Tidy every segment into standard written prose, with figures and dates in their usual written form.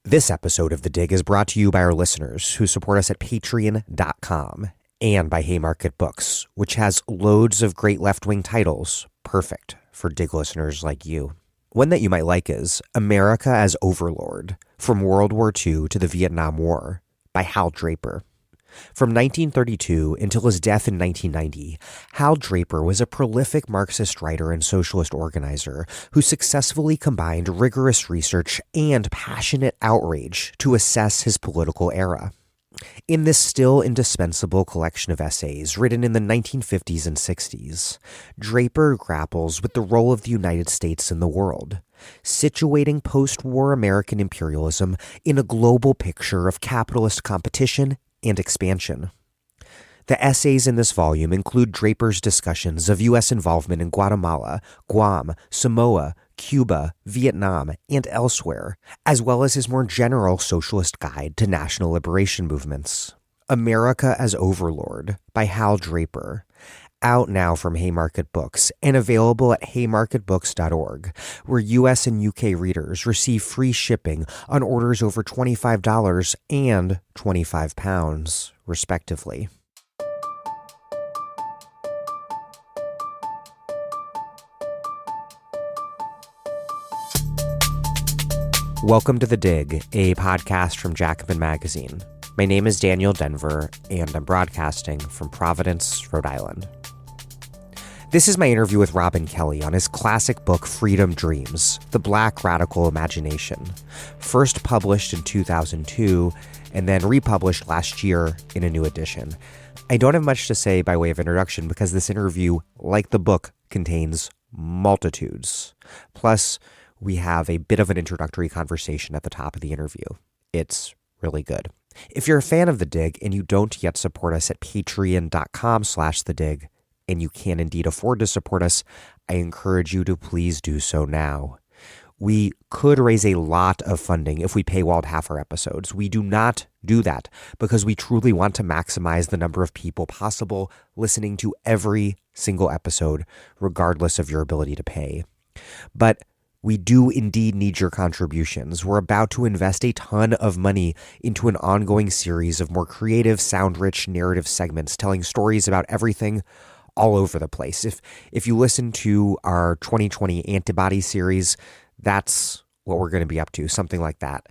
This episode of The Dig is brought to you by our listeners who support us at patreon.com and by Haymarket Books, which has loads of great left-wing titles, perfect for Dig listeners like you. One that you might like is America as Overlord, From World War II to the Vietnam War by Hal Draper. From 1932 until his death in 1990, Hal Draper was a prolific Marxist writer and socialist organizer who successfully combined rigorous research and passionate outrage to assess his political era. In this still indispensable collection of essays written in the 1950s and 60s, Draper grapples with the role of the United States in the world, situating post-war American imperialism in a global picture of capitalist competition and expansion. The essays in this volume include Draper's discussions of U.S. involvement in Guatemala, Guam, Samoa, Cuba, Vietnam, and elsewhere, as well as his more general socialist guide to national liberation movements. America as Overlord by Hal Draper, out now from Haymarket Books and available at haymarketbooks.org, where U.S. and U.K. readers receive free shipping on orders over $25 and £25, respectively. Welcome to The Dig, a podcast from Jacobin Magazine. My name is Daniel Denver, and I'm broadcasting from Providence, Rhode Island. This is my interview with Robin Kelley on his classic book, Freedom Dreams, The Black Radical Imagination, first published in 2002 and then republished last year in a new edition. I don't have much to say by way of introduction because this interview, like the book, contains multitudes. Plus, we have a bit of an introductory conversation at the top of the interview. It's really good. If you're a fan of The Dig and you don't yet support us at patreon.com/thedig, and you can indeed afford to support us, I encourage you to please do so now. We could raise a lot of funding if we paywalled half our episodes. We do not do that because we truly want to maximize the number of people possible listening to every single episode, regardless of your ability to pay. But we do indeed need your contributions. We're about to invest a ton of money into an ongoing series of more creative, sound-rich narrative segments telling stories about everything all over the place. If you listen to our 2020 Antibody series, that's what we're going to be up to, something like that.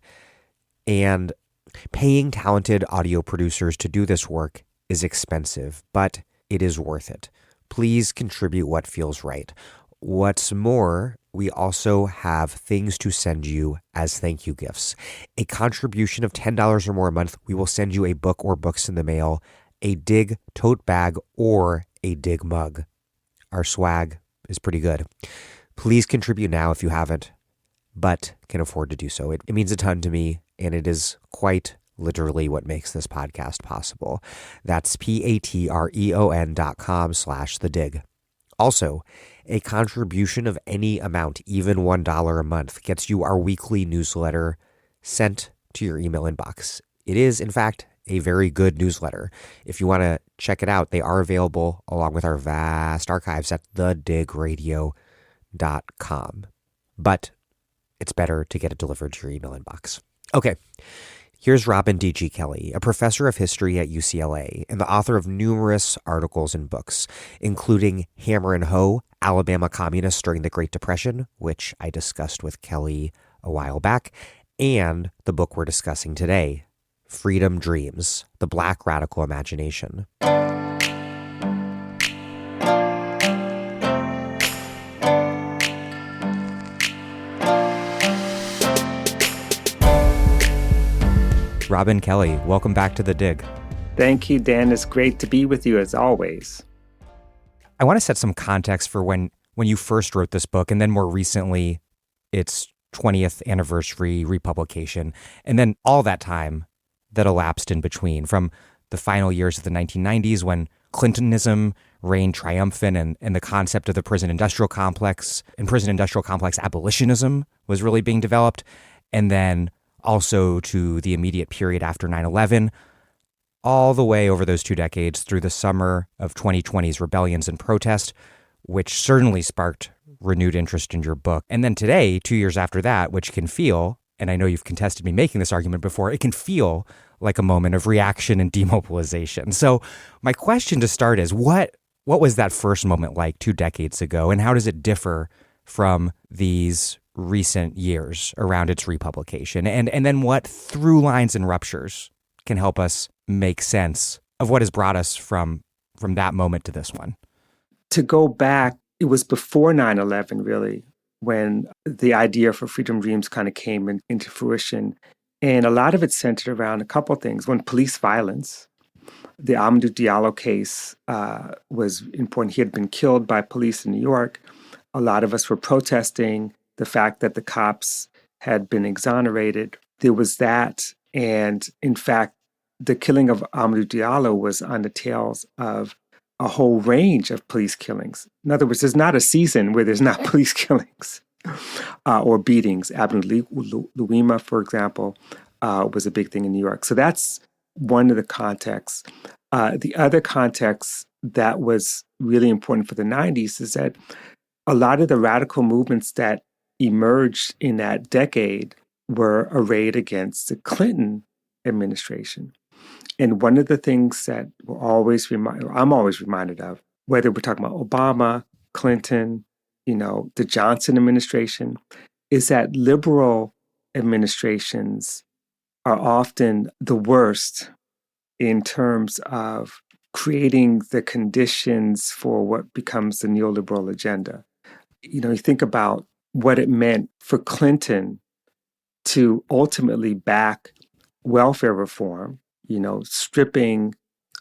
And paying talented audio producers to do this work is expensive, but it is worth it. Please contribute what feels right. What's more, we also have things to send you as thank you gifts. A contribution of $10 or more a month, we will send you a book or books in the mail, a Dig tote bag, or a Dig mug. Our swag is pretty good. Please contribute now if you haven't, but can afford to do so. It means a ton to me, and it is quite literally what makes this podcast possible. That's patreon.com/thedig. Also, a contribution of any amount, even $1 a month, gets you our weekly newsletter sent to your email inbox. It is, in fact, a very good newsletter. If you want to check it out, they are available along with our vast archives at thedigradio.com. But it's better to get it delivered to your email inbox. Okay. Here's Robin D.G. Kelley, a professor of history at UCLA and the author of numerous articles and books, including Hammer and Hoe, Alabama Communists During the Great Depression, which I discussed with Kelley a while back, and the book we're discussing today, Freedom Dreams, The Black Radical Imagination. Robin Kelley, welcome back to The Dig. Thank you, Dan. It's great to be with you as always. I want to set some context for when you first wrote this book, and then more recently, its 20th anniversary republication, and then all that time that elapsed in between, from the final years of the 1990s when Clintonism reigned triumphant and the concept of the prison-industrial complex and prison-industrial complex abolitionism was really being developed, and then also to the immediate period after 9/11, all the way over those 2 decades through the summer of 2020's rebellions and protest, which certainly sparked renewed interest in your book. And then today, 2 years after that, which can feel, and I know you've contested me making this argument before, it can feel like a moment of reaction and demobilization. So my question to start is, what was that first moment like 2 decades ago, and how does it differ from these recent years around its republication? And then what through lines and ruptures can help us make sense of what has brought us from that moment to this one? To go back, it was before 9/11, really, when the idea for Freedom Dreams kind of came into fruition. And a lot of it centered around a couple of things. One, police violence. The Amadou Diallo case was important. He had been killed by police in New York. A lot of us were protesting the fact that the cops had been exonerated. There was that. And in fact, the killing of Amadou Diallo was on the tails of a whole range of police killings. In other words, there's not a season where there's not police killings or beatings. Abner Louima, for example, was a big thing in New York. So that's one of the contexts. The other context that was really important for the 90s is that a lot of the radical movements that emerged in that decade were arrayed against the Clinton administration. And one of the things that I'm always reminded of, whether we're talking about Obama, Clinton, the Johnson administration, is that liberal administrations are often the worst in terms of creating the conditions for what becomes the neoliberal agenda. You think about what it meant for Clinton to ultimately back welfare reform, stripping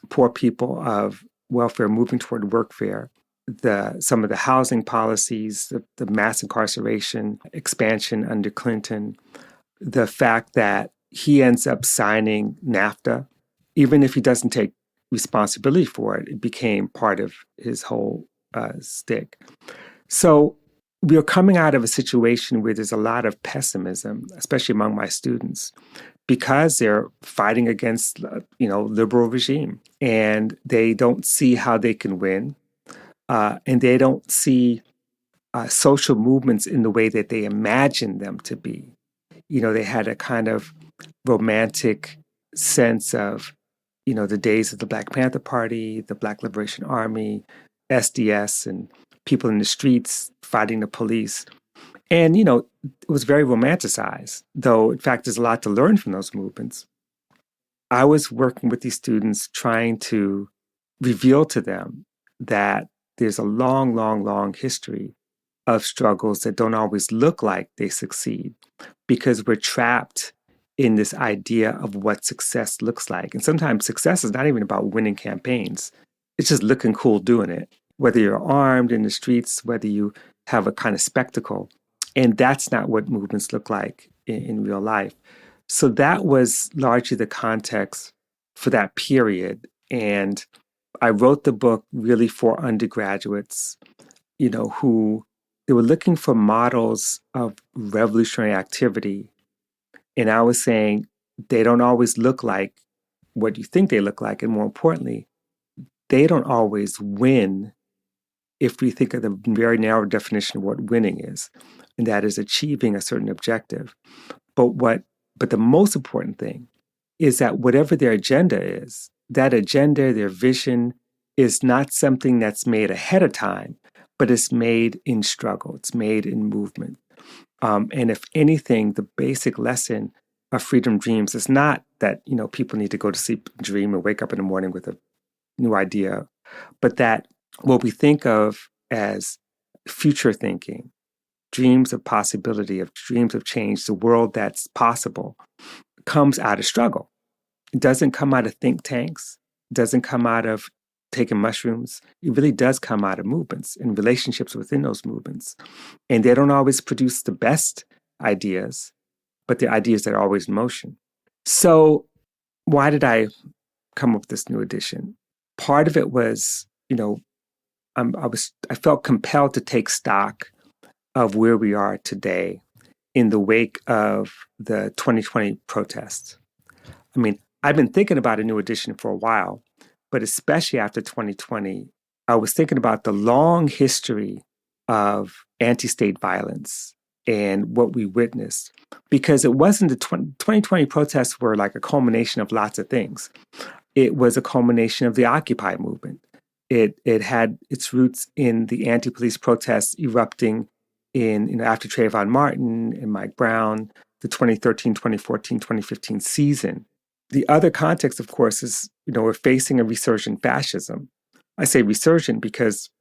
poor people of welfare, moving toward workfare, some of the housing policies, the mass incarceration expansion under Clinton, the fact that he ends up signing NAFTA, even if he doesn't take responsibility for it, it became part of his whole stick. So we are coming out of a situation where there's a lot of pessimism, especially among my students, because they're fighting against, liberal regime, and they don't see how they can win, and they don't see social movements in the way that they imagine them to be. They had a kind of romantic sense of, the days of the Black Panther Party, the Black Liberation Army, SDS, and people in the streets fighting the police. And, it was very romanticized, though, in fact, there's a lot to learn from those movements. I was working with these students trying to reveal to them that there's a long, long, long history of struggles that don't always look like they succeed because we're trapped in this idea of what success looks like. And sometimes success is not even about winning campaigns. It's just looking cool doing it, whether you're armed in the streets, whether you have a kind of spectacle. And that's not what movements look like in real life. So that was largely the context for that period. And I wrote the book really for undergraduates, who they were looking for models of revolutionary activity. And I was saying they don't always look like what you think they look like. And more importantly, they don't always win if we think of the very narrow definition of what winning is, and that is achieving a certain objective. But the most important thing is that whatever their agenda is, that agenda, their vision, is not something that's made ahead of time, but it's made in struggle. It's made in movement. And if anything, the basic lesson of Freedom Dreams is not that, people need to go to sleep, dream, and wake up in the morning with a new idea, but that what we think of as future thinking, dreams of possibility, of dreams of change, the world that's possible, comes out of struggle. It doesn't come out of think tanks. It doesn't come out of taking mushrooms. It really does come out of movements and relationships within those movements. And they don't always produce the best ideas, but the ideas that are always in motion. So why did I come up with this new edition? Part of it was, I felt compelled to take stock of where we are today in the wake of the 2020 protests. I mean, I've been thinking about a new edition for a while, but especially after 2020, I was thinking about the long history of anti-state violence and what we witnessed. Because it wasn't the 2020 protests were like a culmination of lots of things. It was a culmination of the Occupy movement. It had its roots in the anti-police protests erupting in after Trayvon Martin and Mike Brown, the 2013, 2014, 2015 season. The other context, of course, is, we're facing a resurgent fascism. I say resurgent because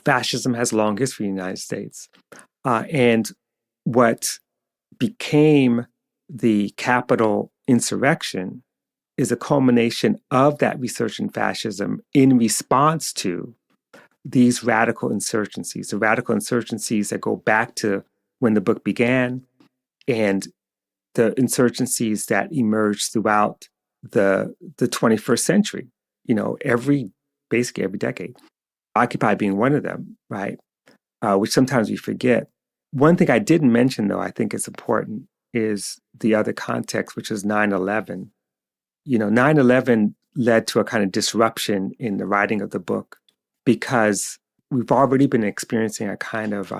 fascism has a long history in the United States. And what became the Capitol insurrection is a culmination of that resurgent fascism in response to these radical insurgencies, the radical insurgencies that go back to when the book began and the insurgencies that emerged throughout the 21st century, basically every decade, Occupy being one of them, right? Which sometimes we forget. One thing I didn't mention, though, I think is important, is the other context, which is 9/11. 9/11 led to a kind of disruption in the writing of the book because we've already been experiencing a kind of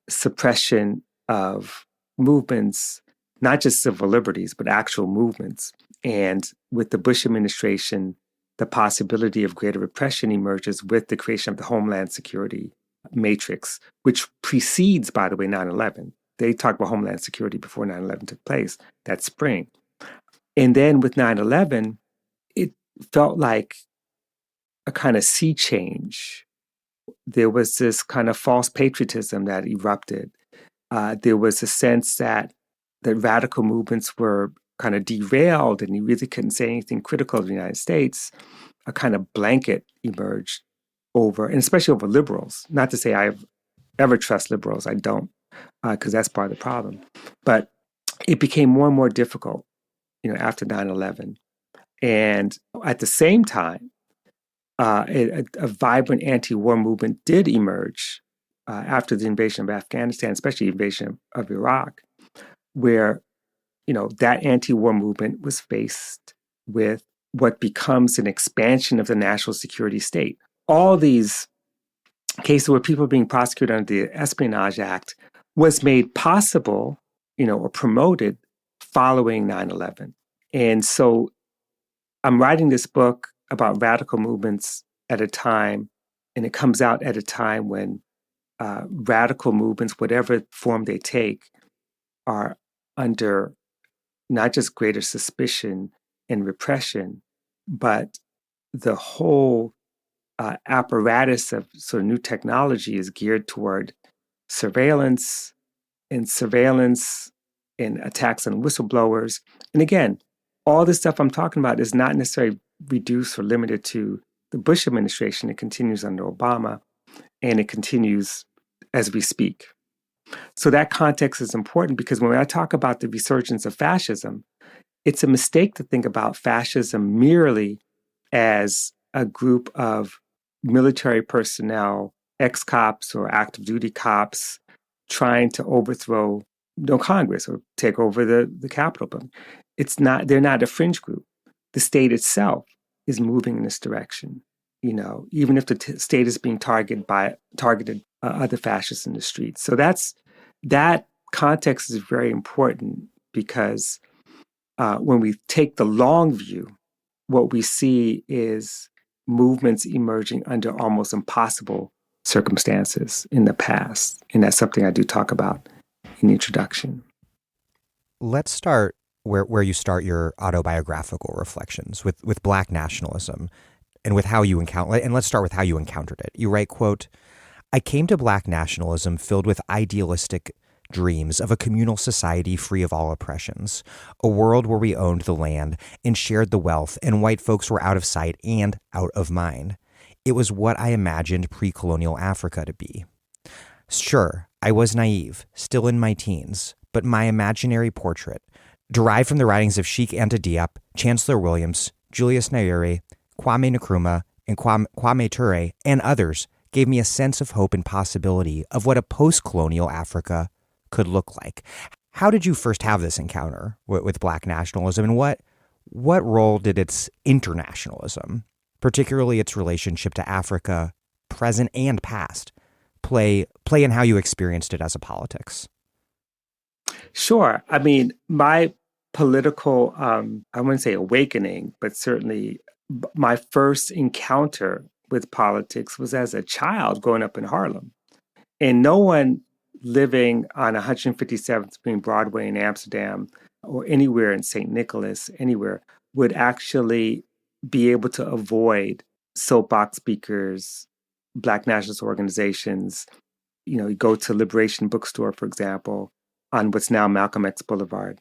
suppression of movements, not just civil liberties, but actual movements. And with the Bush administration, the possibility of greater repression emerges with the creation of the Homeland Security matrix, which precedes, by the way, 9/11. They talked about Homeland Security before 9/11 took place that spring. And then with 9/11, it felt like a kind of sea change. There was this kind of false patriotism that erupted. There was a sense that the radical movements were kind of derailed and you really couldn't say anything critical of the United States. A kind of blanket emerged over, and especially over liberals. Not to say I've ever trust liberals, I don't, because that's part of the problem. But it became more and more difficult, after 9/11. And at the same time, a vibrant anti-war movement did emerge after the invasion of Afghanistan, especially the invasion of Iraq, where, that anti-war movement was faced with what becomes an expansion of the national security state. All these cases where people are being prosecuted under the Espionage Act was made possible, or promoted following 9/11. And so I'm writing this book about radical movements at a time, and it comes out at a time when radical movements, whatever form they take, are under not just greater suspicion and repression, but the whole apparatus of sort of new technology is geared toward surveillance and attacks on whistleblowers. And again, all this stuff I'm talking about is not necessarily reduced or limited to the Bush administration. It continues under Obama, and it continues as we speak. So that context is important because when I talk about the resurgence of fascism, it's a mistake to think about fascism merely as a group of military personnel, ex-cops or active duty cops trying to overthrow Congress or take over the Capitol building. They're not a fringe group. The state itself is moving in this direction, even if the state is being targeted other fascists in the streets. So that context is very important because when we take the long view, what we see is movements emerging under almost impossible circumstances in the past. And that's something I do talk about in the introduction. Let's start where you start your autobiographical reflections with Black nationalism and with how you let's start with how you encountered it. You write, quote, "I came to Black nationalism filled with idealistic dreams of a communal society free of all oppressions, a world where we owned the land and shared the wealth and white folks were out of sight and out of mind. It was what I imagined pre-colonial Africa to be. Sure, I was naive, still in my teens, but my imaginary portrait, derived from the writings of Cheikh Anta Diop, Chancellor Williams, Julius Nyerere, Kwame Nkrumah, and Kwame Ture, and others, gave me a sense of hope and possibility of what a post-colonial Africa could look like." How did you first have this encounter with Black nationalism, and what role did its internationalism, particularly its relationship to Africa, present and past, play in how you experienced it as a politics? Sure. I mean, my political, I wouldn't say awakening, but certainly my first encounter with politics was as a child growing up in Harlem. And no one living on 157th between Broadway and Amsterdam or anywhere in St. Nicholas, anywhere, would actually be able to avoid soapbox speakers, Black nationalist organizations. You go to Liberation Bookstore, for example, on what's now Malcolm X Boulevard,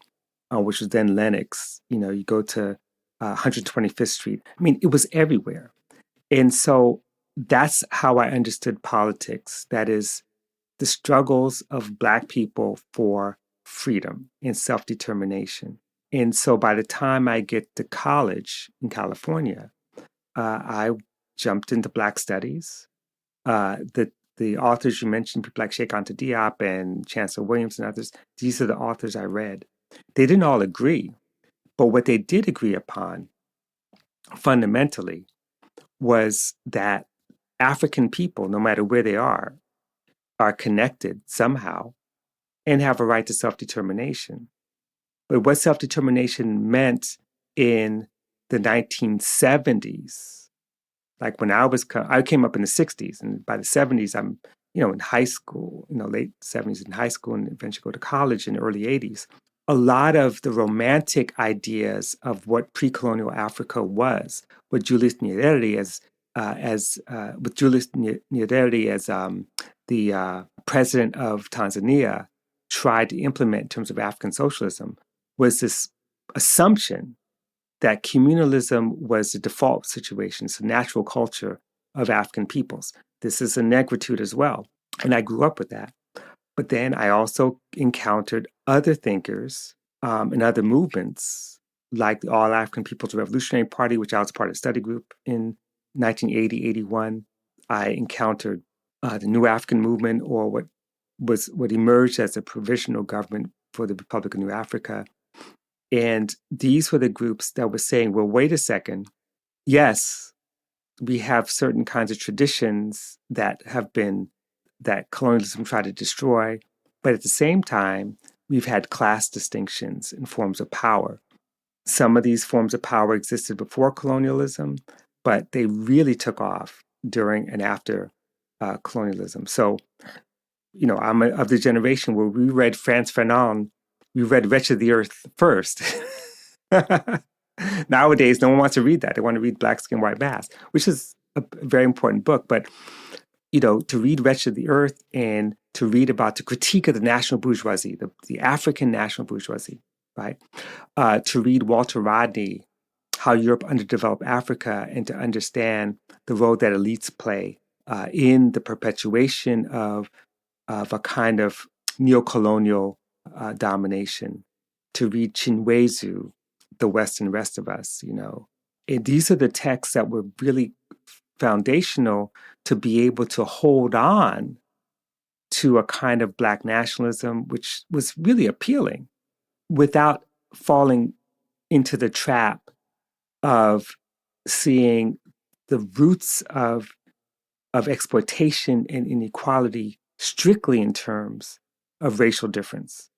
which was then Lenox. You go to 125th Street. I mean, it was everywhere. And so that's how I understood politics. That is, the struggles of Black people for freedom and self determination. And so by the time I get to college in California, I jumped into Black studies. The authors you mentioned, people like Cheikh Anta Diop and Chancellor Williams and others, these are the authors I read. They didn't all agree, but what they did agree upon fundamentally was that African people, no matter where they are connected somehow and have a right to self-determination. But what self-determination meant in the 1970s, like when I came up in the 60s, and by the 70s, I'm, in high school, late 70s in high school, and eventually go to college in the early 80s. A lot of the romantic ideas of what pre-colonial Africa was, with Julius Nyerere as the president of Tanzania tried to implement in terms of African socialism, was this assumption that communalism was the default situation, it's a natural culture of African peoples. This is a negritude as well. And I grew up with that. But then I also encountered other thinkers and other movements, like the All African People's Revolutionary Party, which I was part of the study group in 1980, 81. I encountered the New African Movement, or what emerged as a provisional government for the Republic of New Africa. And these were the groups that were saying, well, wait a second. Yes, we have certain kinds of traditions that colonialism tried to destroy. But at the same time, we've had class distinctions and forms of power. Some of these forms of power existed before colonialism, but they really took off during and after colonialism. So, I'm of the generation where we read Frantz Fanon, we read Wretched the Earth first. Nowadays, no one wants to read that. They want to read Black Skin, White Mask, which is a very important book. But, to read Wretched the Earth and to read about the critique of the national bourgeoisie, the African national bourgeoisie, right? To read Walter Rodney, How Europe Underdeveloped Africa, and to understand the role that elites play in the perpetuation of a kind of neo-colonial domination. To read Chinweizu, The West and Rest of Us, And these are the texts that were really foundational to be able to hold on to a kind of Black nationalism, which was really appealing, without falling into the trap of seeing the roots of exploitation and inequality strictly in terms of racial difference.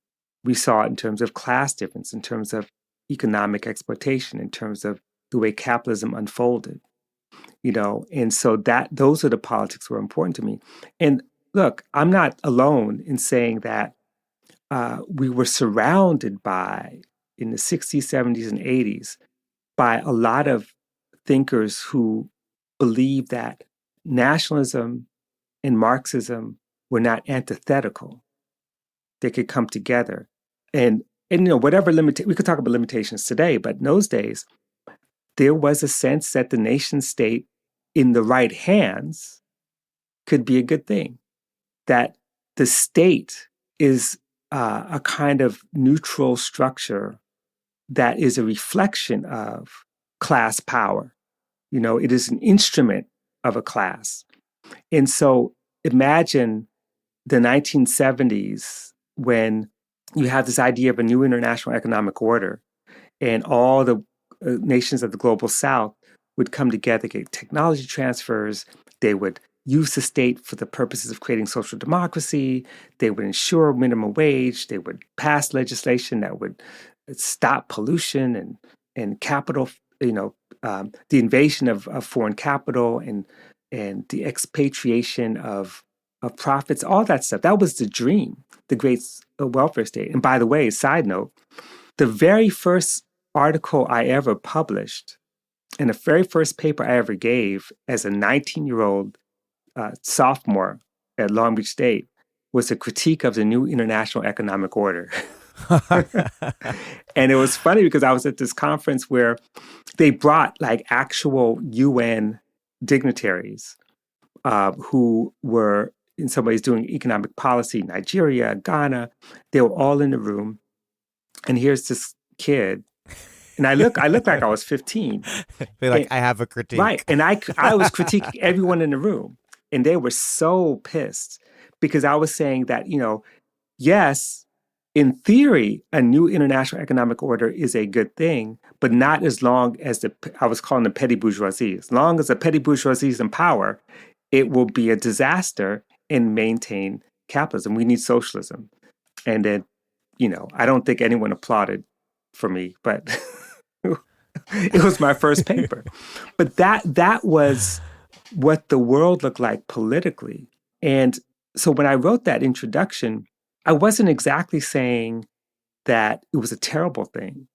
We saw it in terms of class difference, in terms of economic exploitation, in terms of the way capitalism unfolded, and so those are the politics that were important to me. And look, I'm not alone in saying that we were surrounded by, in the 60s, 70s, and 80s, by a lot of thinkers who believed that nationalism and Marxism were not antithetical. They could come together. And whatever we could talk about limitations today, but in those days, there was a sense that the nation state in the right hands could be a good thing, that the state is a kind of neutral structure that is a reflection of class power. It is an instrument of a class. And so imagine the 1970s when you have this idea of a new international economic order, and all the nations of the global South would come together, get technology transfers. They would use the state for the purposes of creating social democracy. They would ensure minimum wage. They would pass legislation that would stop pollution and capital, the invasion of foreign capital and the expatriation of profits, all that stuff. That was the dream, the great welfare state. And by the way, side note, the very first article I ever published and the very first paper I ever gave as a 19-year-old sophomore at Long Beach State was a critique of the new international economic order. And it was funny because I was at this conference where they brought like actual UN dignitaries who were in some ways doing economic policy, Nigeria, Ghana. They were all in the room. And here's this kid. And I look like I was 15. Be like, I have a critique. Right. And I was critiquing everyone in the room. And they were so pissed because I was saying that, yes, in theory, a new international economic order is a good thing, but not as long as I was calling the petty bourgeoisie. As long as the petty bourgeoisie is in power, it will be a disaster and maintain capitalism. We need socialism. And then, I don't think anyone applauded for me, but it was my first paper. But that was what the world looked like politically. And so when I wrote that introduction, I wasn't exactly saying that it was a terrible thing,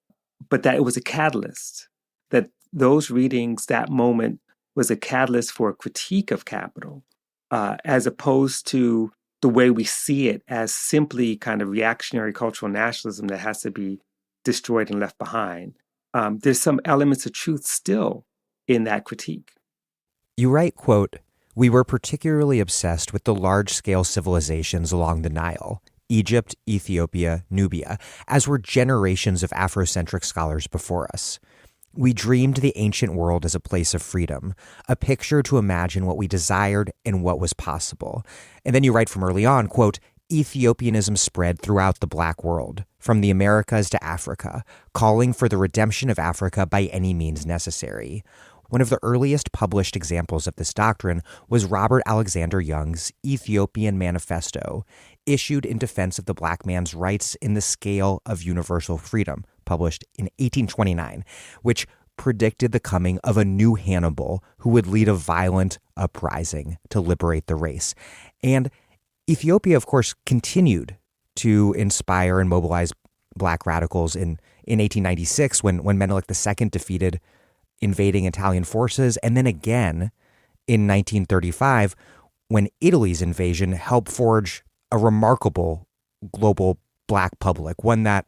but that it was a catalyst, that those readings, that moment was a catalyst for a critique of capital, as opposed to the way we see it as simply kind of reactionary cultural nationalism that has to be destroyed and left behind. There's some elements of truth still in that critique. You write, quote, "We were particularly obsessed with the large-scale civilizations along the Nile, Egypt, Ethiopia, Nubia, as were generations of Afrocentric scholars before us. We dreamed the ancient world as a place of freedom, a picture to imagine what we desired and what was possible." And then you write from early on, quote, "Ethiopianism spread throughout the Black world, from the Americas to Africa, calling for the redemption of Africa by any means necessary." One of the earliest published examples of this doctrine was Robert Alexander Young's Ethiopian Manifesto, issued in defense of the Black man's rights in the scale of universal freedom, published in 1829, which predicted the coming of a new Hannibal who would lead a violent uprising to liberate the race. And Ethiopia, of course, continued to inspire and mobilize Black radicals in 1896 when Menelik II defeated invading Italian forces, and then again in 1935 when Italy's invasion helped forge a remarkable global Black public, one that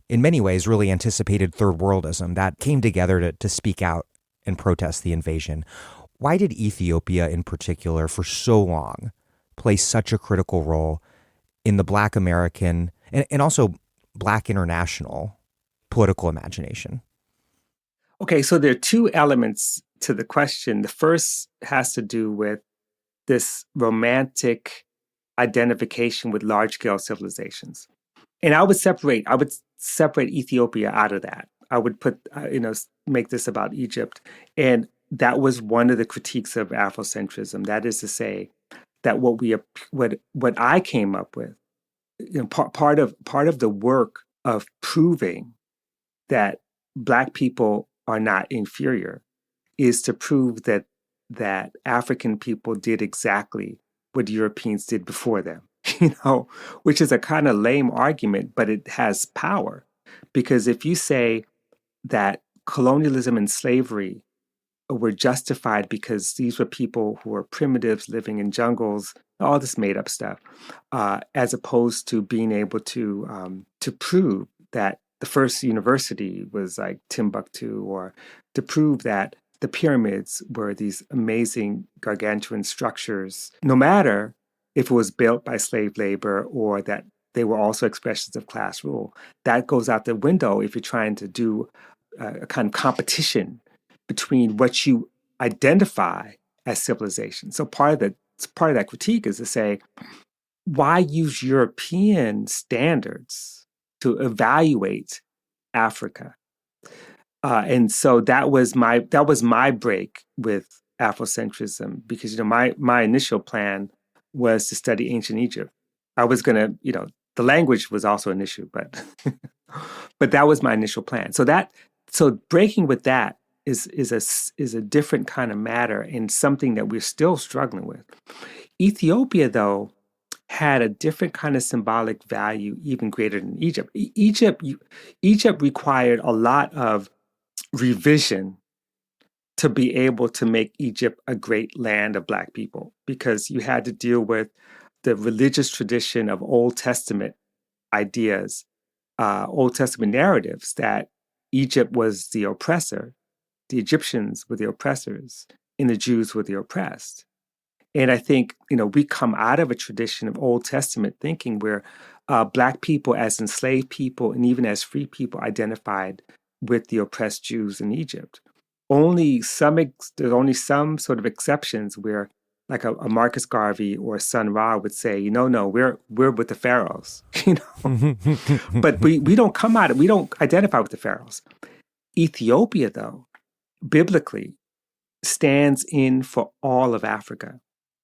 in many ways really anticipated third worldism, that came together to speak out and protest the invasion. Why did Ethiopia in particular for so long play such a critical role in the Black American and also Black international political imagination? Okay, so there are two elements to the question. The first has to do with this romantic identification with large-scale civilizations. And I would separate Ethiopia out of that. I would put, make this about Egypt. And that was one of the critiques of Afrocentrism. That is to say that what I came up with, part of the work of proving that Black people are not inferior is to prove that African people did exactly what Europeans did before them, which is a kind of lame argument, but it has power. Because if you say that colonialism and slavery were justified because these were people who were primitives living in jungles, all this made up stuff, as opposed to being able to prove that the first university was like Timbuktu, or to prove that the pyramids were these amazing gargantuan structures, no matter if it was built by slave labor or that they were also expressions of class rule. That goes out the window if you're trying to do a kind of competition between what you identify as civilization. So part of that critique is to say, why use European standards to evaluate Africa? And so that was my break with Afrocentrism because, my initial plan was to study ancient Egypt. I was going to, the language was also an issue, but but that was my initial plan. So breaking with that is a different kind of matter and something that we're still struggling with. Ethiopia, though, had a different kind of symbolic value, even greater than Egypt. Egypt required a lot of revision to be able to make Egypt a great land of Black people, because you had to deal with the religious tradition of Old Testament ideas, Old Testament narratives that Egypt was the oppressor, the Egyptians were the oppressors, and the Jews were the oppressed. And I think, we come out of a tradition of Old Testament thinking where Black people as enslaved people and even as free people identified with the oppressed Jews in Egypt. There's only some sort of exceptions where like a Marcus Garvey or a Sun Ra would say, no, we're with the pharaohs, but we don't identify with the pharaohs. Ethiopia, though, biblically stands in for all of Africa.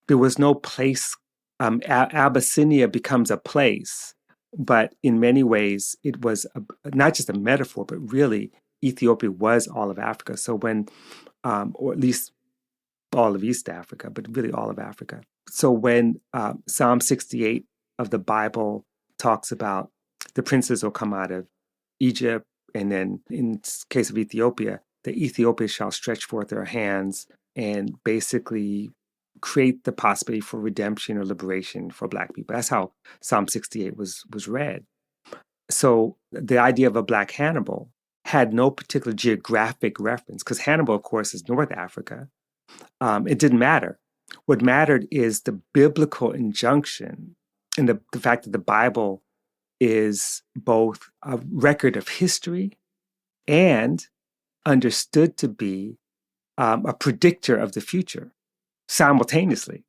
There was no place. Abyssinia becomes a place, but in many ways it was not just a metaphor, but really Ethiopia was all of Africa. So when, or at least all of East Africa, but really all of Africa. So when Psalm 68 of the Bible talks about the princes will come out of Egypt, and then in case of Ethiopia, the Ethiopians shall stretch forth their hands and basically create the possibility for redemption or liberation for Black people. That's how Psalm 68 was read. So the idea of a Black Hannibal had no particular geographic reference, because Hannibal, of course, is North Africa. It didn't matter. What mattered is the biblical injunction and the fact that the Bible is both a record of history and understood to be a predictor of the future simultaneously.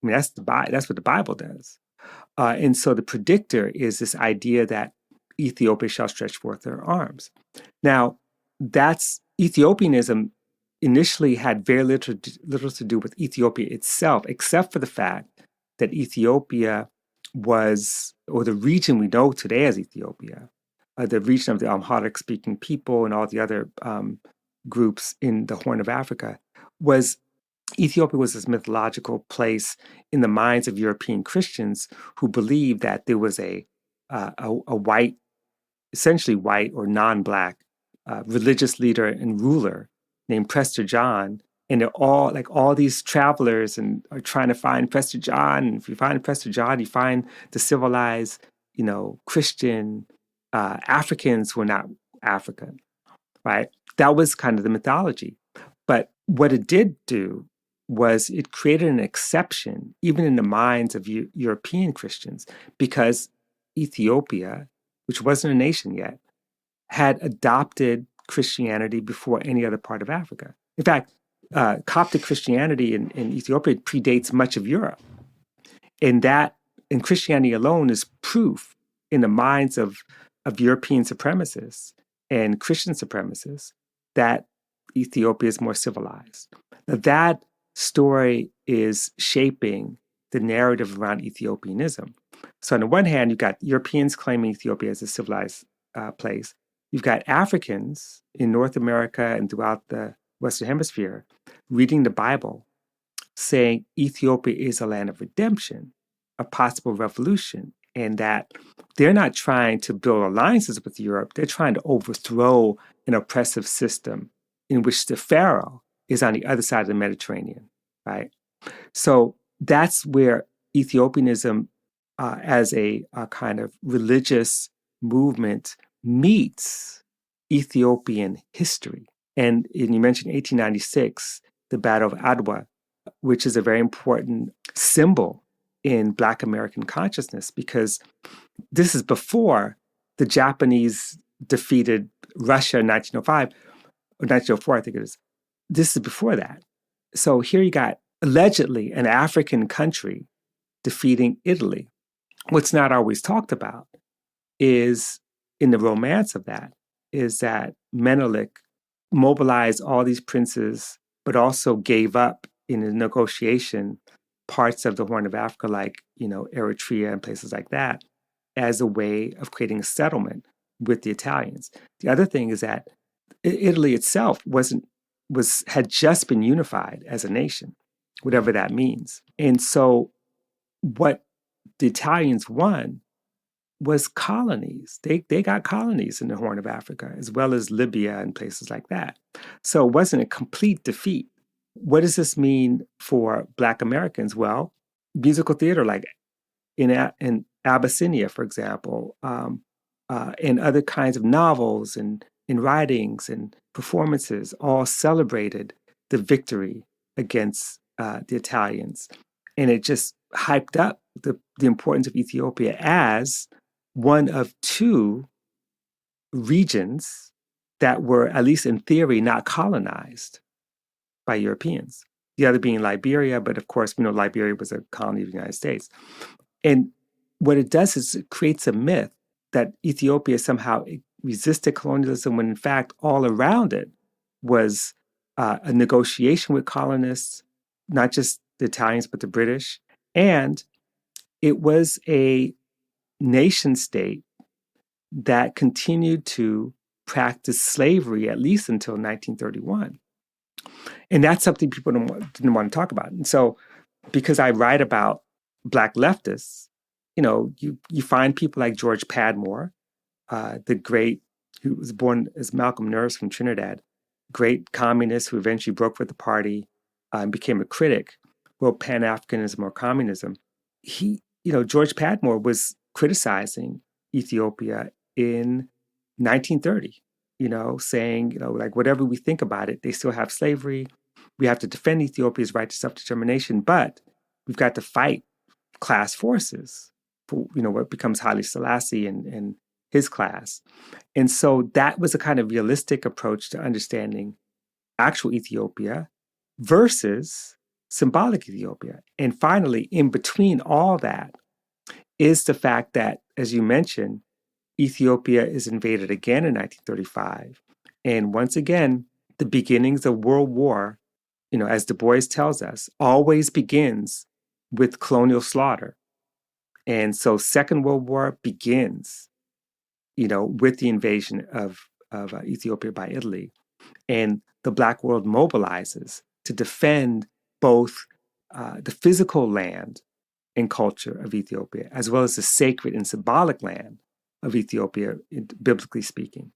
I mean, that's what the Bible does. And so the predictor is this idea that Ethiopia shall stretch forth their arms. Now, that's Ethiopianism initially had very little to do with Ethiopia itself, except for the fact that Ethiopia was, or the region we know today as Ethiopia, the region of the Amharic-speaking people and all the other groups in the Horn of Africa, Ethiopia was this mythological place in the minds of European Christians who believed that there was a white, essentially white or non-Black religious leader and ruler named Prester John. And they're all these travelers and are trying to find Prester John. And if you find Prester John, you find the civilized, Christian Africans who are not African, right? That was kind of the mythology. But what it did do was it created an exception, even in the minds of European Christians, because Ethiopia, which wasn't a nation yet, had adopted Christianity before any other part of Africa. In fact, Coptic Christianity in Ethiopia predates much of Europe. And Christianity alone is proof in the minds of European supremacists and Christian supremacists that Ethiopia is more civilized. Now, that story is shaping the narrative around Ethiopianism. So on the one hand, you've got Europeans claiming Ethiopia as a civilized place. You've got Africans in North America and throughout the Western Hemisphere reading the Bible, saying Ethiopia is a land of redemption, a possible revolution, and that they're not trying to build alliances with Europe. They're trying to overthrow an oppressive system in which the Pharaoh is on the other side of the Mediterranean, right? So that's where Ethiopianism as a kind of religious movement meets Ethiopian history. And you mentioned 1896, the Battle of Adwa, which is a very important symbol in Black American consciousness, because this is before the Japanese defeated Russia in 1905, or 1904, I think it is. This is before that. So here you got allegedly an African country defeating Italy. What's not always talked about is, in the romance of that, is that Menelik mobilized all these princes but also gave up in a negotiation parts of the Horn of Africa, like, Eritrea and places like that, as a way of creating a settlement with the Italians. The other thing is that Italy itself had just been unified as a nation, whatever that means. And so what the Italians won was colonies. They got colonies in the Horn of Africa, as well as Libya and places like that. So it wasn't a complete defeat. What does this mean for Black Americans? Well, musical theater, like in Abyssinia, for example, and other kinds of novels and writings and performances, all celebrated the victory against the Italians. And it just hyped up the importance of Ethiopia as one of two regions that were, at least in theory, not colonized by Europeans. The other being Liberia, but of course, we know Liberia was a colony of the United States. And what it does is it creates a myth that Ethiopia somehow resisted colonialism, when in fact all around it was a negotiation with colonists, not just the Italians, but the British. And it was a nation state that continued to practice slavery at least until 1931. And that's something people didn't want to talk about. And so, because I write about Black leftists, you find people like George Padmore, the great, who was born as Malcolm Nurse from Trinidad, great communist who eventually broke with the party and became a critic, wrote Pan-Africanism or Communism. George Padmore was criticizing Ethiopia in 1930, saying, like, whatever we think about it, they still have slavery. We have to defend Ethiopia's right to self-determination, but we've got to fight class forces for, what becomes Haile Selassie and his class. And so that was a kind of realistic approach to understanding actual Ethiopia versus symbolic Ethiopia. And finally, in between all that is the fact that, as you mentioned, Ethiopia is invaded again in 1935. And once again, the beginnings of World War, as Du Bois tells us, always begins with colonial slaughter. And so Second World War begins, with the invasion of Ethiopia by Italy. And the Black world mobilizes to defend both the physical land and culture of Ethiopia, as well as the sacred and symbolic land of Ethiopia, biblically speaking.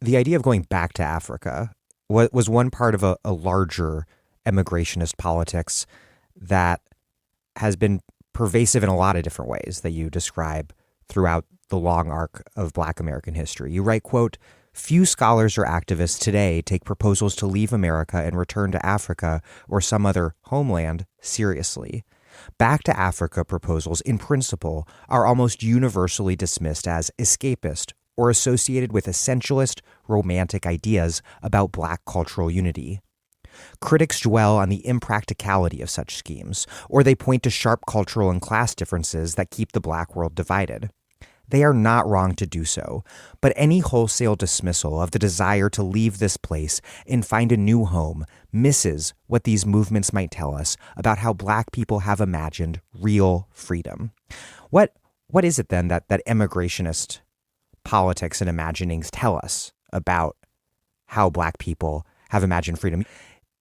The idea of going back to Africa was one part of a larger emigrationist politics that has been pervasive in a lot of different ways that you describe throughout the long arc of Black American history. You write, quote, "Few scholars or activists today take proposals to leave America and return to Africa or some other homeland seriously. Back to Africa proposals, in principle, are almost universally dismissed as escapist or associated with essentialist romantic ideas about Black cultural unity. Critics dwell on the impracticality of such schemes, or they point to sharp cultural and class differences that keep the Black world divided. They are not wrong to do so, but any wholesale dismissal of the desire to leave this place and find a new home misses what these movements might tell us about how Black people have imagined real freedom." What is it then that emigrationist politics and imaginings tell us about how Black people have imagined freedom?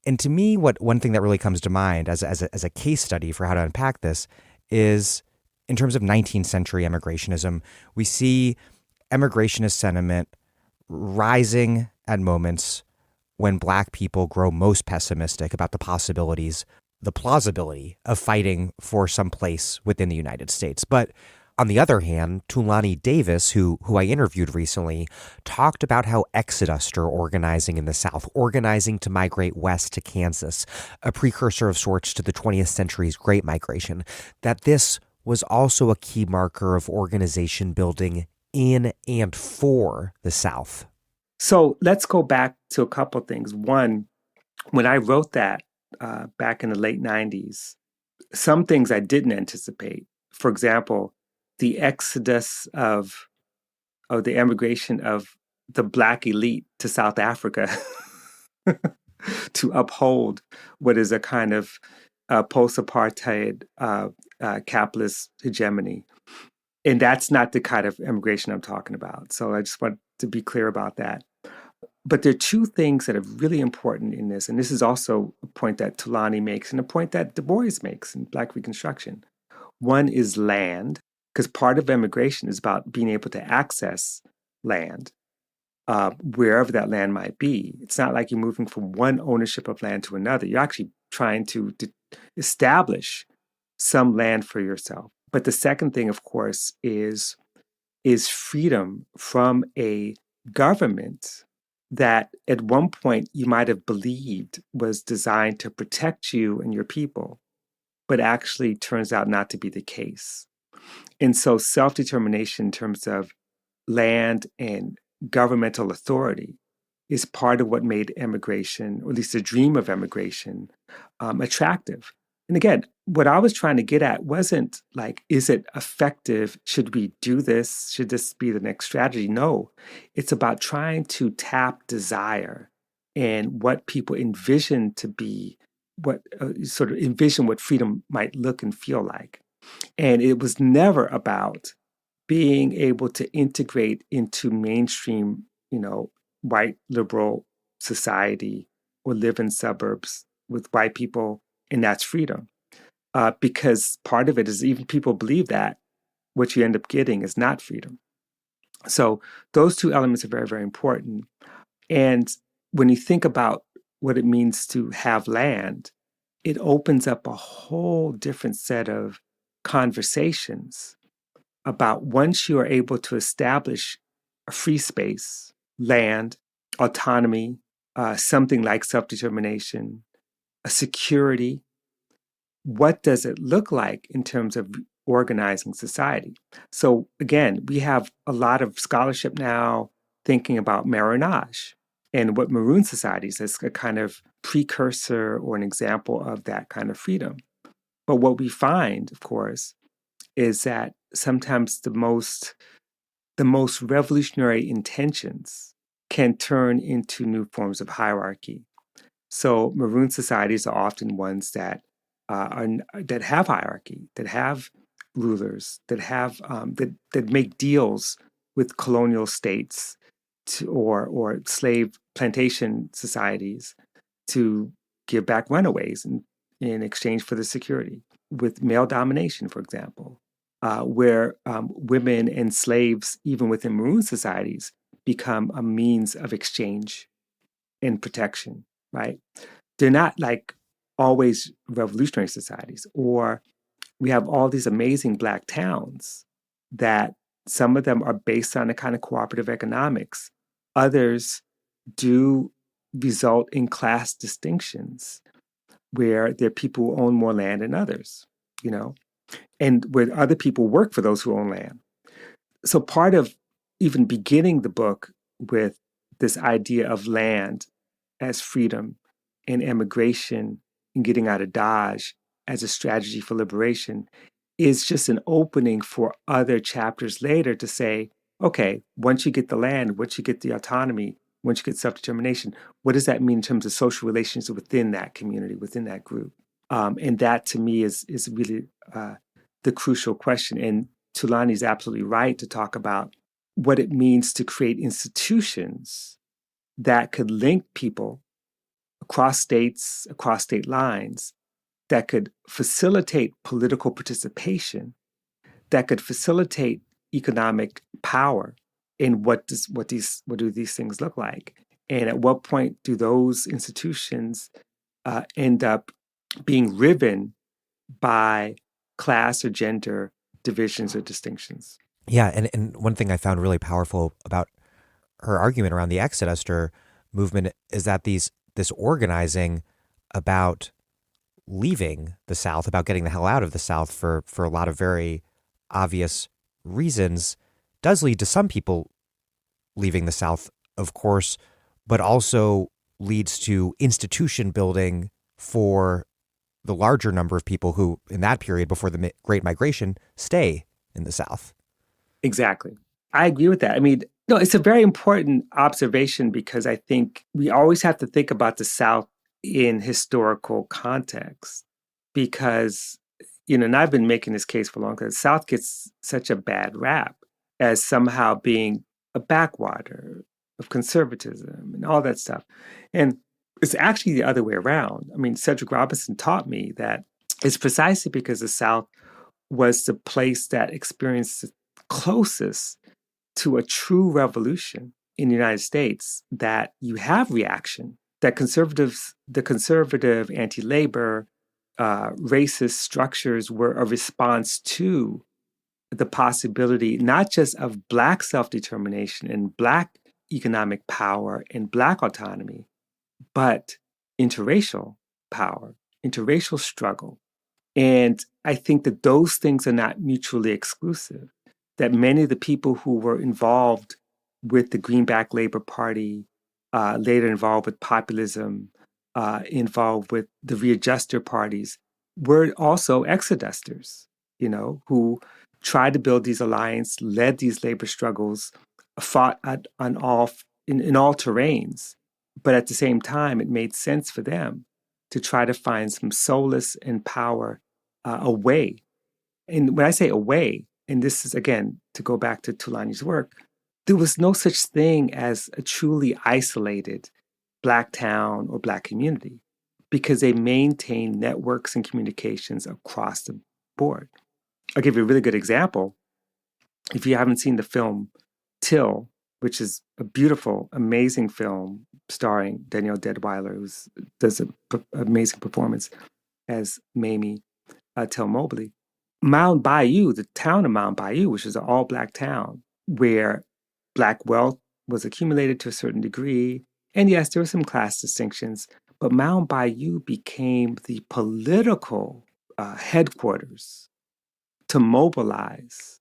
And to me, one thing that really comes to mind as a case study for how to unpack this is, in terms of 19th century emigrationism, we see emigrationist sentiment rising at moments when Black people grow most pessimistic about the plausibility of fighting for some place within the United States. But on the other hand, Thulani Davis, who I interviewed recently, talked about how exodus are organizing in the South, organizing to migrate west to Kansas, a precursor of sorts to the 20th century's Great Migration, that this was also a key marker of organization building in and for the South. So let's go back to a couple of things. One, when I wrote that back in the late 90s, some things I didn't anticipate. For example, the exodus of the emigration of the Black elite to South Africa to to uphold what is a kind of post-apartheid capitalist hegemony. And that's not the kind of immigration I'm talking about. So I just want to be clear about that. But there are two things that are really important in this. And this is also a point that Thulani makes and a point that Du Bois makes in Black Reconstruction. One is land, because part of immigration is about being able to access land, wherever that land might be. It's not like you're moving from one ownership of land to another. You're actually trying to establish some land for yourself. But the second thing, of course, is freedom from a government that at one point you might have believed was designed to protect you and your people, but actually turns out not to be the case. And so self-determination in terms of land and governmental authority is part of what made immigration, or at least the dream of immigration, attractive. And again, what I was trying to get at wasn't like, is it effective? Should we do this? Should this be the next strategy? No, it's about trying to tap desire and what people envision to be, what sort of envision what freedom might look and feel like. And it was never about being able to integrate into mainstream, white liberal society or live in suburbs with white people, and that's freedom. Because part of it is even people believe that what you end up getting is not freedom. So those two elements are very, very important. And when you think about what it means to have land, it opens up a whole different set of conversations about once you are able to establish a free space, land, autonomy, something like self-determination, a security, what does it look like in terms of organizing society? So again, we have a lot of scholarship now thinking about marronage and what maroon societies is a kind of precursor or an example of that kind of freedom. But what we find, of course, is that sometimes the most revolutionary intentions can turn into new forms of hierarchy. So maroon societies are often ones that that have hierarchy, that have rulers, that have that make deals with colonial states or slave plantation societies to give back runaways in exchange for the security, with male domination, for example, where women and slaves, even within maroon societies, become a means of exchange and protection, right? They're not like always revolutionary societies. Or we have all these amazing Black towns that some of them are based on a kind of cooperative economics. Others do result in class distinctions where there are people who own more land than others, and where other people work for those who own land. So part of even beginning the book with this idea of land as freedom and immigration and getting out of Dodge as a strategy for liberation is just an opening for other chapters later to say, okay, once you get the land, once you get the autonomy, once you get self-determination, what does that mean in terms of social relations within that community, within that group? And that to me is really the crucial question. And Thulani's absolutely right to talk about what it means to create institutions that could link people across states, across state lines, that could facilitate political participation, that could facilitate economic power. And what do these things look like? And at what point do those institutions end up being riven by class or gender divisions or distinctions? Yeah, and one thing I found really powerful about her argument around the Exodester movement is that this organizing about leaving the South, about getting the hell out of the South for a lot of very obvious reasons, does lead to some people leaving the South, of course, but also leads to institution building for the larger number of people who, in that period before the Great Migration, stay in the South. Exactly. I agree with that. I mean, no, it's a very important observation because I think we always have to think about the South in historical context because, and I've been making this case for long because the South gets such a bad rap as somehow being a backwater of conservatism and all that stuff. And it's actually the other way around. I mean, Cedric Robinson taught me that it's precisely because the South was the place that experienced the closest to a true revolution in the United States that you have reaction, that the conservative anti-labor, racist structures were a response to the possibility not just of Black self-determination and Black economic power and Black autonomy, but interracial power, interracial struggle. And I think that those things are not mutually exclusive, that many of the people who were involved with the Greenback Labor Party, later involved with populism, involved with the readjuster parties, were also exodusters, who tried to build these alliances, led these labor struggles, fought in all terrains. But at the same time, it made sense for them to try to find some solace and power away. And when I say away, and this is again to go back to Tulani's work, there was no such thing as a truly isolated Black town or Black community because they maintained networks and communications across the board. I'll give you a really good example. If you haven't seen the film Till, which is a beautiful, amazing film starring Danielle Deadwyler, who does an amazing performance as Mamie Till Mobley. Mound Bayou, the town of Mound Bayou, which is an all-Black town where Black wealth was accumulated to a certain degree, and yes, there were some class distinctions, but Mound Bayou became the political headquarters to mobilize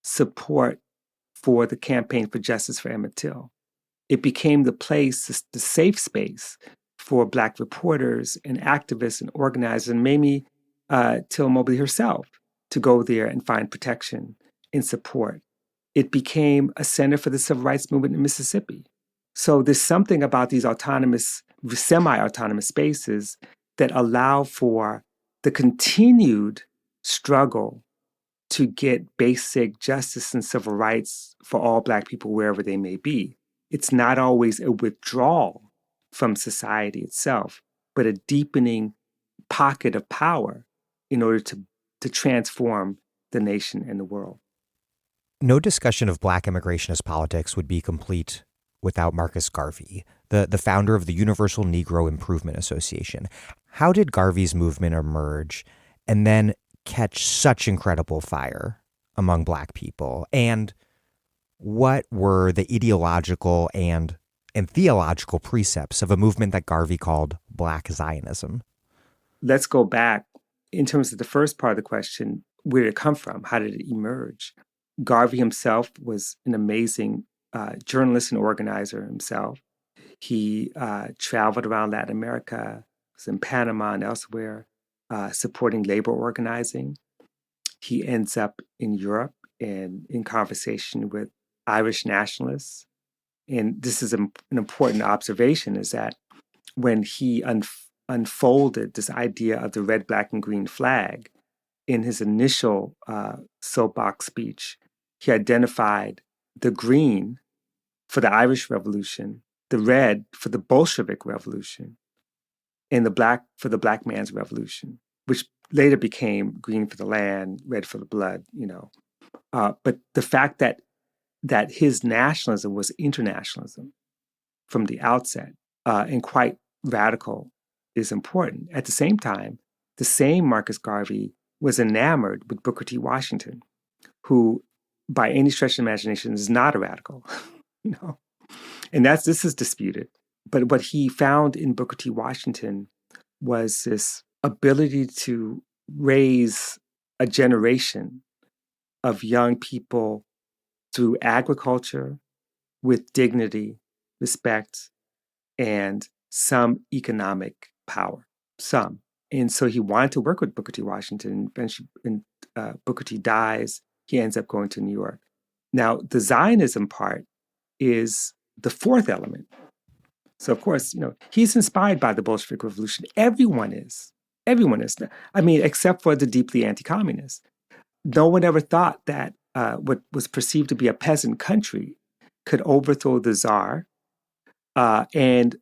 support for the campaign for justice for Emmett Till. It became the place, the safe space for Black reporters and activists and organizers, and Mamie Till Mobley herself to go there and find protection and support. It became a center for the civil rights movement in Mississippi. So there's something about these autonomous, semi-autonomous spaces that allow for the continued struggle to get basic justice and civil rights for all Black people wherever they may be. It's not always a withdrawal from society itself, but a deepening pocket of power in order to transform the nation and the world. No discussion of Black immigration politics would be complete without Marcus Garvey, the founder of the Universal Negro Improvement Association. How did Garvey's movement emerge and then catch such incredible fire among Black people? And what were the ideological and theological precepts of a movement that Garvey called Black Zionism? Let's go back. In terms of the first part of the question, where did it come from? How did it emerge? Garvey himself was an amazing journalist and organizer himself. He traveled around Latin America, was in Panama and elsewhere, supporting labor organizing. He ends up in Europe and in conversation with Irish nationalists. And this is an important observation, is that when he unfolded this idea of the red, black, and green flag in his initial soapbox speech, he identified the green for the Irish Revolution, the red for the Bolshevik Revolution, and the black for the Black man's revolution, which later became green for the land, red for the blood, But the fact that his nationalism was internationalism from the outset, and quite radical, is important. At the same time, the same Marcus Garvey was enamored with Booker T. Washington, who, by any stretch of imagination, is not a radical, And this is disputed. But what he found in Booker T. Washington was this ability to raise a generation of young people through agriculture with dignity, respect, and some economic power. Some. And so he wanted to work with Booker T. Washington. Eventually, Booker T. dies. He ends up going to New York. Now, the Zionism part is the fourth element. So, of course, he's inspired by the Bolshevik Revolution. Everyone is. Everyone is. I mean, except for the deeply anti-communists. No one ever thought that what was perceived to be a peasant country could overthrow the Tsar and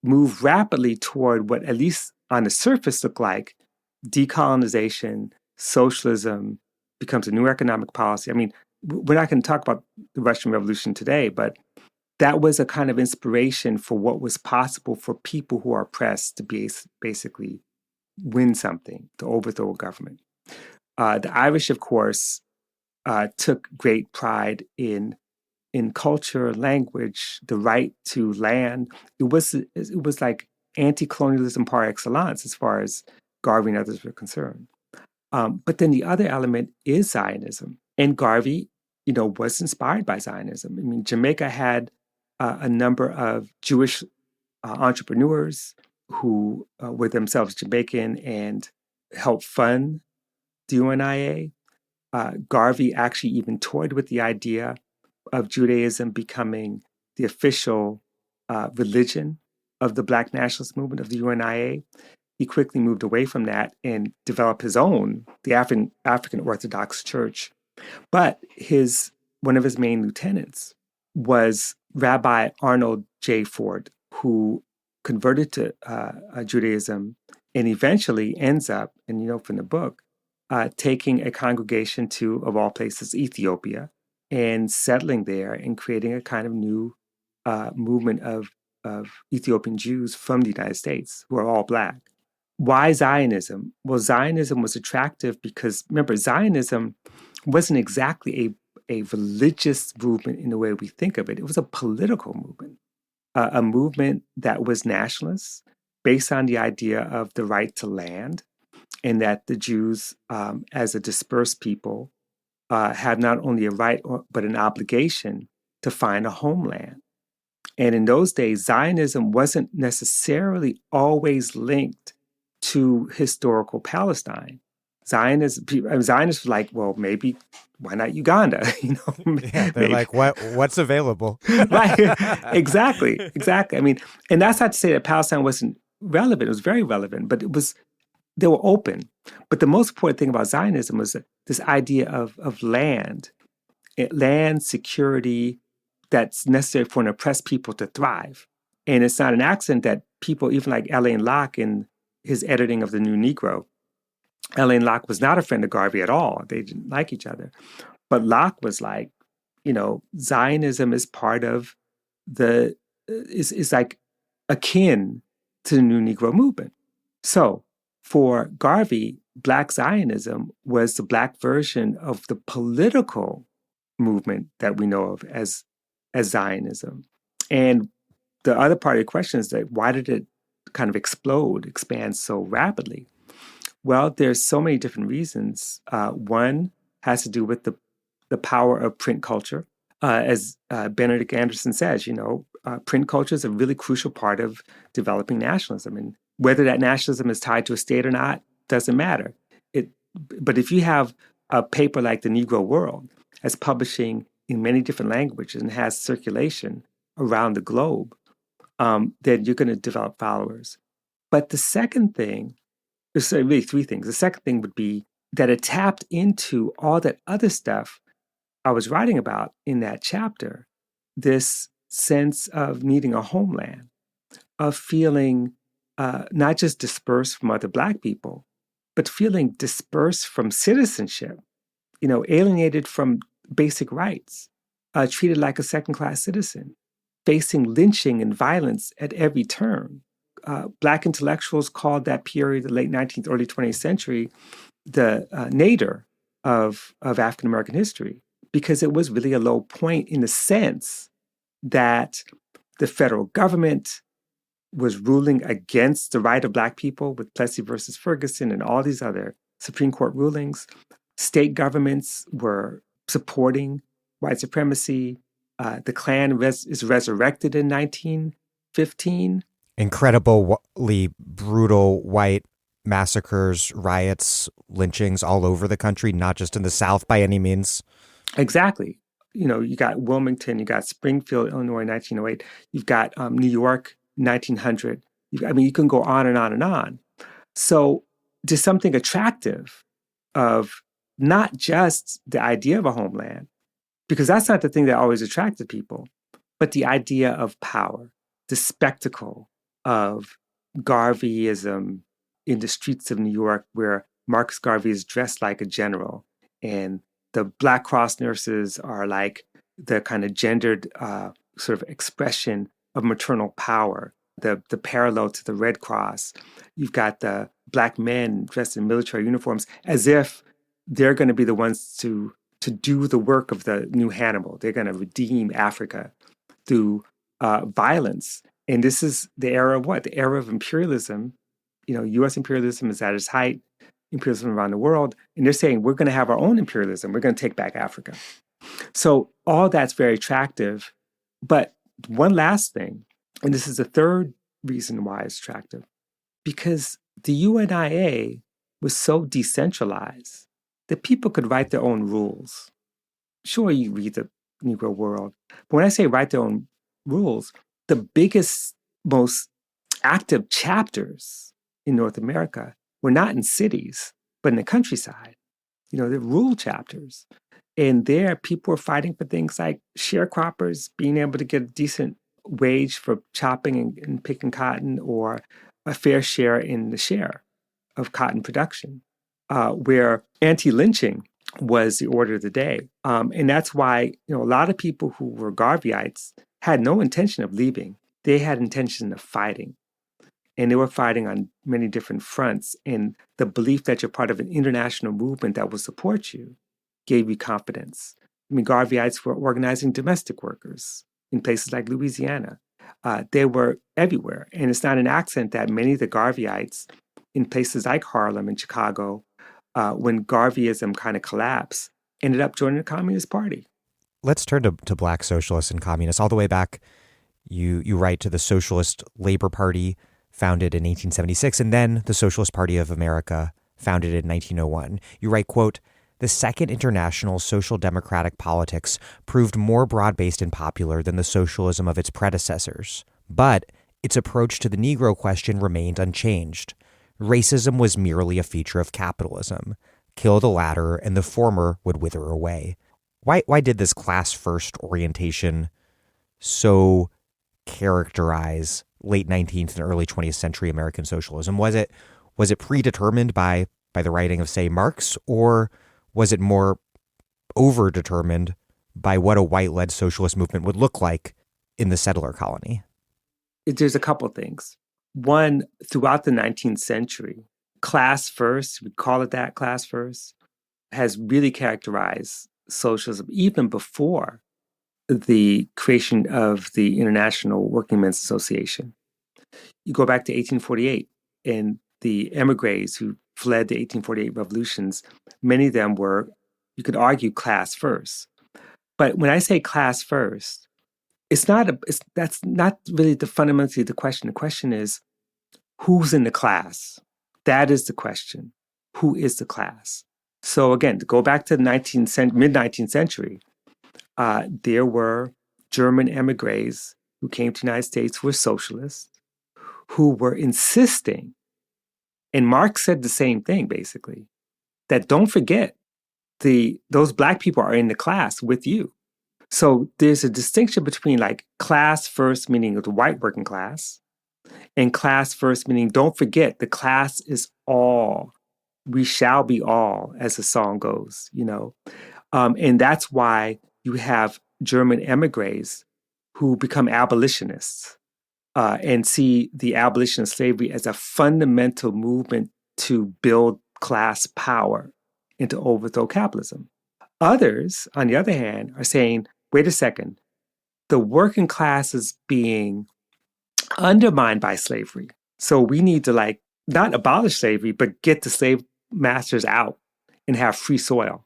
move rapidly toward what, at least on the surface, looked like decolonization, socialism, becomes a new economic policy. I mean, we're not going to talk about the Russian Revolution today, but that was a kind of inspiration for what was possible for people who are oppressed to basically win something, to overthrow a government. The Irish, of course, took great pride in culture, language, the right to land. It was like anti-colonialism par excellence as far as Garvey and others were concerned. But then the other element is Zionism, and Garvey, was inspired by Zionism. I mean, Jamaica had a number of Jewish entrepreneurs who were themselves Jamaican and helped fund the UNIA. Garvey actually even toyed with the idea of Judaism becoming the official religion of the Black nationalist movement of the UNIA. He quickly moved away from that and developed his own, the African Orthodox Church. But one of his main lieutenants was Rabbi Arnold J. Ford, who converted to Judaism and eventually ends up, and from the book, taking a congregation to, of all places, Ethiopia, and settling there and creating a kind of new movement of Ethiopian Jews from the United States who are all Black. Why Zionism? Well, Zionism was attractive because, remember, Zionism wasn't exactly a religious movement in the way we think of it. It was a political movement, a movement that was nationalist, based on the idea of the right to land, and that the Jews, as a dispersed people, have not only a right but an obligation to find a homeland. And in those days, Zionism wasn't necessarily always linked to historical Palestine. Zionists were like, well, maybe why not Uganda? Yeah, they're like, what's available? Right, exactly. I mean, and that's not to say that Palestine wasn't relevant. It was very relevant, but they were open. But the most important thing about Zionism was this idea of land security that's necessary for an oppressed people to thrive. And it's not an accident that people, even like Alain Locke in his editing of The New Negro, Alain Locke was not a friend of Garvey at all. They didn't like each other. But Locke was like, Zionism is part of is like akin to the New Negro movement. So for Garvey, Black Zionism was the Black version of the political movement that we know of as Zionism. And the other part of your question is that why did it kind of expand so rapidly? Well, there's so many different reasons. One has to do with the power of print culture. As Benedict Anderson says, print culture is a really crucial part of developing nationalism. And whether that nationalism is tied to a state or not doesn't matter. But if you have a paper like The Negro World that's publishing in many different languages and has circulation around the globe, then you're going to develop followers. But the second thing, there's really three things. The second thing would be that it tapped into all that other stuff I was writing about in that chapter, this sense of needing a homeland, of feeling not just dispersed from other Black people, but feeling dispersed from citizenship, alienated from basic rights, treated like a second-class citizen, facing lynching and violence at every turn. Black intellectuals called that period, the late 19th, early 20th century, the nadir of African-American history, because it was really a low point in the sense that the federal government was ruling against the right of Black people with Plessy versus Ferguson and all these other Supreme Court rulings. State governments were supporting white supremacy. The Klan is resurrected in 1915. Incredibly brutal white massacres, riots, lynchings all over the country, not just in the South by any means. Exactly. You got Wilmington, you got Springfield, Illinois, 1908. You've got New York, 1900. I mean, you can go on and on and on. So there's something attractive of not just the idea of a homeland, because that's not the thing that always attracted people, but the idea of power, the spectacle of Garveyism in the streets of New York, where Marcus Garvey is dressed like a general, and the Black Cross nurses are like the kind of gendered sort of expression of maternal power, the parallel to the Red Cross. You've got the Black men dressed in military uniforms as if they're going to be the ones to do the work of the new Hannibal. They're going to redeem Africa through violence. And this is the era of what? The era of imperialism. You know, U.S. imperialism is at its height, imperialism around the world. And they're saying, we're going to have our own imperialism. We're going to take back Africa. So all that's very attractive. But one last thing, and this is the third reason why it's attractive, because the UNIA was so decentralized that people could write their own rules. Sure, you read the Negro World, but when I say write their own rules, the biggest, most active chapters in North America were not in cities, but in the countryside. You know, the rural chapters. And there, people were fighting for things like sharecroppers being able to get a decent wage for chopping and picking cotton, or a fair share in the share of cotton production, where anti-lynching was the order of the day. And that's why, you know, a lot of people who were Garveyites had no intention of leaving. They had intention of fighting. And they were fighting on many different fronts. And the belief that you're part of an international movement that will support you gave you confidence. I mean, Garveyites were organizing domestic workers in places like Louisiana. They were everywhere. And it's not an accident that many of the Garveyites in places like Harlem and Chicago, when Garveyism kind of collapsed, ended up joining the Communist Party. Let's turn to Black socialists and communists. All the way back, you write to the Socialist Labor Party, founded in 1876, and then the Socialist Party of America, founded in 1901. You write, quote, "The Second International Social Democratic politics proved more broad-based and popular than the socialism of its predecessors, but its approach to the Negro question remained unchanged. Racism was merely a feature of capitalism. Kill the latter, and the former would wither away." Why did this class-first orientation so characterize late 19th and early 20th century American socialism? Was it predetermined by the writing of, say, Marx, or was it more overdetermined by what a white-led socialist movement would look like in the settler colony? There's a couple things. One, throughout the 19th century, class first, we call it that, class first, has really characterized socialism even before the creation of the International Working Men's Association. You go back to 1848, and the emigres who fled the 1848 revolutions, many of them were, you could argue, class first. But when I say class first, that's not really fundamentally the question. The question is, who's in the class? That is the question. Who is the class? So again, to go back to the mid-19th century, there were German emigres who came to the United States who were socialists, who were insisting, and Marx said the same thing, basically, that don't forget, those Black people are in the class with you. So there's a distinction between like class first, meaning the white working class, and class first, meaning don't forget, the class is all. We shall be all, as the song goes, you know. And that's why you have German emigres who become abolitionists and see the abolition of slavery as a fundamental movement to build class power and to overthrow capitalism. Others, on the other hand, are saying, wait a second, the working class is being undermined by slavery. So we need to not abolish slavery, but get the slave masters out and have free soil.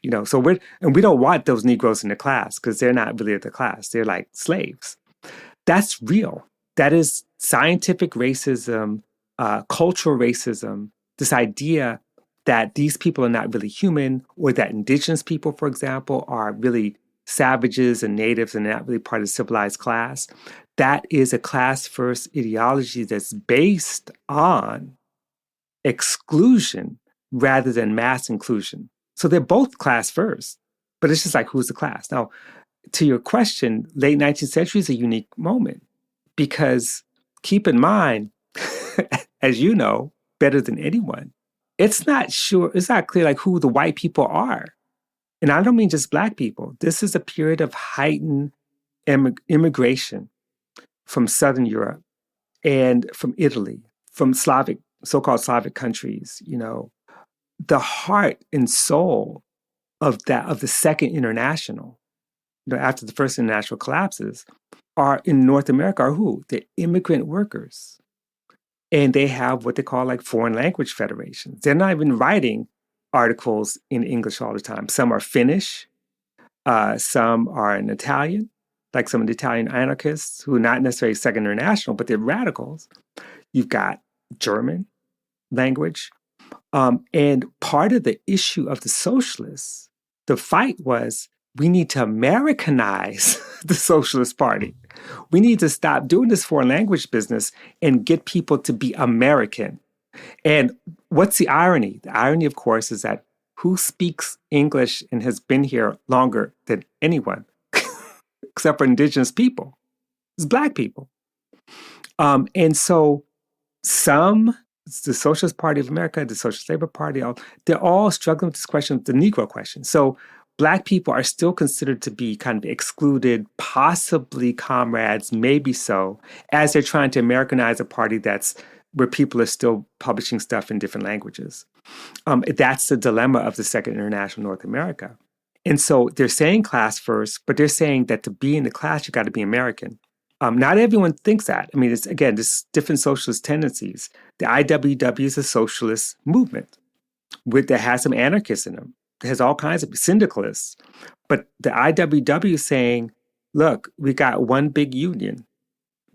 You know, so we don't want those Negroes in the class because they're not really the class. They're like slaves. That's real. That is scientific racism, cultural racism, this idea that these people are not really human, or that indigenous people, for example, are really savages and natives and not really part of the civilized class. that is a class first ideology that's based on exclusion rather than mass inclusion. So they're both class first, but it's just like, who's the class? Now, to your question, late 19th century is a unique moment because keep in mind, as you know better than anyone, it's not clear like who the white people are. And I don't mean just Black people. This is a period of heightened immigration from Southern Europe and from Italy, from so-called Slavic countries. The heart and soul of the Second International, after the First International collapses, are in North America are who? The immigrant workers. And they have what they call like foreign language federations. They're not even writing articles in English all the time. Some are Finnish, some are in Italian, like some of the Italian anarchists who are not necessarily Second International, but they're radicals. You've got German language. And part of the issue of the socialists, the fight was, we need to Americanize the Socialist Party. We need to stop doing this foreign language business and get people to be American. And what's the irony? The irony, of course, is that who speaks English and has been here longer than anyone, except for indigenous people? It's Black people. And so the Socialist Party of America, the Socialist Labor Party, they're all struggling with this question, the Negro question. So Black people are still considered to be kind of excluded, possibly comrades, maybe so, as they're trying to Americanize a party where people are still publishing stuff in different languages. That's the dilemma of the Second International North America. And so they're saying class first, but they're saying that to be in the class, you got to be American. Not everyone thinks that. I mean, it's, again, there's different socialist tendencies. The IWW is a socialist movement that has some anarchists in them. It has all kinds of syndicalists. But the IWW is saying, look, we got one big union.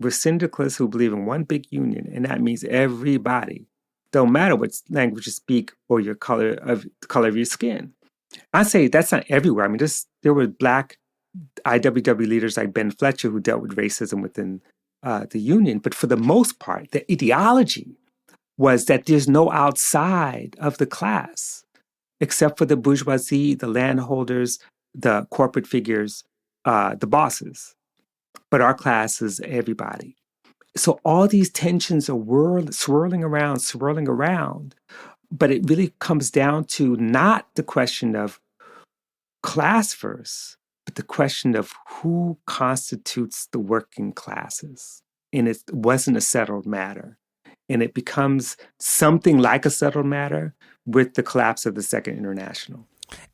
We're syndicalists who believe in one big union, and that means everybody. Don't matter what language you speak or the color of your skin. I say that's not everywhere. I mean, there were Black IWW leaders like Ben Fletcher who dealt with racism within the union. But for the most part, the ideology was that there's no outside of the class except for the bourgeoisie, the landholders, the corporate figures, the bosses. But our class is everybody. So all these tensions are swirling around. But it really comes down to not the question of class first, but the question of who constitutes the working classes. And it wasn't a settled matter. And it becomes something like a settled matter with the collapse of the Second International.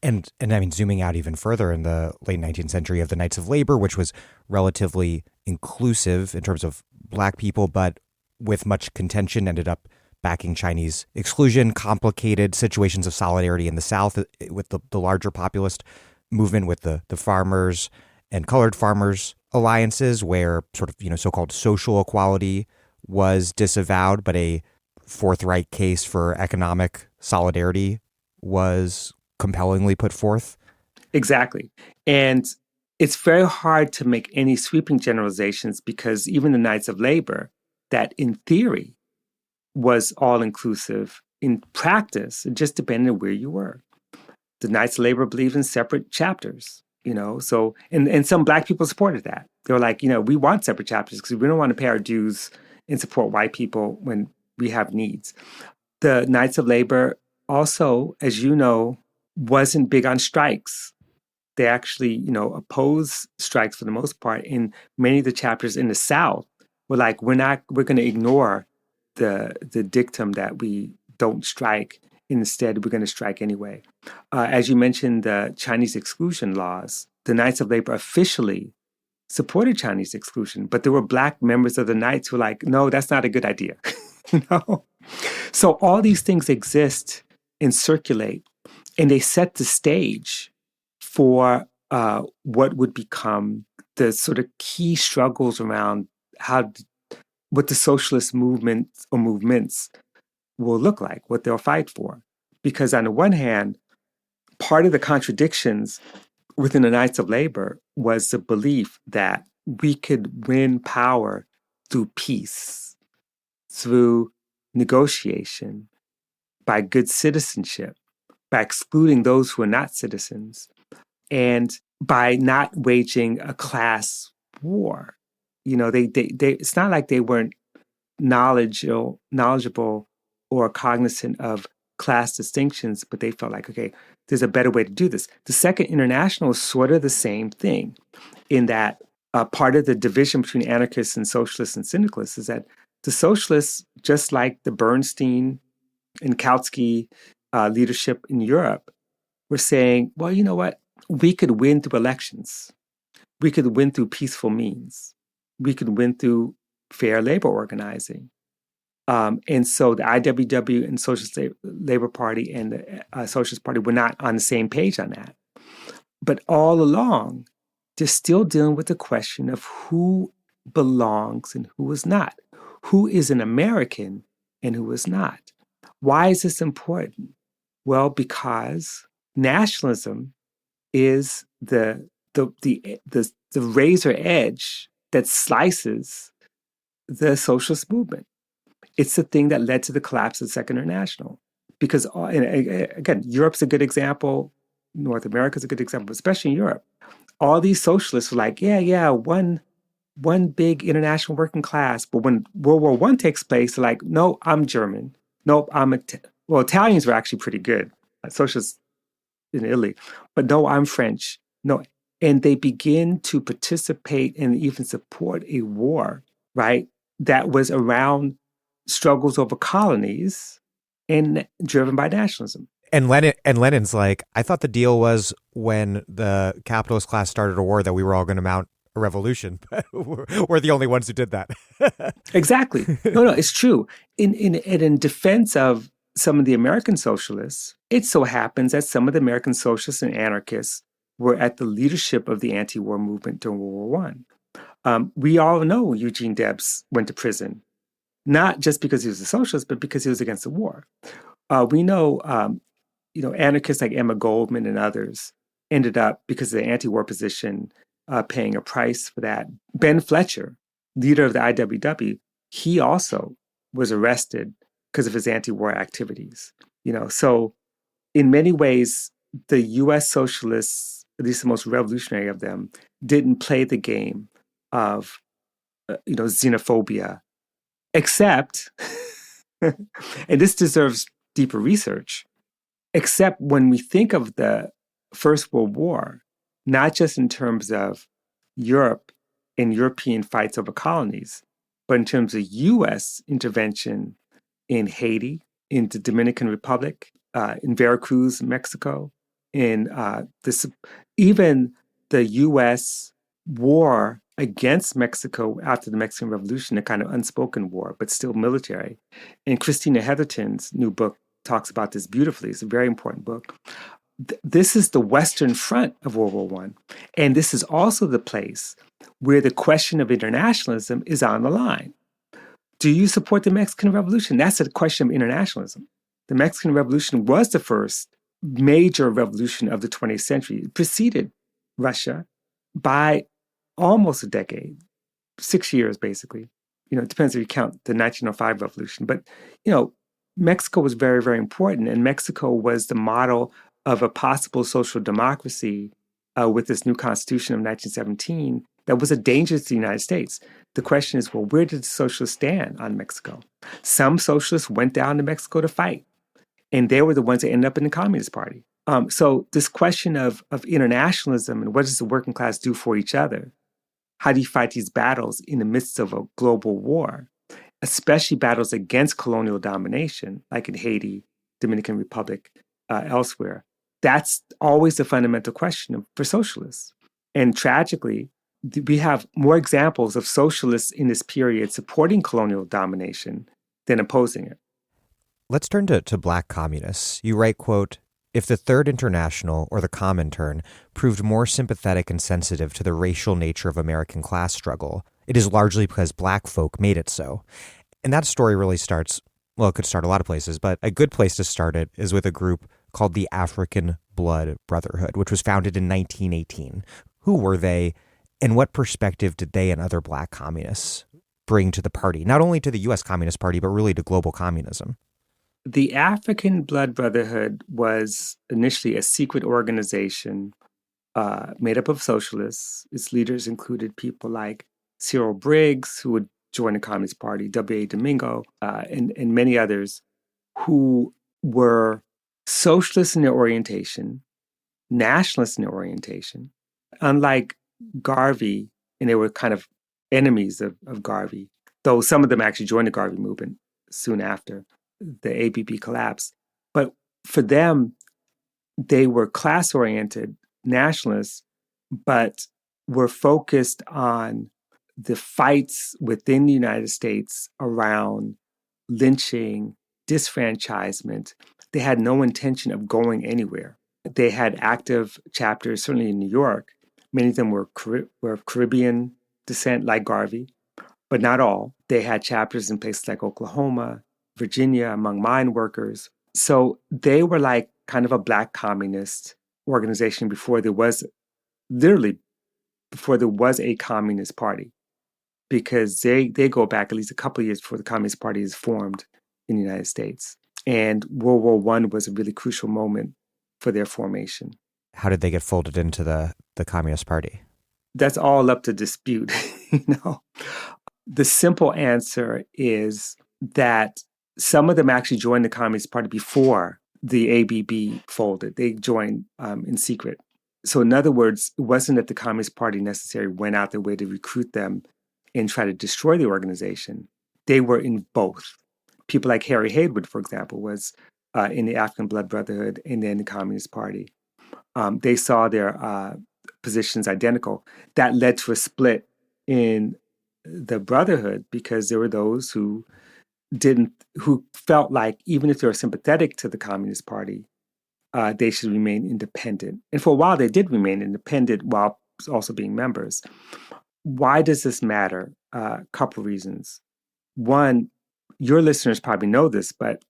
And I mean, zooming out even further in the late 19th century of the Knights of Labor, which was relatively inclusive in terms of Black people, but with much contention, ended up backing Chinese exclusion, complicated situations of solidarity in the South with the larger populist movement, with the farmers and colored farmers alliances, where sort of, so-called social equality was disavowed, but a forthright case for economic solidarity was compellingly put forth. Exactly. And it's very hard to make any sweeping generalizations because even the Knights of Labor, that in theory was all-inclusive, in practice, it just depended on where you were. The Knights of Labor believed in separate chapters, so, and some Black people supported that. They were like, we want separate chapters because we don't want to pay our dues and support white people when we have needs. The Knights of Labor also, as you know, wasn't big on strikes. They actually, opposed strikes for the most part. And many of the chapters in the South were like, we're going to ignore the dictum that we don't strike. Instead, we're going to strike anyway. As you mentioned, the Chinese exclusion laws, the Knights of Labor officially supported Chinese exclusion, but there were Black members of the Knights who were like, no, that's not a good idea. So all these things exist and circulate, and they set the stage for what would become the sort of key struggles around what the socialist movement or movements will look like, what they'll fight for. Because on the one hand, part of the contradictions within the Knights of Labor was the belief that we could win power through peace, through negotiation, by good citizenship, by excluding those who are not citizens, and by not waging a class war. It's not like they weren't knowledgeable or cognizant of class distinctions, but they felt like, okay, there's a better way to do this. The Second International is sort of the same thing in that part of the division between anarchists and socialists and syndicalists is that the socialists, just like the Bernstein and Kautsky leadership in Europe, were saying, well, you know what? We could win through elections. We could win through peaceful means. We could win through fair labor organizing. And so the IWW and Socialist Labor Party and the Socialist Party were not on the same page on that. But all along, they're still dealing with the question of who belongs and who is not. Who is an American and who is not. Why is this important? Well, because nationalism is the razor edge that slices the socialist movement. It's the thing that led to the collapse of the Second International. Because, again, Europe's a good example. North America's a good example, especially in Europe. All these socialists were like, one big international working class. But when World War I takes place, they're like, no, I'm German. Nope, Italians were actually pretty good, socialists in Italy. But no, I'm French. No. And they begin to participate and even support a war, right, that was around struggles over colonies and driven by nationalism. And Lenin's like, I thought the deal was when the capitalist class started a war that we were all going to mount a revolution. We're the only ones who did that. Exactly. No, it's true. In defense of some of the American socialists, it so happens that some of the American socialists and anarchists were at the leadership of the anti-war movement during World War I. We all know Eugene Debs went to prison, not just because he was a socialist, but because he was against the war. We know, anarchists like Emma Goldman and others ended up, because of the anti-war position, paying a price for that. Ben Fletcher, leader of the IWW, he also was arrested because of his anti-war activities. So in many ways, the U.S. socialists, at least the most revolutionary of them, didn't play the game of, xenophobia, except, and this deserves deeper research, except when we think of the First World War, not just in terms of Europe and European fights over colonies, but in terms of U.S. intervention in Haiti, in the Dominican Republic, in Veracruz, Mexico, in even the U.S. war against Mexico after the Mexican Revolution, a kind of unspoken war, but still military. And Christina Heatherton's new book talks about this beautifully. It's a very important book. This is the Western Front of World War I. And this is also the place where the question of internationalism is on the line. Do you support the Mexican Revolution? That's a question of internationalism. The Mexican Revolution was the first major revolution of the 20th century. It preceded Russia by almost a decade, 6 years, basically. It depends if you count the 1905 revolution. But, Mexico was very, very important. And Mexico was the model of a possible social democracy with this new constitution of 1917 that was a danger to the United States. The question is, well, where did the socialists stand on Mexico? Some socialists went down to Mexico to fight, and they were the ones that ended up in the Communist Party. So this question of internationalism and what does the working class do for each other? How do you fight these battles in the midst of a global war, especially battles against colonial domination, like in Haiti, Dominican Republic, elsewhere? That's always the fundamental question for socialists. And tragically, we have more examples of socialists in this period supporting colonial domination than opposing it. Let's turn to Black communists. You write, quote, "If the Third International, or the Comintern, proved more sympathetic and sensitive to the racial nature of American class struggle, it is largely because Black folk made it so." And that story really starts, well, it could start a lot of places, but a good place to start it is with a group called the African Blood Brotherhood, which was founded in 1918. Who were they, And what perspective did they and other Black communists bring to the party, not only to the U.S. Communist Party, but really to global communism? The African Blood Brotherhood was initially a secret organization made up of socialists. Its leaders included people like Cyril Briggs, who would join the Communist Party, W.A. Domingo, and many others who were socialists in their orientation, nationalists in their orientation. Unlike Garvey, and they were kind of enemies of Garvey, though some of them actually joined the Garvey movement soon after the ABB collapsed. But for them, they were class-oriented nationalists, but were focused on the fights within the United States around lynching, disfranchisement. They had no intention of going anywhere. They had active chapters, certainly in New York. Many of them were of Caribbean descent, like Garvey, but not all. They had chapters in places like Oklahoma, Virginia, among mine workers. So they were like kind of a Black communist organization before there was a Communist Party, because they go back at least a couple of years before the Communist Party is formed in the United States. And World War I was a really crucial moment for their formation. How did they get folded into the Communist Party? That's all up to dispute. The simple answer is that some of them actually joined the Communist Party before the ABB folded. They joined in secret. So in other words, it wasn't that the Communist Party necessarily went out their way to recruit them and try to destroy the organization. They were in both. People like Harry Haywood, for example, was in the African Blood Brotherhood and then the Communist Party. They saw their positions identical. That led to a split in the Brotherhood, because there were those who felt like even if they were sympathetic to the Communist Party, they should remain independent. And for a while, they did remain independent while also being members. Why does this matter? A couple reasons. One, your listeners probably know this, but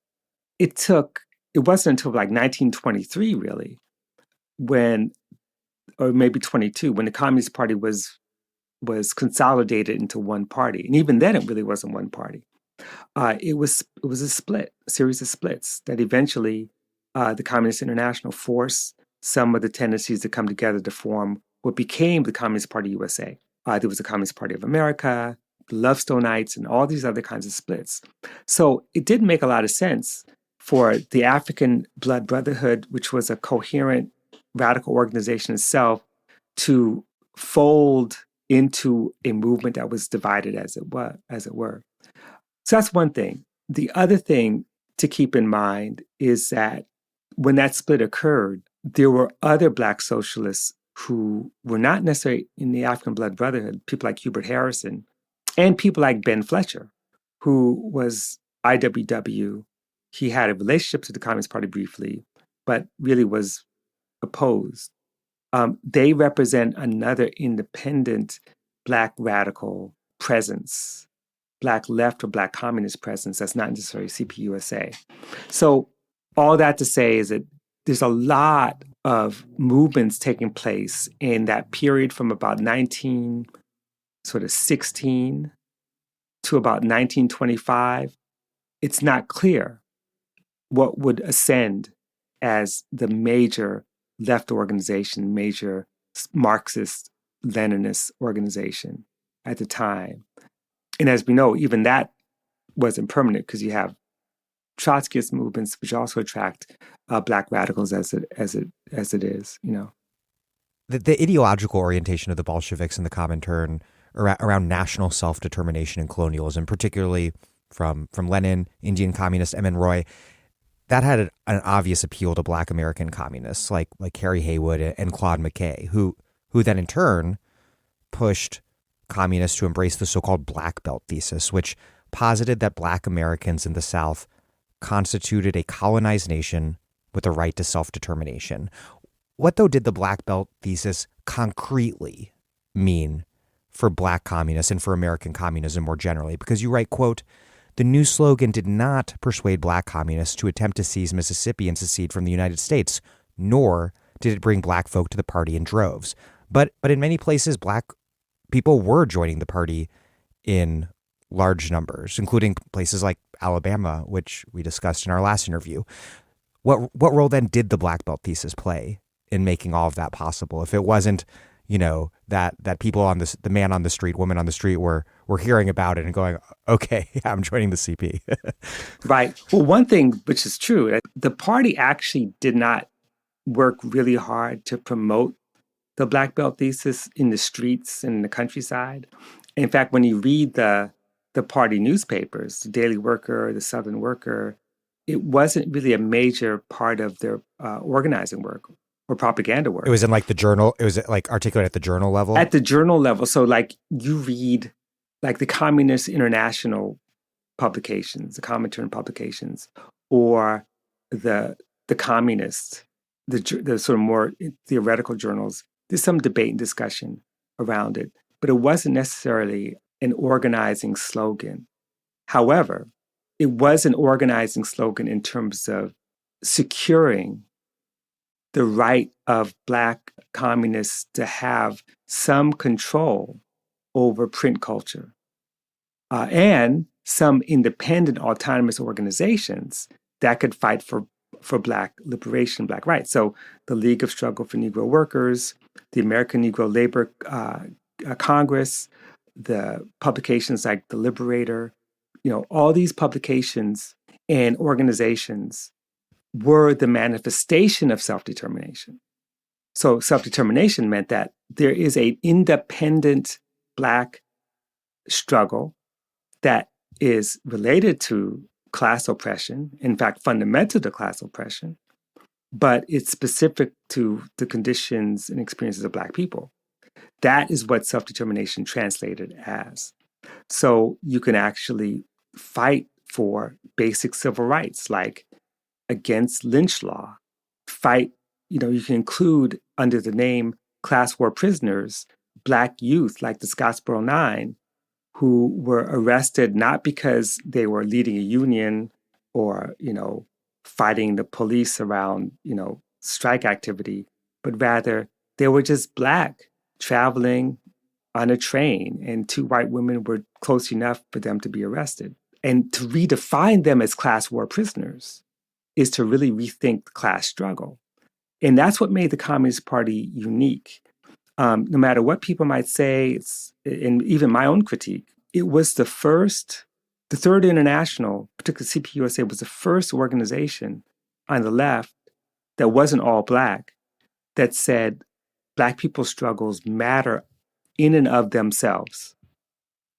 it wasn't until like 1923, really, or maybe 22, when the Communist Party was consolidated into one party. And even then, it really wasn't one party. It was a series of splits that eventually the Communist International forced some of the tendencies to come together to form what became the Communist Party USA. There was the Communist Party of America, the Lovestonites, and all these other kinds of splits. So it didn't make a lot of sense for the African Blood Brotherhood, which was a coherent radical organization itself, to fold into a movement that was divided as it were. So that's one thing. The other thing to keep in mind is that when that split occurred, there were other Black socialists who were not necessarily in the African Blood Brotherhood, people like Hubert Harrison, and people like Ben Fletcher, who was IWW. He had a relationship to the Communist Party briefly, but really was opposed. They represent another independent Black radical presence, Black left or Black communist presence that's not necessarily CPUSA. So all that to say is that there's a lot of movements taking place in that period from about 1916 to about 1925. It's not clear what would ascend as the major left organization, major Marxist Leninist organization at the time. And as we know, even that wasn't permanent, because you have Trotskyist movements, which also attract Black radicals as it is. The ideological orientation of the Bolsheviks and the Comintern around national self-determination and colonialism, particularly from Lenin, Indian communist M.N. Roy, that had an obvious appeal to Black American communists like Harry Haywood and Claude McKay, who then in turn pushed communists to embrace the so-called Black Belt thesis, which posited that Black Americans in the South constituted a colonized nation with the right to self-determination. What, though, did the Black Belt thesis concretely mean for Black communists and for American communism more generally? Because you write, quote, "The new slogan did not persuade Black communists to attempt to seize Mississippi and secede from the United States, nor did it bring Black folk to the party in droves. But in many places, Black people were joining the party in large numbers, including places like Alabama, which we discussed in our last interview. What role then did the Black Belt thesis play in making all of that possible? If it wasn't, that people on the man on the street, woman on the street were hearing about it and going, okay, yeah, I'm joining the CP. Right. Well, one thing which is true, the party actually did not work really hard to promote the Black Belt thesis in the streets and in the countryside. In fact, when you read the party newspapers, the Daily Worker, the Southern Worker, it wasn't really a major part of their organizing work or propaganda work. It was in like the journal. It was like articulated at the journal level. At the journal level. So like you read like the Communist International publications, the Comintern publications, or the communists, the sort of more theoretical journals. There's some debate and discussion around it, but it wasn't necessarily an organizing slogan. However, it was an organizing slogan in terms of securing the right of Black communists to have some control over print culture and some independent autonomous organizations that could fight for Black liberation, Black rights. So the League of Struggle for Negro Workers, the American Negro Labor Congress, the publications like The Liberator, all these publications and organizations were the manifestation of self-determination. So self-determination meant that there is an independent Black struggle that is related to class oppression, in fact, fundamental to class oppression, but it's specific to the conditions and experiences of Black people. That is what self-determination translated as. So you can actually fight for basic civil rights, like against lynch law, fight, you can include under the name class war prisoners, Black youth like the Scottsboro Nine, who were arrested not because they were leading a union or, fighting the police around, strike activity, but rather they were just Black traveling on a train and two white women were close enough for them to be arrested. And to redefine them as class war prisoners is to really rethink the class struggle. And that's what made the Communist Party unique. No matter what people might say, and even my own critique, it was the Third International, particularly CPUSA, was the first organization on the left that wasn't all Black that said Black people's struggles matter in and of themselves,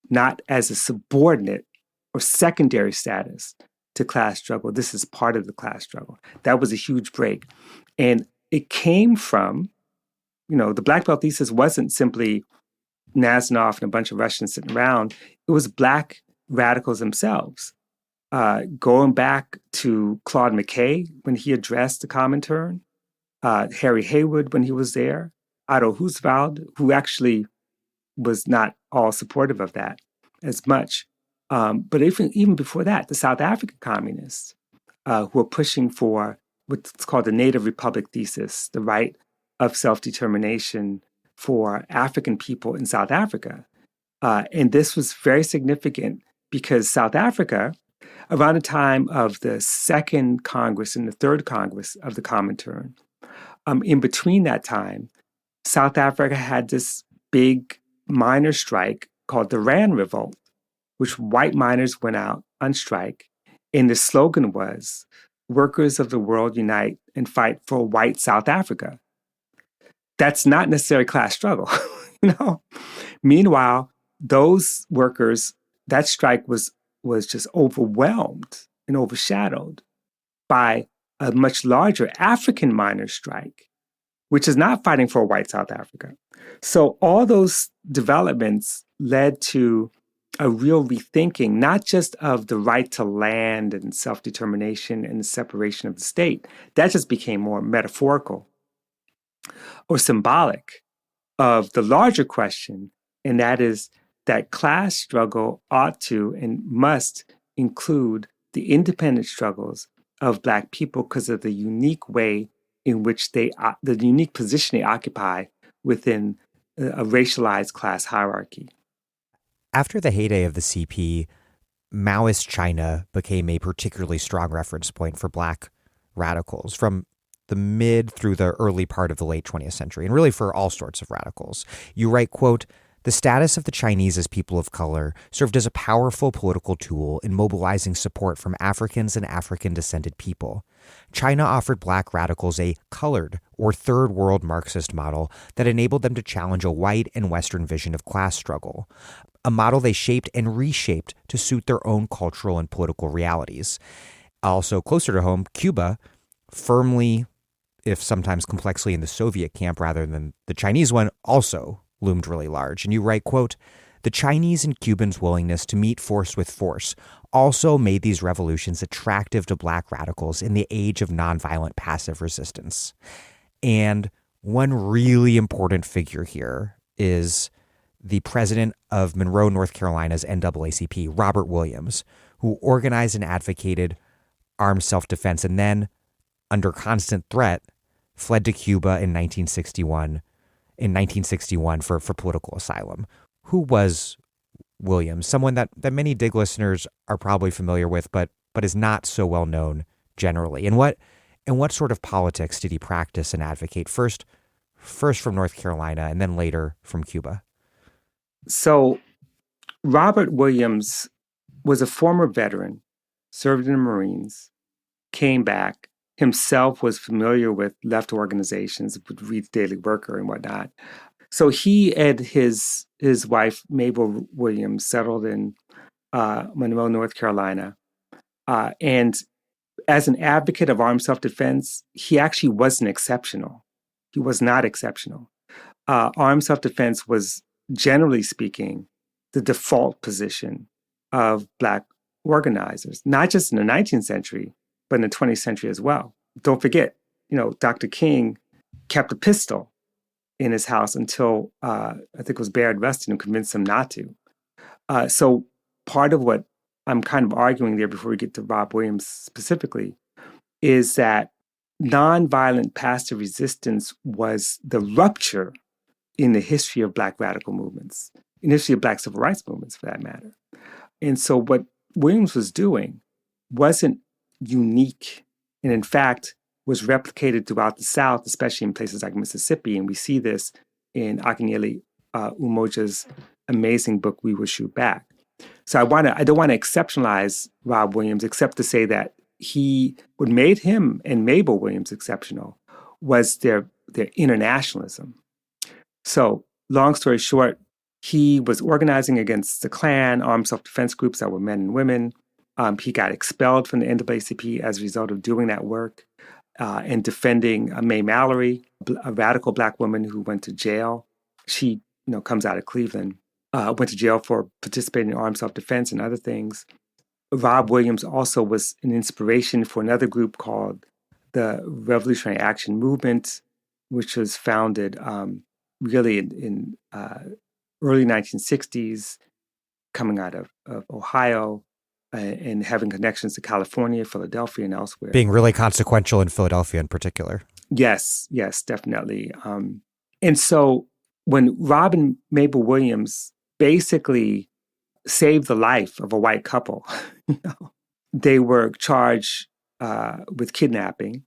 not as a subordinate or secondary status to class struggle. This is part of the class struggle. That was a huge break. And it came from, the Black Belt thesis wasn't simply Nassanoff and a bunch of Russians sitting around. It was Black radicals themselves. Going back to Claude McKay when he addressed the Comintern, Harry Haywood when he was there, Otto Husvald, who actually was not all supportive of that as much. But even before that, the South African communists who were pushing for what's called the Native Republic thesis, the right of self-determination for African people in South Africa. And this was very significant because South Africa, around the time of the Second Congress and the Third Congress of the Comintern, in between that time, South Africa had this big miner strike called the Rand Revolt, which white miners went out on strike. And the slogan was, "Workers of the world unite and fight for a white South Africa." That's not necessarily class struggle, Meanwhile, those workers, that strike was just overwhelmed and overshadowed by a much larger African miners' strike, which is not fighting for a white South Africa. So all those developments led to a real rethinking, not just of the right to land and self-determination and the separation of the state. That just became more metaphorical or symbolic of the larger question, and that is that class struggle ought to and must include the independent struggles of Black people because of the unique way in which the unique position they occupy within a racialized class hierarchy. After the heyday of the CP, Maoist China became a particularly strong reference point for Black radicals from the mid through the early part of the late 20th century, and really for all sorts of radicals. You write, quote, "The status of the Chinese as people of color served as a powerful political tool in mobilizing support from Africans and African-descended people. China offered Black radicals a colored or third world Marxist model that enabled them to challenge a white and Western vision of class struggle, a model they shaped and reshaped to suit their own cultural and political realities." Also, closer to home, Cuba, firmly, if sometimes complexly, in the Soviet camp rather than the Chinese one, also loomed really large. And you write, quote, "The Chinese and Cubans' willingness to meet force with force also made these revolutions attractive to Black radicals in the age of nonviolent passive resistance." And one really important figure here is the president of Monroe, North Carolina's NAACP, Robert Williams, who organized and advocated armed self-defense and then, under constant threat, fled to Cuba in 1961 for political asylum. Who was Williams? Someone that many Dig listeners are probably familiar with, but is not so well known generally. And what sort of politics did he practice and advocate? First from North Carolina and then later from Cuba. So Robert Williams was a former veteran, served in the Marines, came back, himself was familiar with left organizations, would read the Daily Worker and whatnot. So he and his wife, Mabel Williams, settled in Monroe, North Carolina. And as an advocate of armed self-defense, he actually wasn't exceptional. He was not exceptional. Armed self-defense was, generally speaking, the default position of Black organizers, not just in the 19th century, but in the 20th century as well. Don't forget, Dr. King kept a pistol in his house until I think it was Bayard Rustin who convinced him not to. So part of what I'm kind of arguing there before we get to Rob Williams specifically is that nonviolent passive resistance was the rupture in the history of Black radical movements, in the history of Black civil rights movements for that matter. And so what Williams was doing wasn't unique, and in fact was replicated throughout the South, especially in places like Mississippi. And we see this in Akinyele Umoja's amazing book, We Will Shoot Back. So I don't want to exceptionalize Rob Williams, except to say that what made him and Mabel Williams exceptional was their internationalism. So long story short, he was organizing against the Klan, armed self-defense groups that were men and women. He got expelled from the NAACP as a result of doing that work and defending Mae Mallory, a radical Black woman who went to jail. She, comes out of Cleveland, went to jail for participating in armed self-defense and other things. Rob Williams also was an inspiration for another group called the Revolutionary Action Movement, which was founded really in early 1960s, coming out of Ohio and having connections to California, Philadelphia, and elsewhere. Being really consequential in Philadelphia in particular. Yes, definitely. And so when Rob and Mabel Williams basically saved the life of a white couple, they were charged with kidnapping,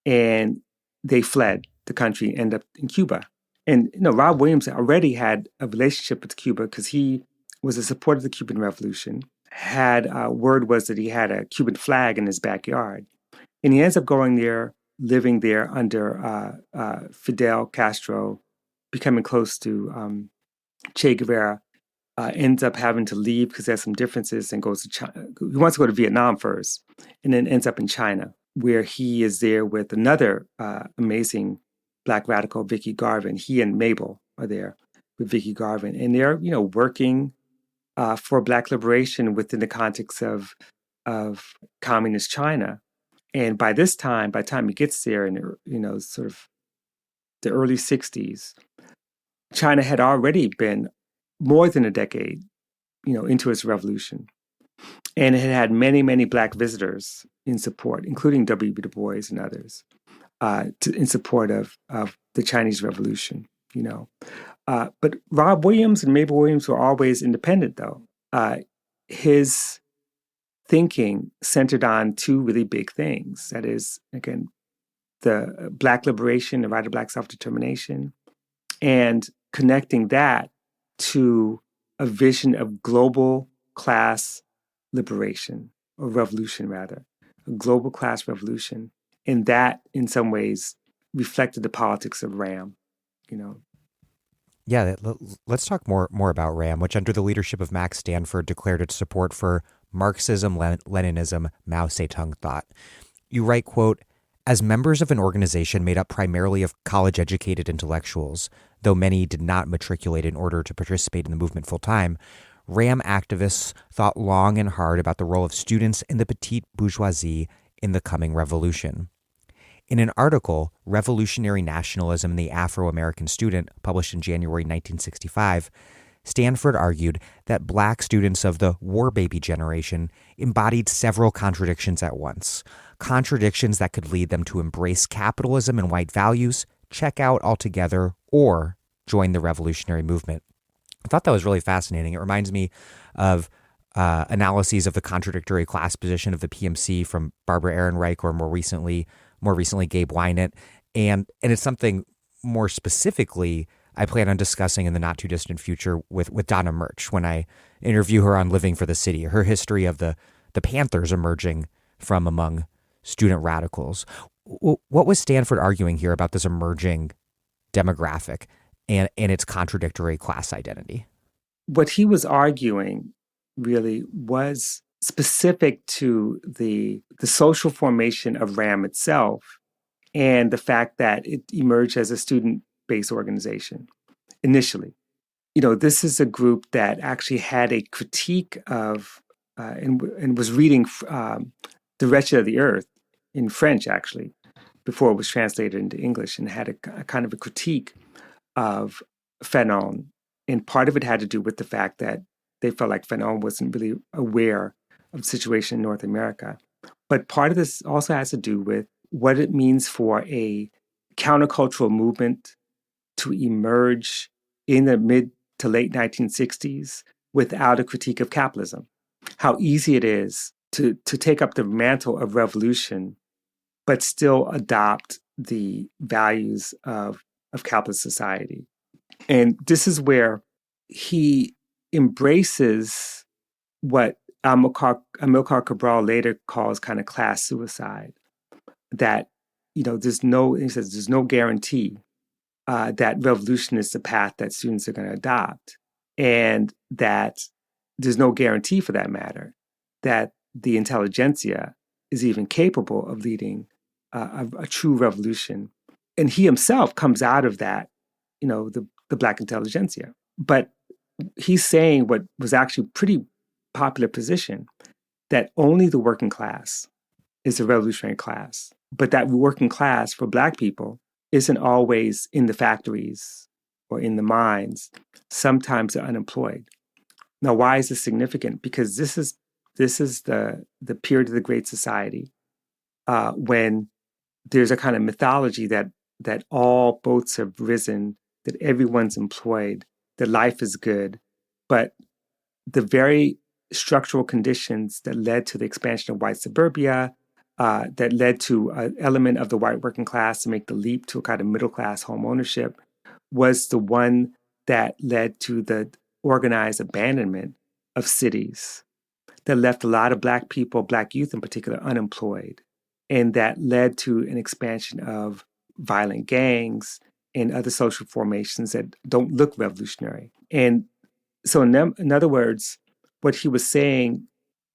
and they fled the country and ended up in Cuba. And Rob Williams already had a relationship with Cuba because he was a supporter of the Cuban Revolution. Word was that he had a Cuban flag in his backyard, and he ends up going there, living there under Fidel Castro, becoming close to Che Guevara. Ends up having to leave because there's some differences and goes to China. He wants to go to Vietnam first, and then ends up in China, where he is there with another amazing Black radical, Vicki Garvin. He and Mabel are there with Vicki Garvin, and they're working for Black liberation within the context of communist China. And by the time he gets there in sort of the early 60s, China had already been more than a decade, into its revolution. And it had many, many Black visitors in support, including W.B. Du Bois and others, in support of the Chinese Revolution, But Rob Williams and Mabel Williams were always independent, though. His thinking centered on two really big things. That is, again, the Black liberation, the right of Black self-determination, and connecting that to a vision of global class liberation, or revolution rather, a global class revolution. And that, in some ways, reflected the politics of RAM, you know. Yeah, let's talk more about RAM, which under the leadership of Max Stanford declared its support for Marxism, Leninism, Mao Zedong thought. You write, quote, as members of an organization made up primarily of college-educated intellectuals, though many did not matriculate in order to participate in the movement full-time, RAM activists thought long and hard about the role of students and the petite bourgeoisie in the coming revolution. In an article, Revolutionary Nationalism and the Afro-American Student, published in January 1965, Stanford argued that Black students of the war baby generation embodied several contradictions at once, contradictions that could lead them to embrace capitalism and white values, check out altogether, or join the revolutionary movement. I thought that was really fascinating. It reminds me of analyses of the contradictory class position of the PMC from Barbara Ehrenreich, or more recently Gabe Wynant. And it's something more specifically I plan on discussing in the not too distant future with Donna Murch when I interview her on Living for the City, her history of the Panthers emerging from among student radicals. What was Stanford arguing here about this emerging demographic and its contradictory class identity? What he was arguing really was specific to the social formation of RAM itself and the fact that it emerged as a student-based organization initially. You know, this is a group that actually had a critique of and was reading The Wretched of the Earth in French, actually, before it was translated into English, and had a kind of a critique of Fanon. And part of it had to do with the fact that they felt like Fanon wasn't really aware of the situation in North America. But part of this also has to do with what it means for a countercultural movement to emerge in the mid to late 1960s without a critique of capitalism. How easy it is to take up the mantle of revolution, but still adopt the values of capitalist society. And this is where he embraces what Amilcar Cabral later calls kind of class suicide. That, he says there's no guarantee that revolution is the path that students are going to adopt, and that there's no guarantee, for that matter, that the intelligentsia is even capable of leading a true revolution. And he himself comes out of that, the Black intelligentsia. But he's saying what was actually a pretty popular position, that only the working class is a revolutionary class. But that working class for Black people isn't always in the factories or in the mines. Sometimes they're unemployed. Now, why is this significant? Because this is the period of the Great Society, when there's a kind of mythology that all boats have risen, that everyone's employed, that life is good. But the very structural conditions that led to the expansion of white suburbia, that led to an element of the white working class to make the leap to a kind of middle-class home ownership, was the one that led to the organized abandonment of cities, that left a lot of Black people, Black youth in particular, unemployed, and that led to an expansion of violent gangs and other social formations that don't look revolutionary. And so in other words, what he was saying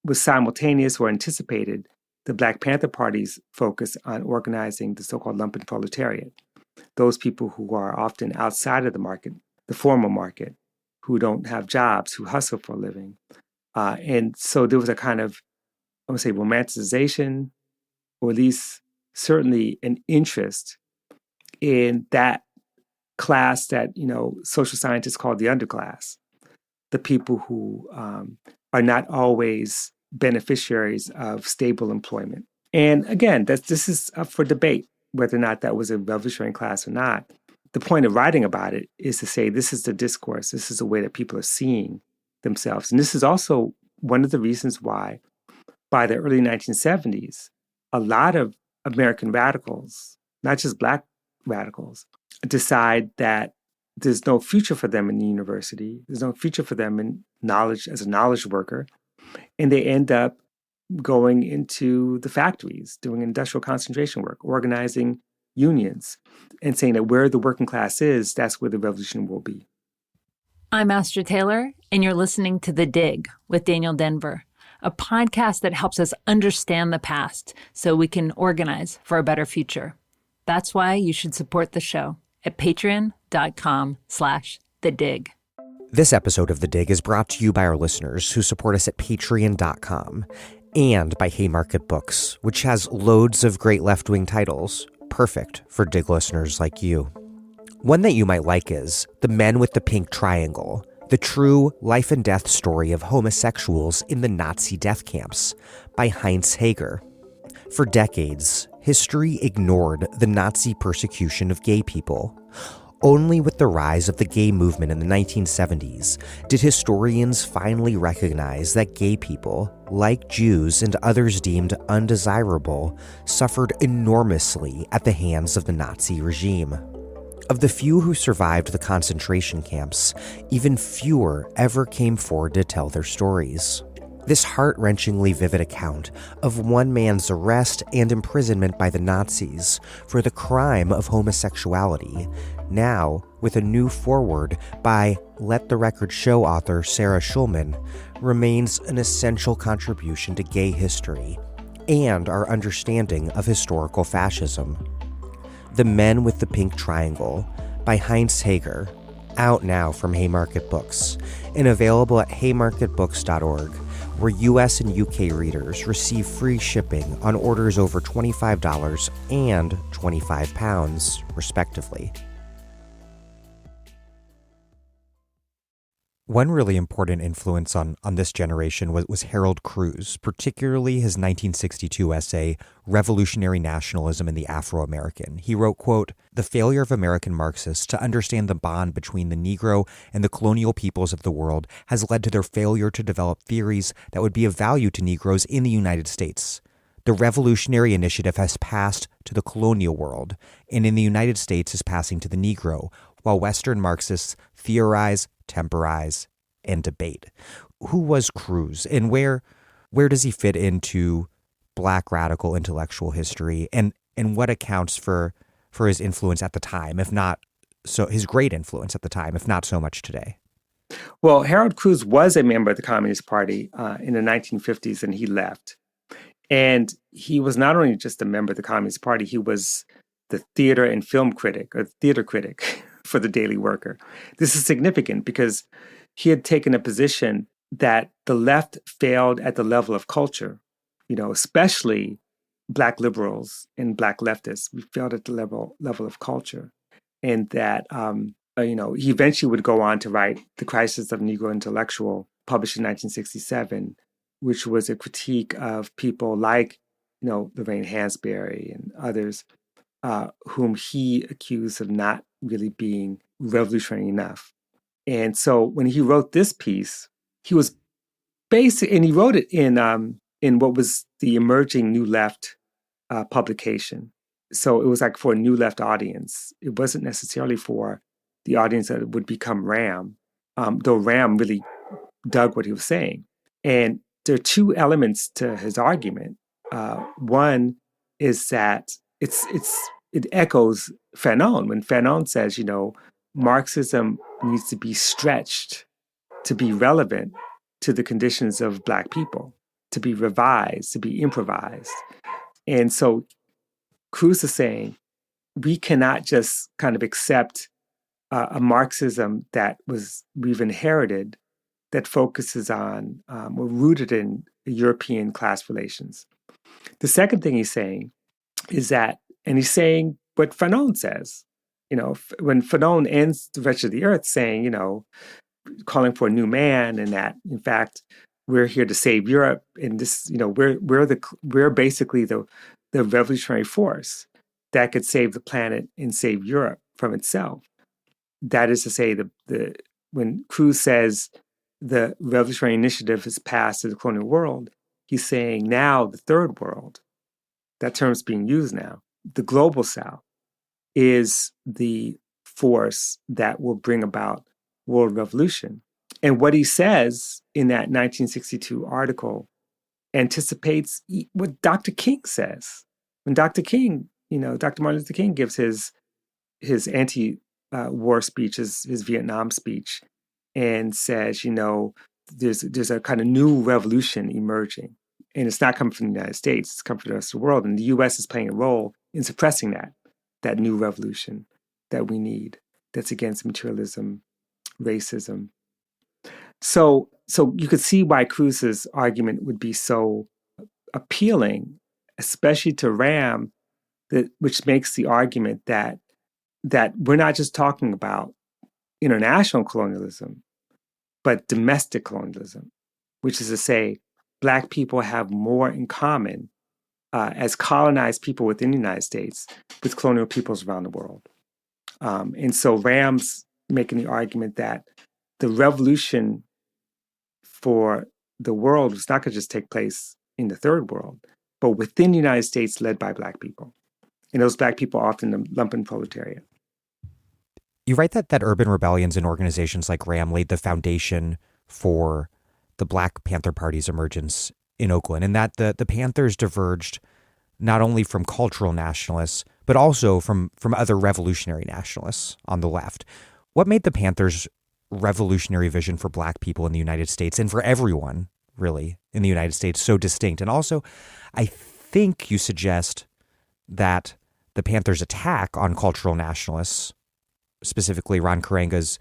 was simultaneous or anticipated the Black Panther Party's focus on organizing the so-called lumpen proletariat, those people who are often outside of the market, the formal market, who don't have jobs, who hustle for a living. And so there was a kind of, I would say, romanticization, or at least certainly an interest in that class that, social scientists call the underclass, the people who are not always beneficiaries of stable employment. And again, this is up for debate, whether or not that was a revolutionary class or not. the point of writing about it is to say this is the discourse, this is the way that people are seeing themselves. And this is also one of the reasons why, by the early 1970s, a lot of American radicals, not just Black radicals, decide that there's no future for them in the university, there's no future for them in knowledge as a knowledge worker, and they end up going into the factories, doing industrial concentration work, organizing unions, and saying that where the working class is, that's where the revolution will be. I'm Astra Taylor, and you're listening to The Dig with Daniel Denvir, a podcast that helps us understand the past so we can organize for a better future. That's why you should support the show at patreon.com/thedig. This episode of The Dig is brought to you by our listeners who support us at patreon.com and by Haymarket Books, which has loads of great left-wing titles, perfect for Dig listeners like you. One that you might like is The Men with the Pink Triangle, the true life and death story of homosexuals in the Nazi death camps by Heinz Hager. For decades, history ignored the Nazi persecution of gay people. Only with the rise of the gay movement in the 1970s did historians finally recognize that gay people, like Jews and others deemed undesirable, suffered enormously at the hands of the Nazi regime. Of the few who survived the concentration camps, even fewer ever came forward to tell their stories. This heart-wrenchingly vivid account of one man's arrest and imprisonment by the Nazis for the crime of homosexuality, now with a new foreword by Let the Record Show author Sarah Schulman, remains an essential contribution to gay history and our understanding of historical fascism. The Men with the Pink Triangle by Heinz Hager, out now from Haymarket Books and available at haymarketbooks.org, where US and UK readers receive free shipping on orders over $25 and £25, respectively. One really important influence on this generation was Harold Crews, particularly his 1962 essay, Revolutionary Nationalism in the Afro-American. He wrote, quote, "The failure of American Marxists to understand the bond between the Negro and the colonial peoples of the world has led to their failure to develop theories that would be of value to Negroes in the United States. The revolutionary initiative has passed to the colonial world, and in the United States is passing to the Negro, while Western Marxists theorize, temporize, and debate." Who was Crews, and where does he fit into Black radical intellectual history, and what accounts for his influence at the time, if not so his great influence at the time, if not so much today? Well, Harold Crews was a member of the Communist Party in the 1950s, and he left. And he was not only just a member of the Communist Party, he was the theater and film critic, or theater critic for the Daily Worker. This is significant because he had taken a position that the left failed at the level of culture, especially Black liberals and Black leftists. We failed at the level of culture. And that, he eventually would go on to write The Crisis of Negro Intellectual, published in 1967, which was a critique of people like, Lorraine Hansberry and others, whom he accused of not really being revolutionary enough. And so when he wrote this piece, he was and he wrote it in what was the emerging New Left publication. So it was like for a New Left audience. It wasn't necessarily for the audience that would become RAM, though RAM really dug what he was saying. And there are two elements to his argument. One is that it echoes Fanon when Fanon says, Marxism needs to be stretched to be relevant to the conditions of Black people, to be revised, to be improvised. And so Crews is saying we cannot just kind of accept a Marxism that we've inherited that focuses on or rooted in European class relations. The second thing he's saying is that, and he's saying what Fanon says, when Fanon ends The Wretched of the Earth saying, calling for a new man, and that, in fact, we're here to save Europe, and this, we're basically the revolutionary force that could save the planet and save Europe from itself. That is to say, when Cruz says the revolutionary initiative is passed to the colonial world, he's saying now the third world, that term's being used now, the global South, is the force that will bring about world revolution. And what he says in that 1962 article anticipates what Dr. King says. When Dr. King, Dr. Martin Luther King gives his anti-war speech, his Vietnam speech, and says, there's a kind of new revolution emerging. And it's not coming from the United States, it's coming from the rest of the world. And the US is playing a role in suppressing that new revolution that we need, that's against materialism, racism. So you could see why Cruz's argument would be so appealing, especially to Ram, which makes the argument that we're not just talking about international colonialism, but domestic colonialism, which is to say, Black people have more in common as colonized people within the United States with colonial peoples around the world. And so Ram's making the argument that the revolution for the world was not going to just take place in the third world, but within the United States led by Black people. And those Black people are often the lumpen proletariat. You write that urban rebellions and organizations like RAM laid the foundation for the Black Panther Party's emergence in Oakland, and that the Panthers diverged not only from cultural nationalists, but also from other revolutionary nationalists on the left. What made the Panthers' revolutionary vision for Black people in the United States, and for everyone, really, in the United States, so distinct? And also, I think you suggest that the Panthers' attack on cultural nationalists, specifically Ron Karenga's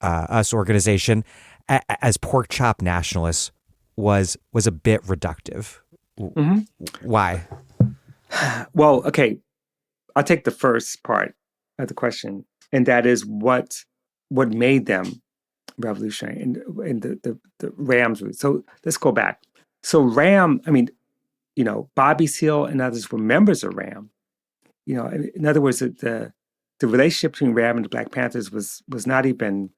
US organization, as pork chop nationalists, was a bit reductive. Mm-hmm. Why? Well, okay, I'll take the first part of the question, and that is what made them revolutionary and the Ram's route. So let's go back. So Ram, Bobby Seale and others were members of Ram. In other words, the relationship between Ram and the Black Panthers was not even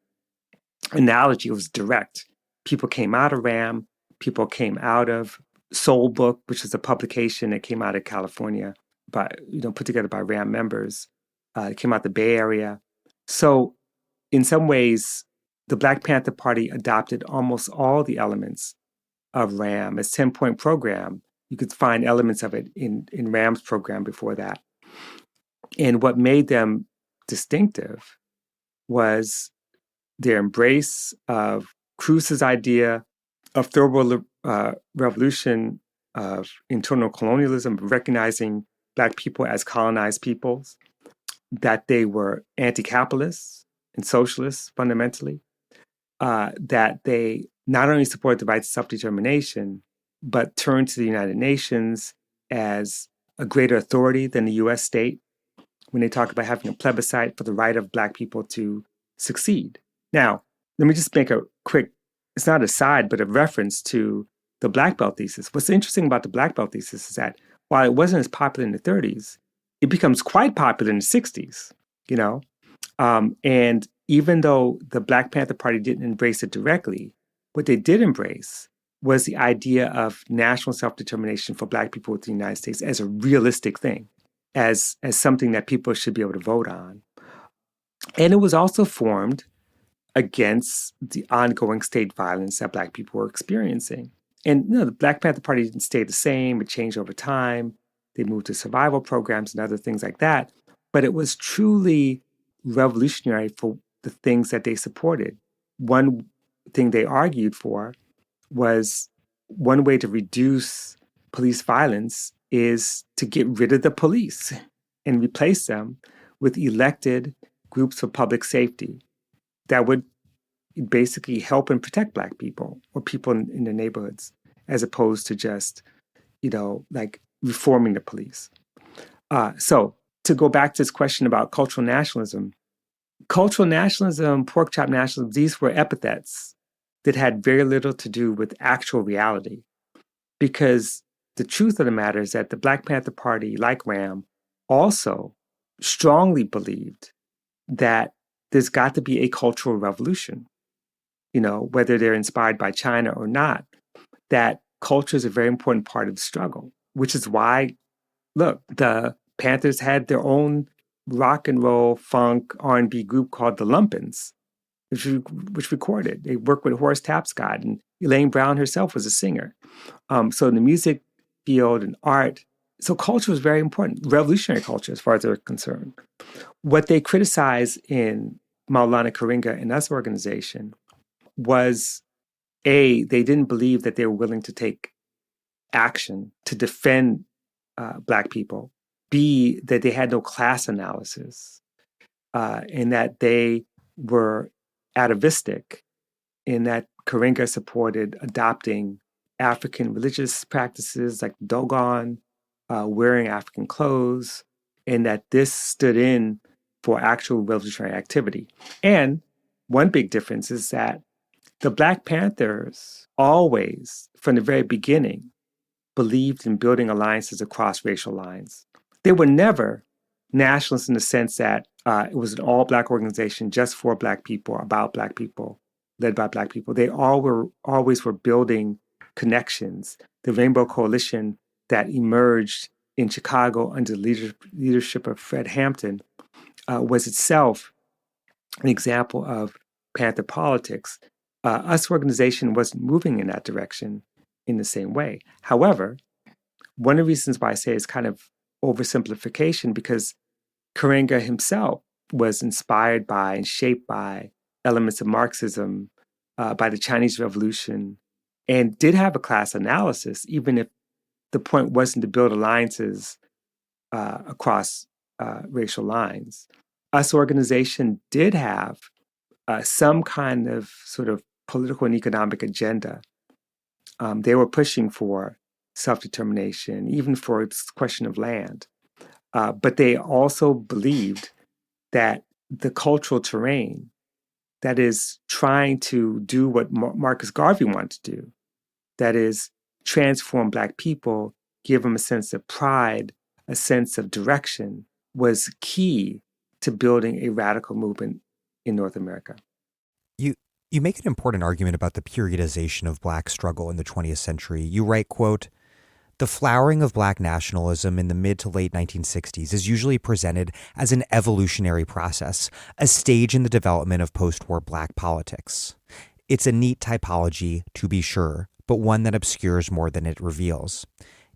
analogy, it was direct. People came out of Ram, people came out of Soul Book, which is a publication that came out of California, put together by Ram members. It came out the Bay Area. So in some ways, the Black Panther Party adopted almost all the elements of Ram. As 10-point program, you could find elements of it in Ram's program before that. And what made them distinctive was their embrace of Cruz's idea of third world revolution, of internal colonialism, recognizing Black people as colonized peoples, that they were anti-capitalists and socialists fundamentally, that they not only supported the right to self-determination, but turned to the United Nations as a greater authority than the US state when they talk about having a plebiscite for the right of Black people to succeed. Now, let me just make a quick, it's not a side, but a reference to the Black Belt thesis. What's interesting about the Black Belt thesis is that while it wasn't as popular in the 30s, it becomes quite popular in the 60s, and even though the Black Panther Party didn't embrace it directly, what they did embrace was the idea of national self-determination for Black people within the United States as a realistic thing, as something that people should be able to vote on. And it was also formed against the ongoing state violence that Black people were experiencing. And the Black Panther Party didn't stay the same. It changed over time. They moved to survival programs and other things like that. But it was truly revolutionary for the things that they supported. One thing they argued for was one way to reduce police violence is to get rid of the police and replace them with elected groups for public safety that would basically help and protect Black people or people in the neighborhoods, as opposed to just, reforming the police. So to go back to this question about cultural nationalism, pork chop nationalism, these were epithets that had very little to do with actual reality. Because the truth of the matter is that the Black Panther Party, like RAM, also strongly believed that there's got to be a cultural revolution, whether they're inspired by China or not, that culture is a very important part of the struggle, which is why, look, the Panthers had their own rock and roll, funk, R&B group called the Lumpins, which recorded. They worked with Horace Tapscott, and Elaine Brown herself was a singer. So in the music field and art, so culture was very important, revolutionary culture as far as they're concerned. What they criticized in Maulana Karenga and Us organization was, A, they didn't believe that they were willing to take action to defend Black people. B, that they had no class analysis, and that they were atavistic, in that Karenga supported adopting African religious practices like Dogon, wearing African clothes, and that this stood in for actual revolutionary activity. And one big difference is that the Black Panthers always, from the very beginning, believed in building alliances across racial lines. They were never nationalists in the sense that it was an all-Black organization just for Black people, about Black people, led by Black people. They always were building connections. The Rainbow Coalition that emerged in Chicago under the leadership of Fred Hampton was itself an example of Panther politics. Us organization wasn't moving in that direction in the same way. However, one of the reasons why I say it's kind of oversimplification, because Karenga himself was inspired by and shaped by elements of Marxism, by the Chinese Revolution, and did have a class analysis, even if the point wasn't to build alliances across racial lines. Us organization did have some kind of sort of political and economic agenda. They were pushing for self-determination, even for its question of land. But they also believed that the cultural terrain, that is trying to do what Marcus Garvey wanted to do, that is transform Black people, give them a sense of pride, a sense of direction, was key to building a radical movement in North America. You make an important argument about the periodization of Black struggle in the 20th century. You write, quote, "The flowering of Black nationalism in the mid to late 1960s is usually presented as an evolutionary process, a stage in the development of post-war Black politics. It's a neat typology, to be sure, but one that obscures more than it reveals.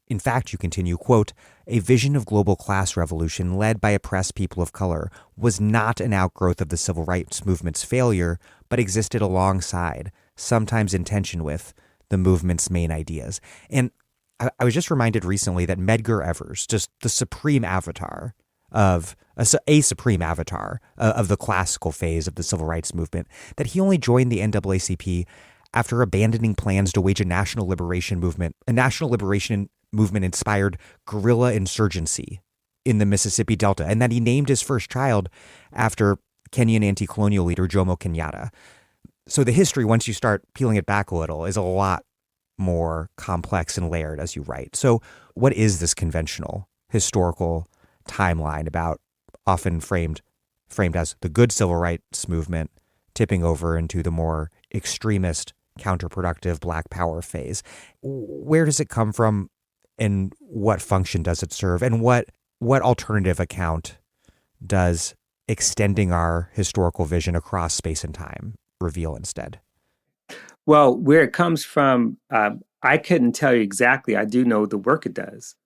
In fact," you continue, quote, "a vision of global class revolution led by oppressed people of color was not an outgrowth of the civil rights movement's failure, but existed alongside, sometimes in tension with, the movement's main ideas." And I was just reminded recently that Medgar Evers, just the supreme avatar of a supreme avatar of the classical phase of the civil rights movement, that he only joined the NAACP after abandoning plans to wage a national liberation movement inspired guerrilla insurgency in the Mississippi Delta, and that he named his first child after Kenyan anti-colonial leader Jomo Kenyatta. So the history, once you start peeling it back a little, is a lot more complex and layered, as you write. So what is this conventional historical timeline about, often framed as the good civil rights movement tipping over into the more extremist, counterproductive Black Power phase? Where does it come from, and what function does it serve? And what alternative account does extending our historical vision across space and time reveal instead? Well, where it comes from, I couldn't tell you exactly. I do know the work it does.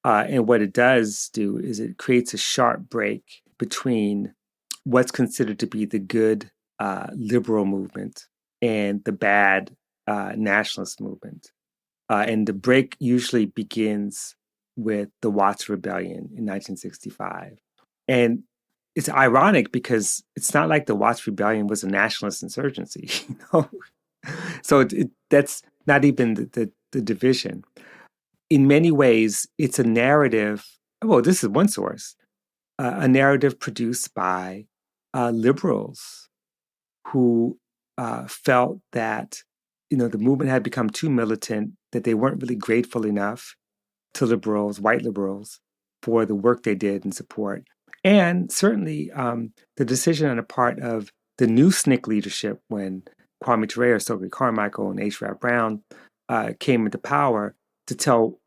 And what it does do is it creates a sharp break between what's considered to be the good liberal movement and the bad nationalist movement. And the break usually begins with the Watts Rebellion in 1965. And it's ironic because it's not like the Watts Rebellion was a nationalist insurgency, So that's not even the division. In many ways, it's a narrative. Well, this is one source, a narrative produced by liberals who felt that the movement had become too militant, that they weren't really grateful enough to liberals, white liberals, for the work they did and support. And certainly the decision on the part of the new SNCC leadership when Kwame Ture, Stokely Carmichael, and H. Rap Brown came into power to tell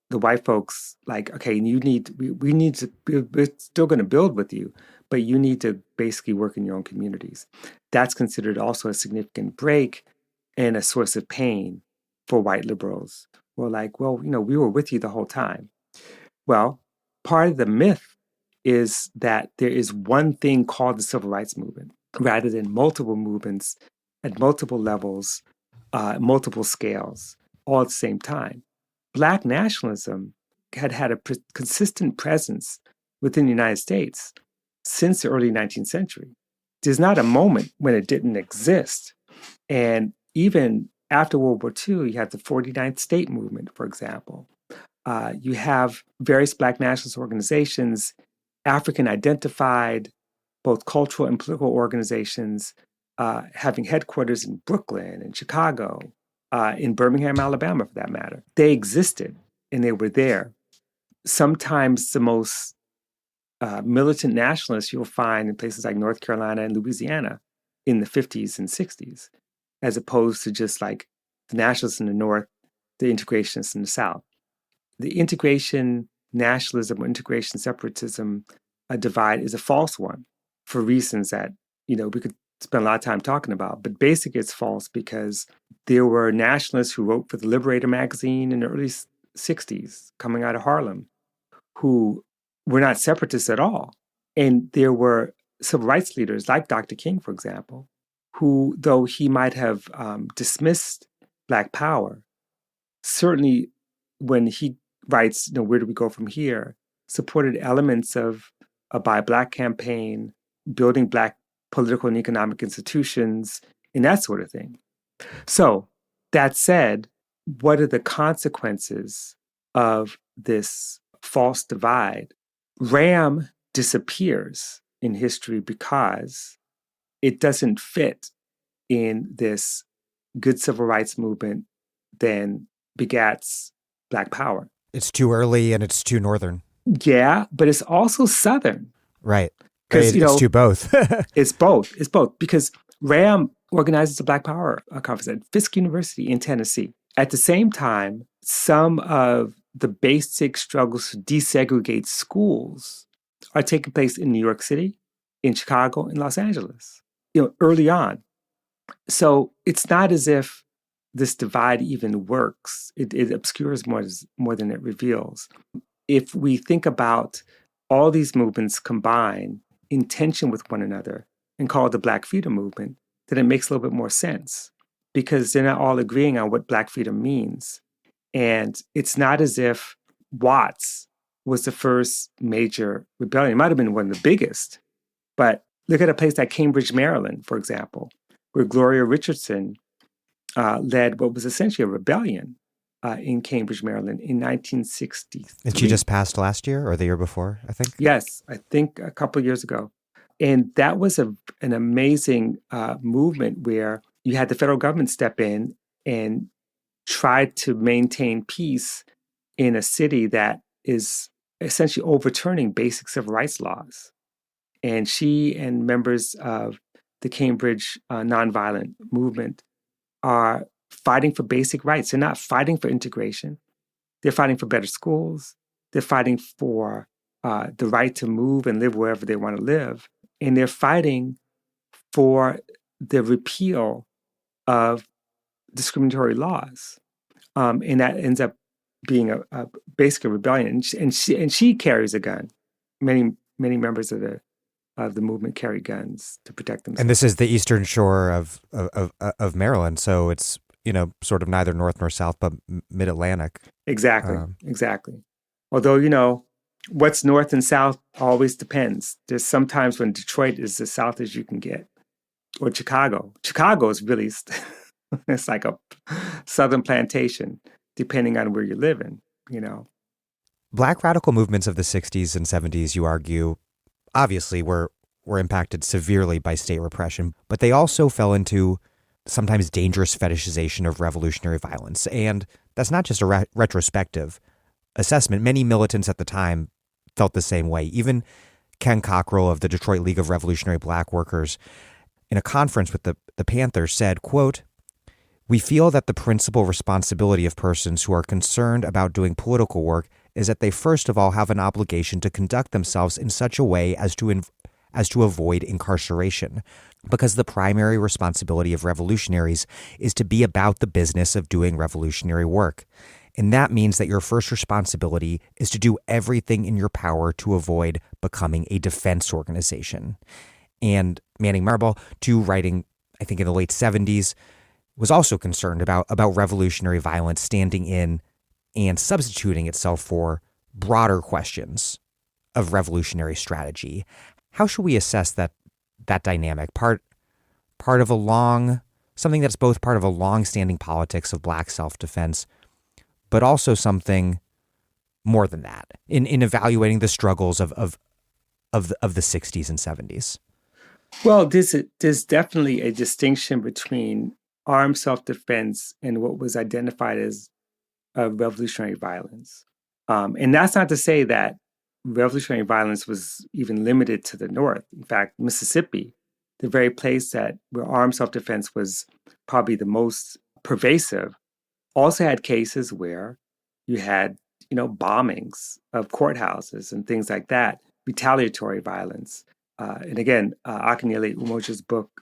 the white folks, like, okay, we need to, we're still going to build with you, but you need to basically work in your own communities. That's considered also a significant break and a source of pain for white liberals. We're like, well, we were with you the whole time. Well, part of the myth is that there is one thing called the civil rights movement, rather than multiple movements at multiple levels, multiple scales, all at the same time. Black nationalism had a consistent presence within the United States since the early 19th century. There's not a moment when it didn't exist. And even after World War II, you have the 49th State Movement, for example. You have various Black nationalist organizations, African-identified, both cultural and political organizations, having headquarters in Brooklyn and Chicago, in Birmingham, Alabama, for that matter. They existed and they were there. Sometimes the most militant nationalists you'll find in places like North Carolina and Louisiana in the 50s and 60s, as opposed to just like the nationalists in the North, the integrationists in the South. The integration nationalism or integration separatism divide is a false one for reasons that, we could spend a lot of time talking about. But basically, it's false because there were nationalists who wrote for the Liberator magazine in the early 60s, coming out of Harlem, who were not separatists at all. And there were civil rights leaders like Dr. King, for example, who, though he might have dismissed Black Power, certainly when he writes, where do we go from here, supported elements of a Buy Black campaign, building Black political and economic institutions, and that sort of thing. So that said, what are the consequences of this false divide? RAM disappears in history because it doesn't fit in this good civil rights movement then begats Black Power. It's too early and it's too Northern. Yeah, but it's also Southern. Right. Because it's too both. It's both. It's both. Because RAM organizes a Black Power conference at Fisk University in Tennessee. At the same time, some of the basic struggles to desegregate schools are taking place in New York City, in Chicago, in Los Angeles, early on. So it's not as if this divide even works. It obscures more than it reveals. If we think about all these movements combined in tension with one another and call it the Black Freedom Movement, then it makes a little bit more sense because they're not all agreeing on what Black freedom means. And it's not as if Watts was the first major rebellion. It might have been one of the biggest, but look at a place like Cambridge, Maryland, for example, where Gloria Richardson led what was essentially a rebellion in Cambridge, Maryland in 1963. And she just passed last year or the year before, I think? Yes, I think a couple of years ago. And that was an amazing movement where you had the federal government step in and try to maintain peace in a city that is essentially overturning basic civil rights laws. And she and members of the Cambridge nonviolent movement are fighting for basic rights. They're not fighting for integration. They're fighting for better schools. They're fighting for the right to move and live wherever they want to live. And they're fighting for the repeal of discriminatory laws. And that ends up being a basic rebellion. And she carries a gun. Many members of the movement carry guns to protect themselves. And this is the eastern shore of Maryland, so it's sort of neither north nor south, but mid-Atlantic. Exactly. Although what's north and south always depends. There's sometimes when Detroit is as south as you can get, or Chicago. Chicago is really it's like a southern plantation, depending on where you live in. Black radical movements of the 60s and 70s, you argue, obviously were impacted severely by state repression, but they also fell into sometimes dangerous fetishization of revolutionary violence. And that's not just a retrospective assessment. Many militants at the time felt the same way. Even Ken Cockrell of the Detroit League of Revolutionary Black Workers, in a conference with the Panthers, said, quote, "We feel that the principal responsibility of persons who are concerned about doing political work is that they first of all have an obligation to conduct themselves in such a way as to avoid incarceration, because the primary responsibility of revolutionaries is to be about the business of doing revolutionary work. And that means that your first responsibility is to do everything in your power to avoid becoming a defense organization." And Manning Marable, too, writing, I think in the late 70s, was also concerned about revolutionary violence standing in and substituting itself for broader questions of revolutionary strategy. How should we assess that dynamic? Part of something that's both part of a long-standing politics of Black self-defense, but also something more than that in evaluating the struggles of the 60s and 70s. Well, there's definitely a distinction between armed self-defense and what was identified as revolutionary violence. And that's not to say that revolutionary violence was even limited to the North. In fact, Mississippi, the very place where armed self-defense was probably the most pervasive, also had cases where you had, bombings of courthouses and things like that, retaliatory violence. And again, Akinyele Umoja's book,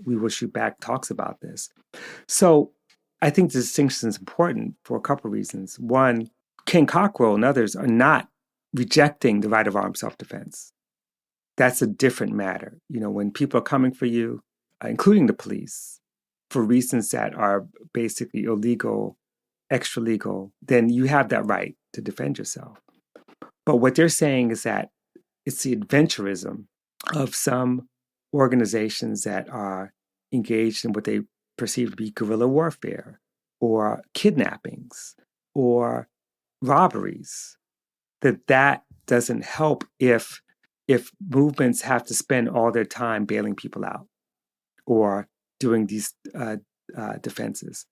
We Will Shoot Back, talks about this. So I think the distinction is important for a couple of reasons. One, Ken Cockrell and others are not rejecting the right of armed self-defense. That's a different matter. When people are coming for you, including the police, for reasons that are basically illegal, extra-legal, then you have that right to defend yourself. But what they're saying is that it's the adventurism of some organizations that are engaged in what they perceive to be guerrilla warfare or kidnappings or robberies, that doesn't help if movements have to spend all their time bailing people out or doing these defenses.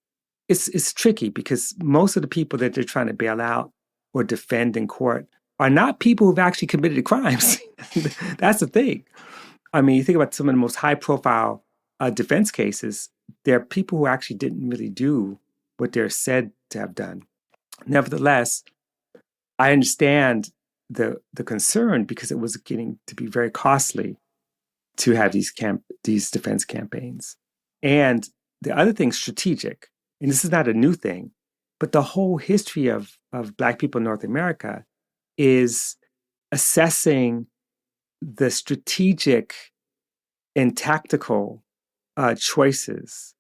It's tricky because most of the people that they're trying to bail out or defend in court are not people who've actually committed crimes. That's the thing. I mean, you think about some of the most high-profile defense cases, there are people who actually didn't really do what they're said to have done. Nevertheless, I understand the concern because it was getting to be very costly to have these defense campaigns. And the other thing, strategic, and this is not a new thing, but the whole history of Black people in North America is assessing the strategic and tactical choices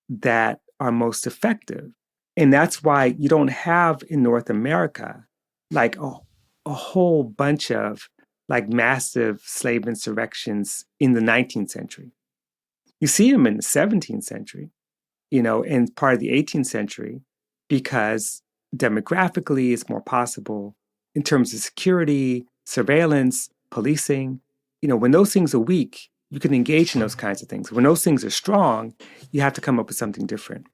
that are most effective. And that's why you don't have in North America like a whole bunch of like massive slave insurrections in the 19th century. You see them in the 17th century, and part of the 18th century, because demographically it's more possible in terms of security, surveillance, policing. When those things are weak, you can engage in those kinds of things. When those things are strong, you have to come up with something different.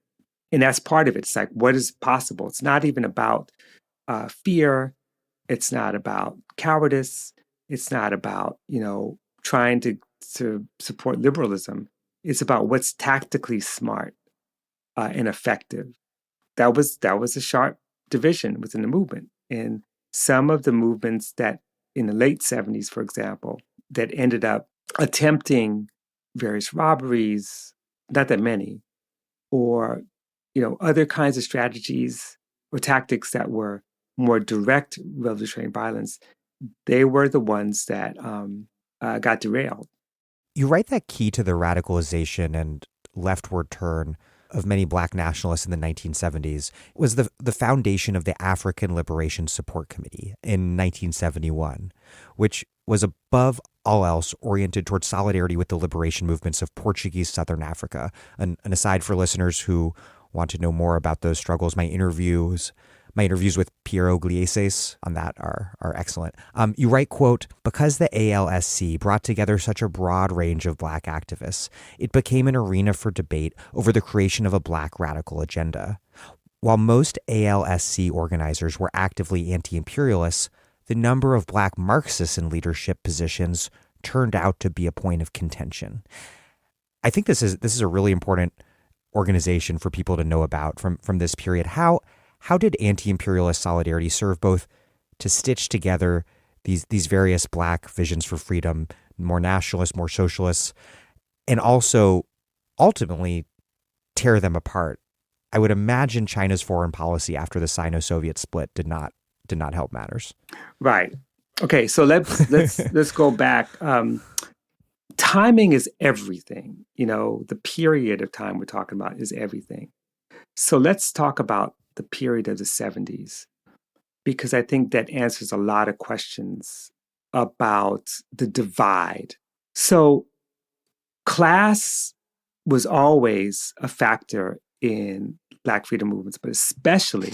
And that's part of it. It's like, what is possible? It's not even about fear. It's not about cowardice. It's not about, trying to support liberalism. It's about what's tactically smart and effective. That was a sharp division within the movement. And some of the movements that in the late 70s, for example, that ended up attempting various robberies, not that many, or, other kinds of strategies or tactics that were more direct revolutionary violence, they were the ones that got derailed. You write that key to the radicalization and leftward turn of many Black nationalists in the 1970s was the foundation of the African Liberation Support Committee in 1971, which was above all else oriented towards solidarity with the liberation movements of Portuguese Southern Africa. An aside for listeners who want to know more about those struggles, my interviews with Piero Glieses on that are excellent. You write, quote, "Because the ALSC brought together such a broad range of Black activists, it became an arena for debate over the creation of a Black radical agenda. While most ALSC organizers were actively anti-imperialists, the the number of Black Marxists in leadership positions turned out to be a point of contention. I think this is a really important organization for people to know about from this period. How did anti-imperialist solidarity serve both to stitch together these various Black visions for freedom, more nationalist, more socialist, and also ultimately tear them apart? I would imagine China's foreign policy after the Sino-Soviet split did not help matters. Right. Okay. So let's go back. Timing is everything. The period of time we're talking about is everything. So let's talk about the period of the 70s, because I think that answers a lot of questions about the divide. So class was always a factor in Black freedom movements, but especially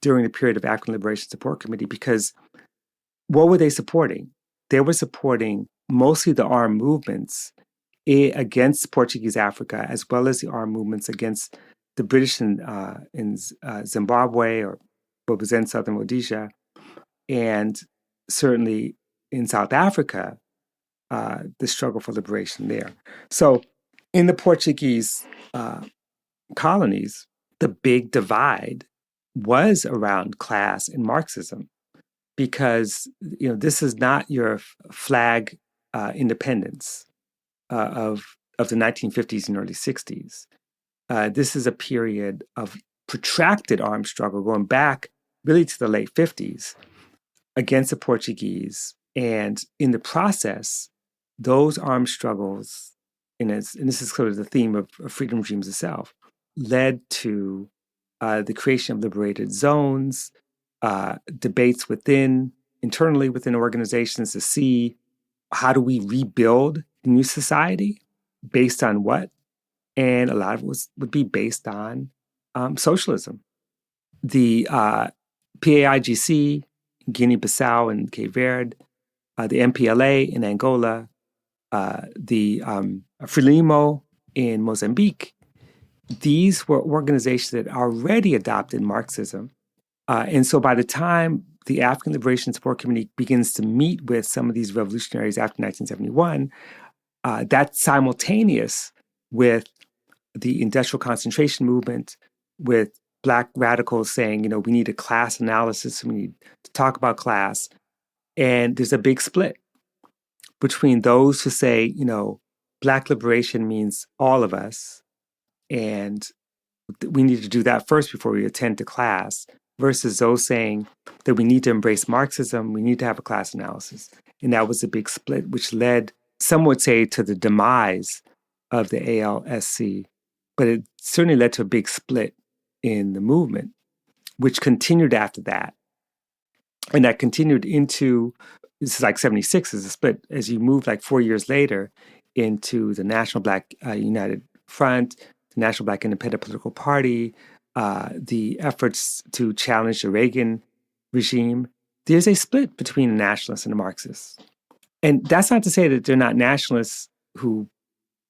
during the period of African Liberation Support Committee, because what were they supporting? They were supporting mostly the armed movements against Portuguese Africa, as well as the armed movements against the British in Zimbabwe, or what was then Southern Rhodesia, and certainly in South Africa, the struggle for liberation there. So in the Portuguese colonies, the big divide was around class and Marxism, because this is not your flag independence of the 1950s and early 60s. This is a period of protracted armed struggle going back really to the late 50s against the Portuguese. And in the process, those armed struggles, and this is sort of the theme of freedom dreams itself, led to the creation of liberated zones, debates internally within organizations to see how do we rebuild the new society based on what? And a lot of it would be based on socialism. The PAIGC, Guinea-Bissau and Cape Verde, the MPLA in Angola, the Frelimo in Mozambique, these were organizations that already adopted Marxism. And so by the time the African Liberation Support Committee begins to meet with some of these revolutionaries after 1971, that's simultaneous with the industrial concentration movement, with Black radicals saying, we need a class analysis, we need to talk about class. And there's a big split between those who say, Black liberation means all of us, and we need to do that first before we attend to class, versus those saying that we need to embrace Marxism, we need to have a class analysis. And that was a big split, which led, some would say, to the demise of the ALSC. But it certainly led to a big split in the movement, which continued after that. And that continued into, this is like 76 is a split, as you move like 4 years later into the National Black United Front, the National Black Independent Political Party, the efforts to challenge the Reagan regime. There's a split between the nationalists and the Marxists. And that's not to say that they're not nationalists who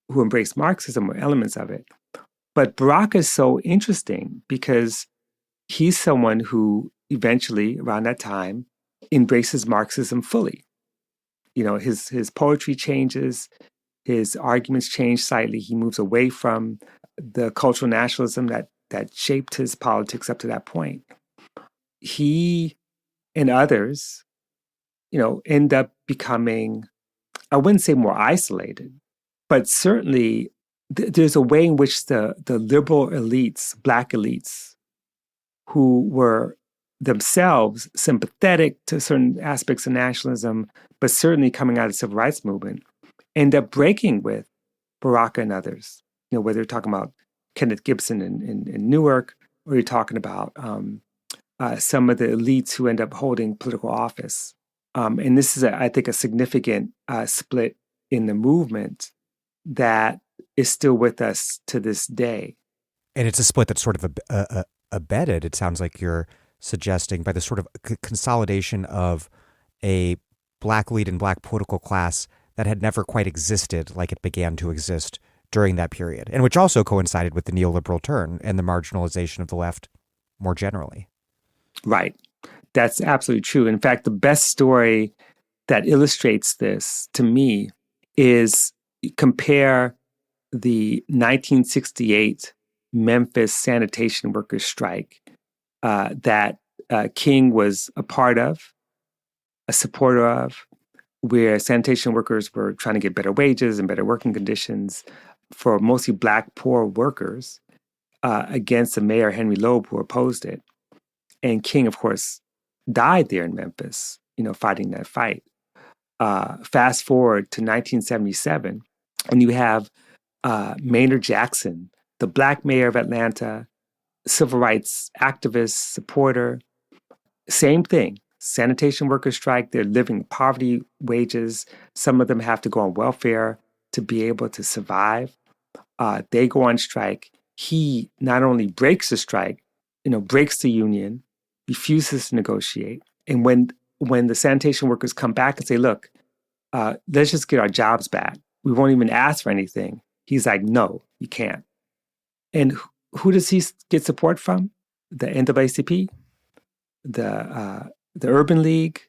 embrace Marxism or elements of it. But Baraka is so interesting because he's someone who eventually, around that time, embraces Marxism fully. His poetry changes, his arguments change slightly. He moves away from the cultural nationalism that shaped his politics up to that point. He and others, end up becoming, I wouldn't say more isolated, but certainly there's a way in which the liberal elites, Black elites, who were themselves sympathetic to certain aspects of nationalism, but certainly coming out of the civil rights movement, end up breaking with Baraka and others. Whether you're talking about Kenneth Gibson in Newark, or you're talking about some of the elites who end up holding political office. And this is, I think, a significant split in the movement that is still with us to this day. And it's a split that's sort of abetted, it sounds like you're suggesting, by the sort of consolidation of a Black elite and Black political class that had never quite existed like it began to exist during that period, and which also coincided with the neoliberal turn and the marginalization of the left more generally. Right. That's absolutely true. In fact, the best story that illustrates this to me is compare the 1968 Memphis sanitation workers strike that King was a part of, a supporter of, where sanitation workers were trying to get better wages and better working conditions for mostly Black poor workers against the mayor, Henry Loeb, who opposed it. And King, of course, died there in Memphis, fighting that fight. Fast forward to 1977, and you have Maynard Jackson, the Black mayor of Atlanta, civil rights activist, supporter. Same thing. Sanitation workers strike. They're living poverty wages. Some of them have to go on welfare to be able to survive. They go on strike. He not only breaks the strike, breaks the union, refuses to negotiate. And when the sanitation workers come back and say, look, let's just get our jobs back. We won't even ask for anything. He's like, no, you can't. And who does he get support from? The NAACP, the Urban League,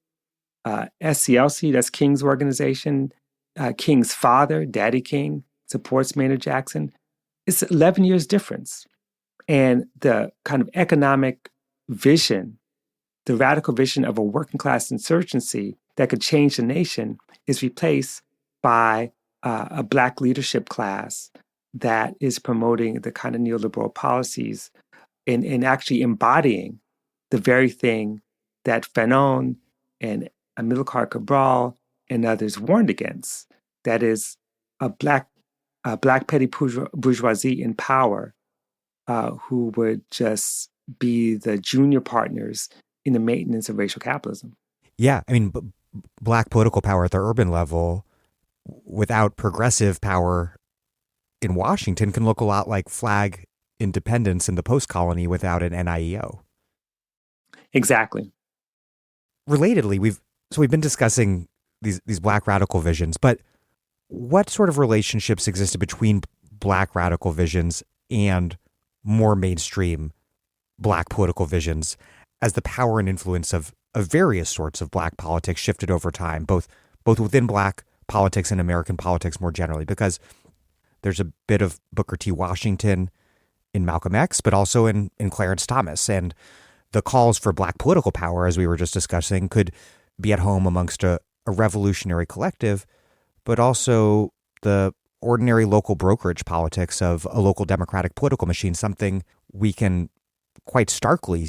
SCLC, that's King's organization. King's father, Daddy King, supports Maynard Jackson. It's 11 years difference. And the kind of economic vision, the radical vision of a working class insurgency that could change the nation is replaced by a Black leadership class that is promoting the kind of neoliberal policies and actually embodying the very thing that Fanon and Amilcar Cabral and others warned against. That is a black petty bourgeoisie in power who would just be the junior partners in the maintenance of racial capitalism. Yeah, I mean, Black political power at the urban level without progressive power in Washington can look a lot like flag independence in the post-colony without an NIEO. Exactly. Relatedly, we've been discussing these Black radical visions, but what sort of relationships existed between Black radical visions and more mainstream Black political visions as the power and influence of various sorts of Black politics shifted over time, both within Black politics and American politics more generally? Because there's a bit of Booker T. Washington in Malcolm X, but also in Clarence Thomas. And the calls for Black political power, as we were just discussing, could be at home amongst a revolutionary collective, but also the ordinary local brokerage politics of a local democratic political machine, something we can quite starkly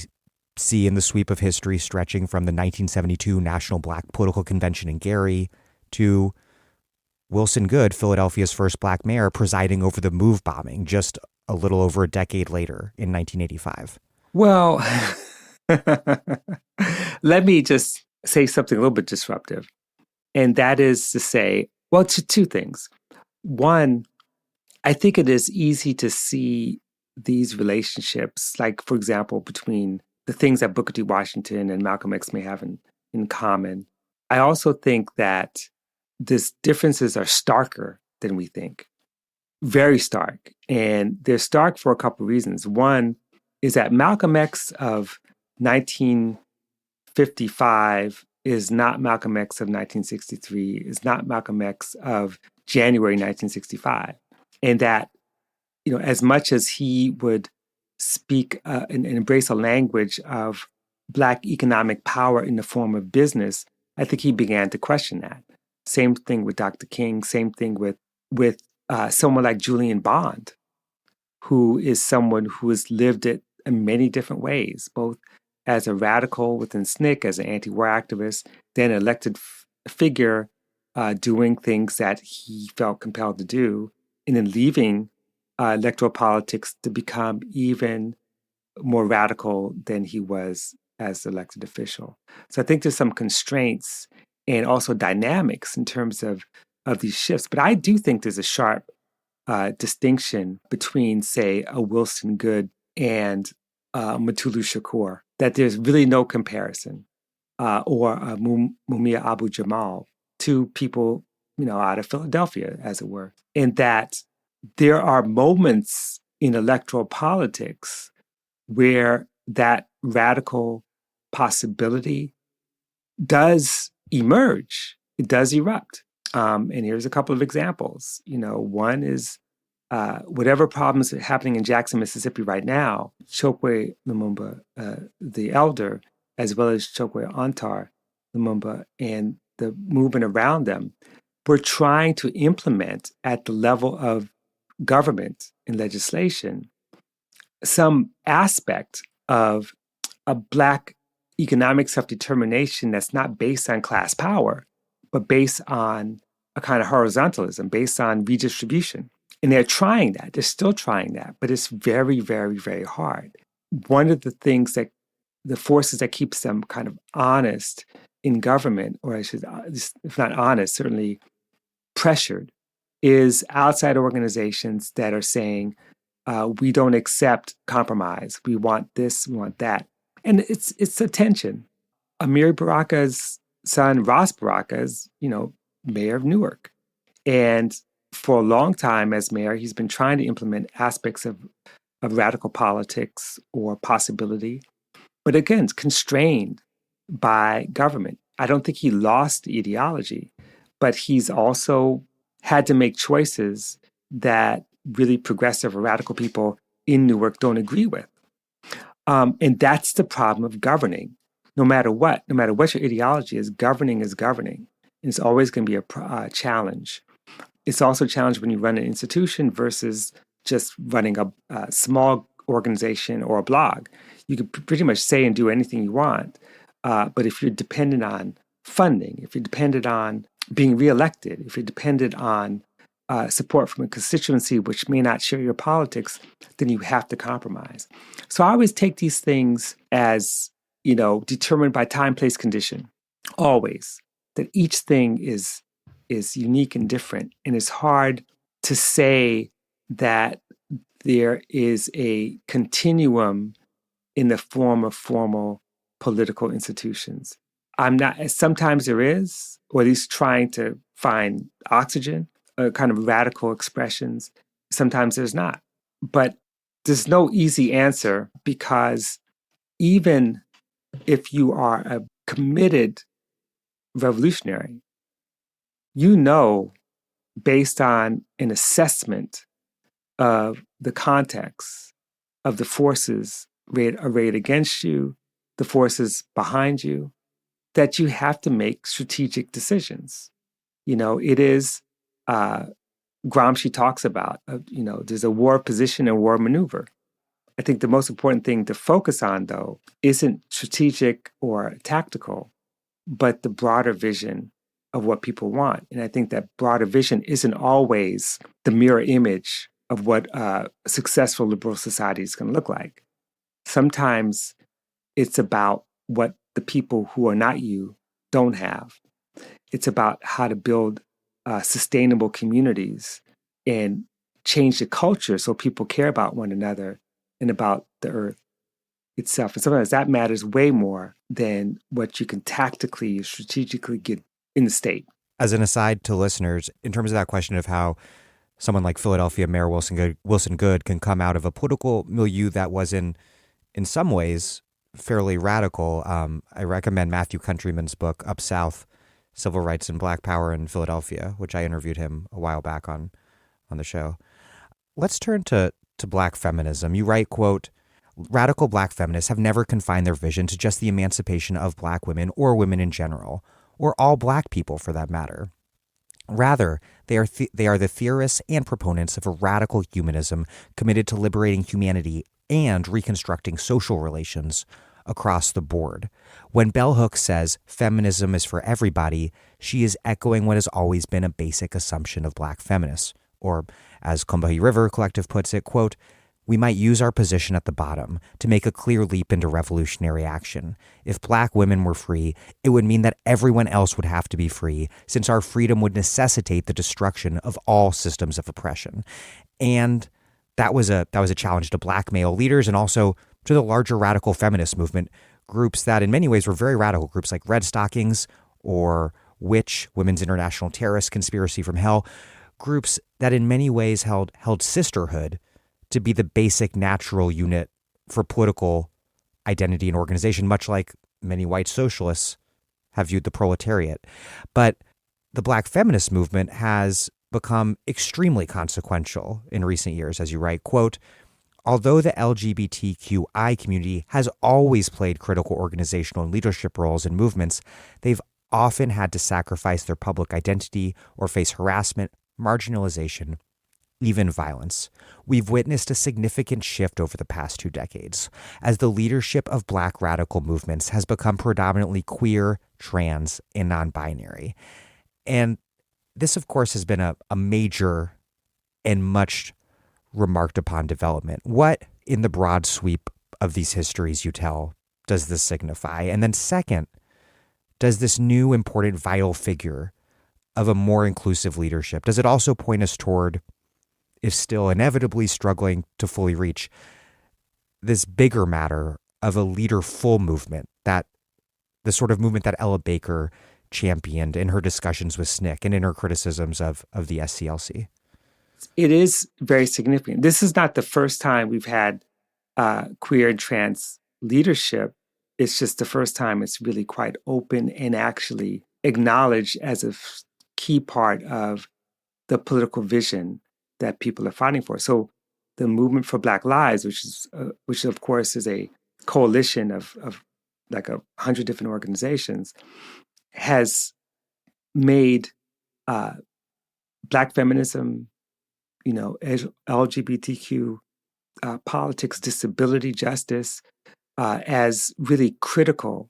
see in the sweep of history stretching from the 1972 National Black Political Convention in Gary to Wilson Goode, Philadelphia's first Black mayor, presiding over the MOVE bombing just a little over a decade later in 1985. Well, let me just say something a little bit disruptive. And that is to say, well, two things. One, I think it is easy to see these relationships, like, for example, between the things that Booker T. Washington and Malcolm X may have in common. I also think that these differences are starker than we think, very stark. And they're stark for a couple of reasons. One is that Malcolm X of 1955 is not Malcolm X of 1963, is not Malcolm X of January 1965. And that, as much as he would speak and embrace a language of Black economic power in the form of business, I think he began to question that. Same thing with Dr. King, same thing with someone like Julian Bond, who is someone who has lived it in many different ways, both as a radical within SNCC, as an anti-war activist, then an elected figure doing things that he felt compelled to do, and then leaving electoral politics to become even more radical than he was as elected official. So I think there's some constraints and also dynamics in terms of these shifts. But I do think there's a sharp distinction between, say, a Wilson Goode and Mutulu Shakur, that there's really no comparison, or Mumia Abu-Jamal, two people, out of Philadelphia, as it were, and that there are moments in electoral politics where that radical possibility does emerge. It does erupt. And here's a couple of examples. One is whatever problems are happening in Jackson, Mississippi right now, Chokwe Lumumba, the elder, as well as Chokwe Antar Lumumba and the movement around them, were trying to implement at the level of government and legislation some aspect of a Black economic self-determination that's not based on class power, but based on a kind of horizontalism, based on redistribution. And they're trying that. They're still trying that, but it's very, very, very hard. One of the things that the forces that keeps them kind of honest in government, or I should, if not honest, certainly pressured, is outside organizations that are saying, we don't accept compromise. We want this, we want that. And it's a tension. Amiri Baraka's son, Ross Baraka, is, mayor of Newark. And for a long time as mayor, he's been trying to implement aspects of radical politics or possibility, but again, it's constrained by government. I don't think he lost the ideology, but he's also had to make choices that really progressive or radical people in Newark don't agree with. And that's the problem of governing. No matter what your ideology is governing. And it's always going to be a challenge. It's also a challenge when you run an institution versus just running a small organization or a blog. You can pretty much say and do anything you want. But if you're dependent on funding, if you're dependent on being reelected, if you're dependent on support from a constituency which may not share your politics, then you have to compromise. So I always take these things as, determined by time, place, condition, always. That each thing is unique and different. And it's hard to say that there is a continuum in the form of formal political institutions. Sometimes there is, or at least trying to find oxygen, kind of radical expressions. Sometimes there's not. But there's no easy answer, because even if you are a committed revolutionary, based on an assessment of the context of the forces arrayed against you, the forces behind you, that you have to make strategic decisions. It is, Gramsci talks about, there's a war position and war maneuver. I think the most important thing to focus on, though, isn't strategic or tactical, but the broader vision of what people want. And I think that broader vision isn't always the mirror image of what a successful liberal society is going to look like. Sometimes it's about what the people who are not you don't have. It's about how to build sustainable communities and change the culture so people care about one another and about the earth itself. And sometimes that matters way more than what you can tactically, strategically get in the state. As an aside to listeners, in terms of that question of how someone like Philadelphia Mayor Wilson Goode can come out of a political milieu that was in some ways fairly radical, I recommend Matthew Countryman's book, Up South, Civil Rights and Black Power in Philadelphia, which I interviewed him a while back on the show. Let's turn to Black feminism. You write, quote, "Radical Black feminists have never confined their vision to just the emancipation of Black women or women in general, or all Black people for that matter. Rather, they are the theorists and proponents of a radical humanism committed to liberating humanity and reconstructing social relations across the board. When Bell Hooks says feminism is for everybody, she is echoing what has always been a basic assumption of Black feminists. Or, as Combahee River Collective puts it, quote, "We might use our position at the bottom to make a clear leap into revolutionary action. If Black women were free, it would mean that everyone else would have to be free, since our freedom would necessitate the destruction of all systems of oppression." And that was a challenge to Black male leaders and also to the larger radical feminist movement, groups that in many ways were very radical, groups like Red Stockings or Witch, Women's International Terrorist Conspiracy from Hell, groups that in many ways held sisterhood to be the basic natural unit for political identity and organization, much like many white socialists have viewed the proletariat. But the Black feminist movement has become extremely consequential in recent years, as you write. Quote, although the LGBTQI community has always played critical organizational and leadership roles in movements, they've often had to sacrifice their public identity or face harassment, marginalization, even violence. We've witnessed a significant shift over the past 2 decades as the leadership of Black radical movements has become predominantly queer, trans, and non-binary. And this, of course, has been a major and much remarked upon development. What, in the broad sweep of these histories you tell, does this signify? And then second, does this new important vital figure of a more inclusive leadership, does it also point us toward, if still inevitably struggling to fully reach, this bigger matter of a leader-full movement, that the sort of movement that Ella Baker championed in her discussions with SNCC and in her criticisms of the SCLC? It is very significant. This is not the first time we've had queer and trans leadership. It's just the first time it's really quite open and actually acknowledged as a key part of the political vision that people are fighting for. So the Movement for Black Lives, which of course is a coalition of like 100 different organizations, has made Black feminism, LGBTQ politics, disability justice, as really critical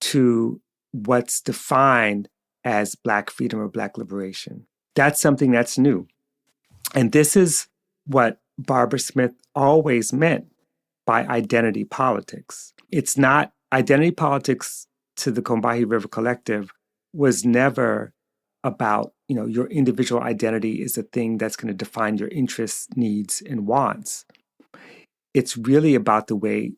to what's defined as Black freedom or Black liberation. That's something that's new. And this is what Barbara Smith always meant by identity politics. It's not identity politics to the Combahee River Collective was never about, your individual identity is the thing that's going to define your interests, needs, and wants. It's really about the way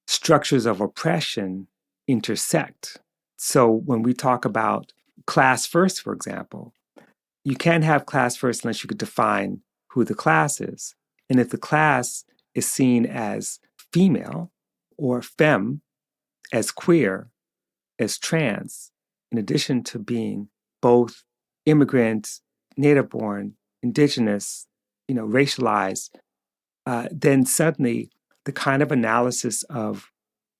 structures of oppression intersect. So when we talk about class first, for example, you can't have class first unless you could define who the class is. And if the class is seen as female or femme, as queer, as trans, in addition to being both immigrant, native-born, indigenous, racialized, then suddenly the kind of analysis of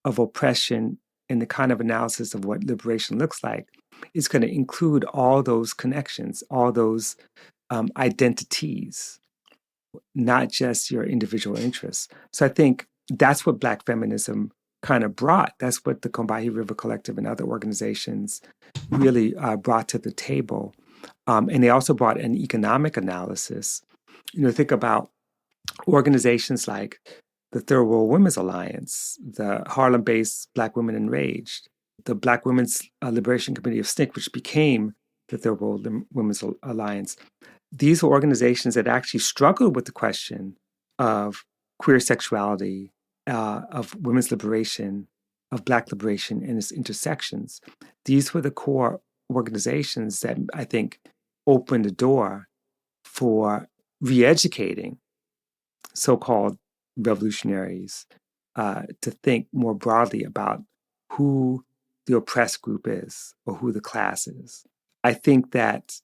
oppression and the kind of analysis of what liberation looks like is going to include all those connections, all those identities, not just your individual interests. So I think that's what Black feminism kind of brought. That's what the Combahee River Collective and other organizations really brought to the table. And they also brought an economic analysis. Think about organizations like the Third World Women's Alliance, the Harlem-based Black Women Enraged, the Black Women's Liberation Committee of SNCC, which became the Third World Women's Alliance. These are organizations that actually struggled with the question of queer sexuality, of women's liberation, of Black liberation and its intersections. These were the core organizations that I think opened the door for re-educating so-called revolutionaries to think more broadly about who the oppressed group is or who the class is. I think that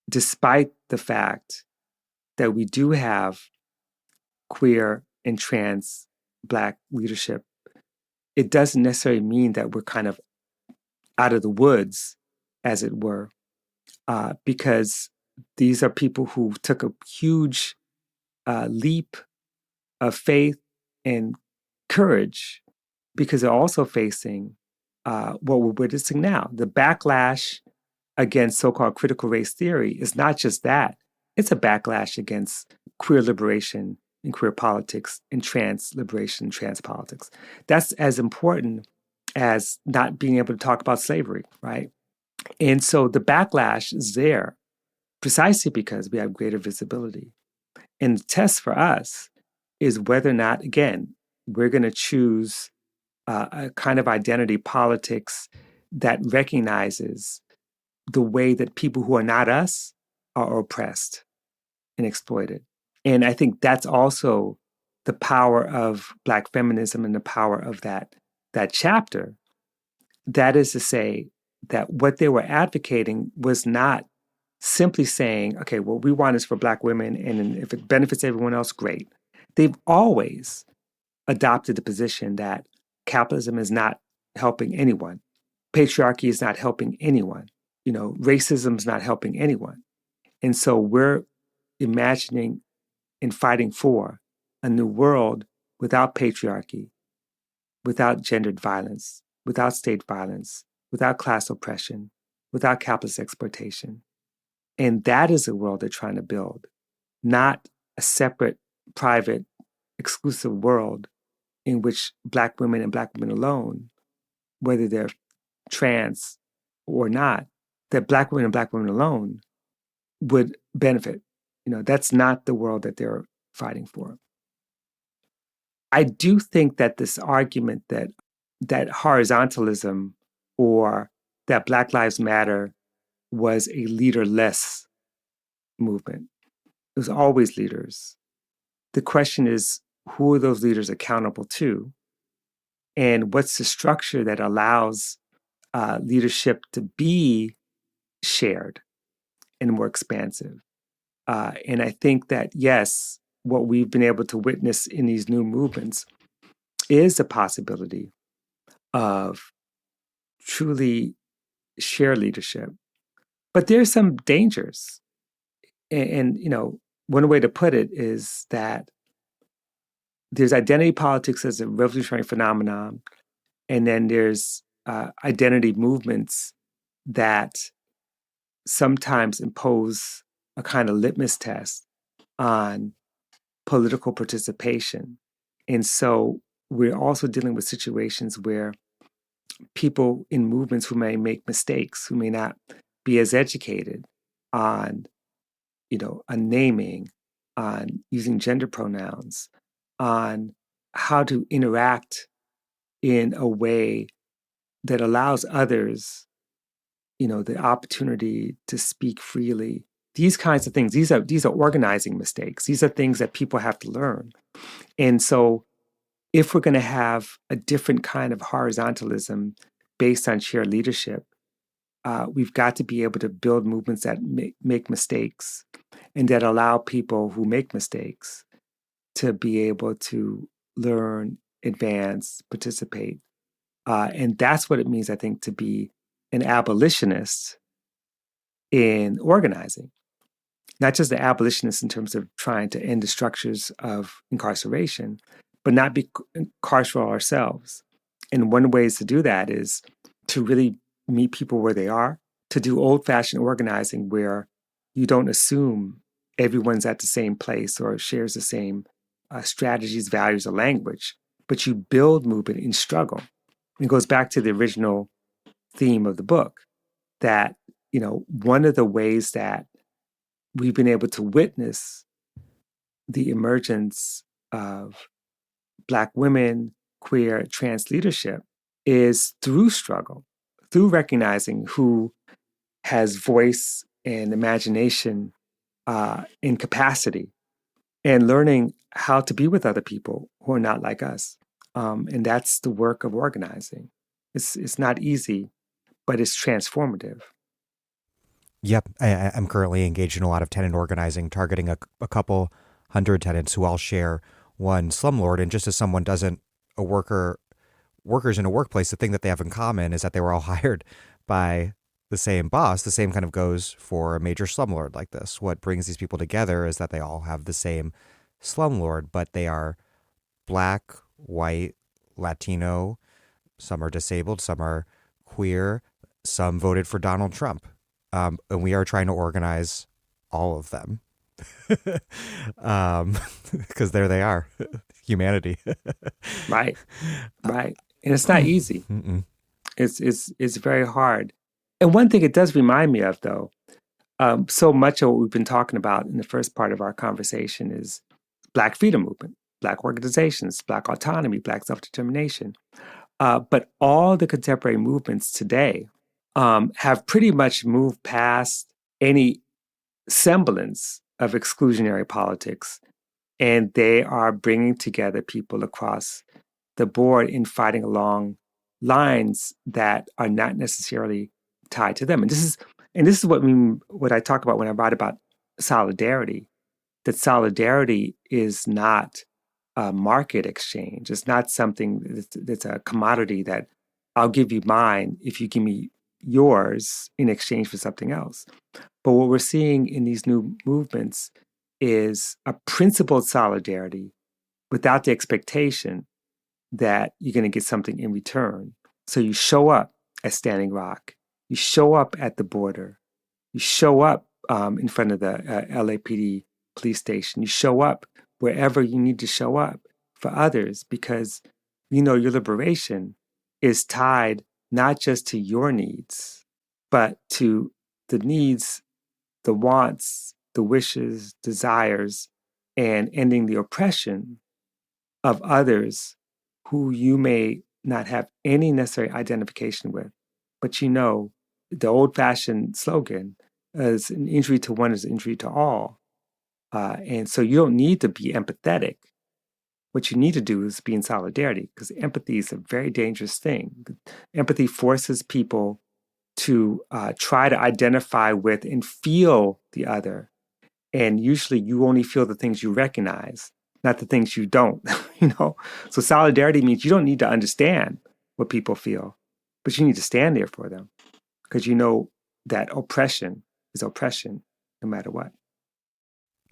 despite the fact that we do have queer and trans Black leadership, it doesn't necessarily mean that we're kind of out of the woods, as it were, because these are people who took a huge leap of faith and courage, because they're also facing what we're witnessing now. The backlash against so-called critical race theory is not just that. It's a backlash against queer liberation and queer politics and trans liberation and trans politics. That's as important as not being able to talk about slavery, right? And so the backlash is there precisely because we have greater visibility. And the test for us is whether or not, again, we're going to choose a kind of identity politics that recognizes the way that people who are not us are oppressed and exploited. And I think that's also the power of Black feminism and the power of that that chapter, that is to say that what they were advocating was not simply saying, okay, what we want is for Black women, and if it benefits everyone else, great. They've always adopted the position that capitalism is not helping anyone. Patriarchy is not helping anyone. Racism is not helping anyone. And so we're imagining and fighting for a new world without patriarchy, without gendered violence, without state violence, without class oppression, without capitalist exploitation. And that is the world they're trying to build, not a separate, private, exclusive world in which Black women and Black women alone, whether they're trans or not, that Black women and Black women alone would benefit. That's not the world that they're fighting for. I do think that this argument that horizontalism or that Black Lives Matter was a leaderless movement. It was always leaders. The question is, who are those leaders accountable to? And what's the structure that allows leadership to be shared and more expansive? And I think that, yes, what we've been able to witness in these new movements is a possibility of truly shared leadership. But there's some dangers. And one way to put it is that there's identity politics as a revolutionary phenomenon, and then there's identity movements that sometimes impose a kind of litmus test on political participation. And so we're also dealing with situations where people in movements who may make mistakes, who may not be as educated on, on naming, on using gender pronouns, on how to interact in a way that allows others, the opportunity to speak freely. These kinds of things, these are organizing mistakes. These are things that people have to learn. And so if we're going to have a different kind of horizontalism based on shared leadership, we've got to be able to build movements that make mistakes and that allow people who make mistakes to be able to learn, advance, participate. And that's what it means, I think, to be an abolitionist in organizing. Not just the abolitionist in terms of trying to end the structures of incarceration, but not be carceral ourselves. And one way to do that is to really meet people where they are, to do old-fashioned organizing where you don't assume everyone's at the same place or shares the same strategies, values, or language, but you build movement in struggle. It goes back to the original theme of the book that, one of the ways that we've been able to witness the emergence of Black women, queer, trans leadership is through struggle, through recognizing who has voice and imagination and capacity, and learning how to be with other people who are not like us. And that's the work of organizing. It's not easy, but it's transformative. Yep. I'm currently engaged in a lot of tenant organizing, targeting a couple hundred tenants who all share one slumlord. And just as someone doesn't, workers in a workplace, the thing that they have in common is that they were all hired by the same boss. The same kind of goes for a major slumlord like this. What brings these people together is that they all have the same slumlord, but they are Black, white, Latino, some are disabled, some are queer, some voted for Donald Trump. And we are trying to organize all of them. Because there they are, humanity. Right. And it's not easy. It's very hard. And one thing it does remind me of, though, so much of what we've been talking about in the first part of our conversation is Black freedom movement, Black organizations, Black autonomy, Black self-determination. But all the contemporary movements today have pretty much moved past any semblance of exclusionary politics, and they are bringing together people across the board in fighting along lines that are not necessarily tied to them. And this is what I talk about when I write about solidarity, that solidarity is not a market exchange. It's not something that's a commodity that I'll give you mine if you give me yours in exchange for something else. But what we're seeing in these new movements is a principled solidarity without the expectation that you're going to get something in return. So you show up at Standing Rock, you show up at the border, you show up in front of the LAPD police station, you show up wherever you need to show up for others, because you know your liberation is tied not just to your needs, but to the needs, the wants, the wishes, desires, and ending the oppression of others who you may not have any necessary identification with. But you know, the old-fashioned slogan is an injury to one is an injury to all. And so you don't need to be empathetic. What you need to do is be in solidarity, because empathy is a very dangerous thing. Empathy forces people to try to identify with and feel the other. And usually you only feel the things you recognize, not the things you don't, you know? So solidarity means you don't need to understand what people feel, but you need to stand there for them, because you know that oppression is oppression no matter what.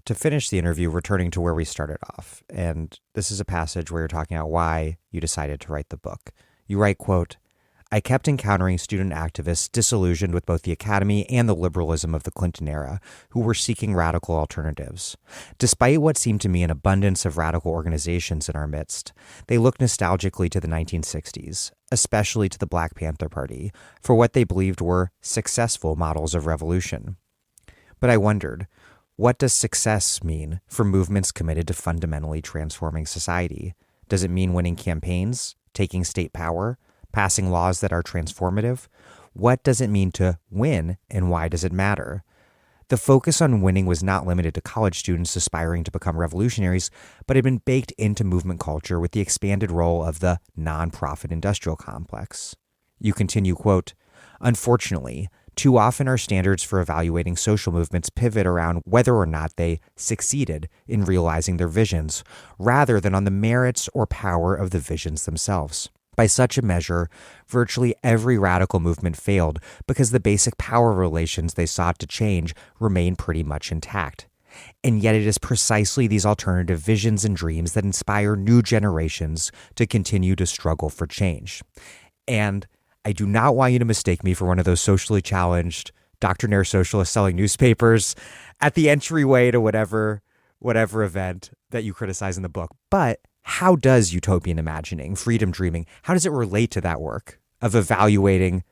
To finish the interview, returning to where we started off, and this is a passage where you're talking about why you decided to write the book. You write, quote, "I kept encountering student activists disillusioned with both the academy and the liberalism of the Clinton era, who were seeking radical alternatives. Despite what seemed to me an abundance of radical organizations in our midst, they looked nostalgically to the 1960s, especially to the Black Panther Party, for what they believed were successful models of revolution. But I wondered, what does success mean for movements committed to fundamentally transforming society? Does it mean winning campaigns, taking state power, passing laws that are transformative? What does it mean to win, and why does it matter? The focus on winning was not limited to college students aspiring to become revolutionaries, but had been baked into movement culture with the expanded role of the nonprofit industrial complex." You continue, quote, "Unfortunately, too often our standards for evaluating social movements pivot around whether or not they succeeded in realizing their visions, rather than on the merits or power of the visions themselves. By such a measure, virtually every radical movement failed because the basic power relations they sought to change remain pretty much intact. And yet it is precisely these alternative visions and dreams that inspire new generations to continue to struggle for change. And I do not want you to mistake me for one of those socially challenged doctrinaire socialists selling newspapers at the entryway to whatever event that you criticize in the book. But how does utopian imagining, freedom dreaming, how does it relate to that work of evaluating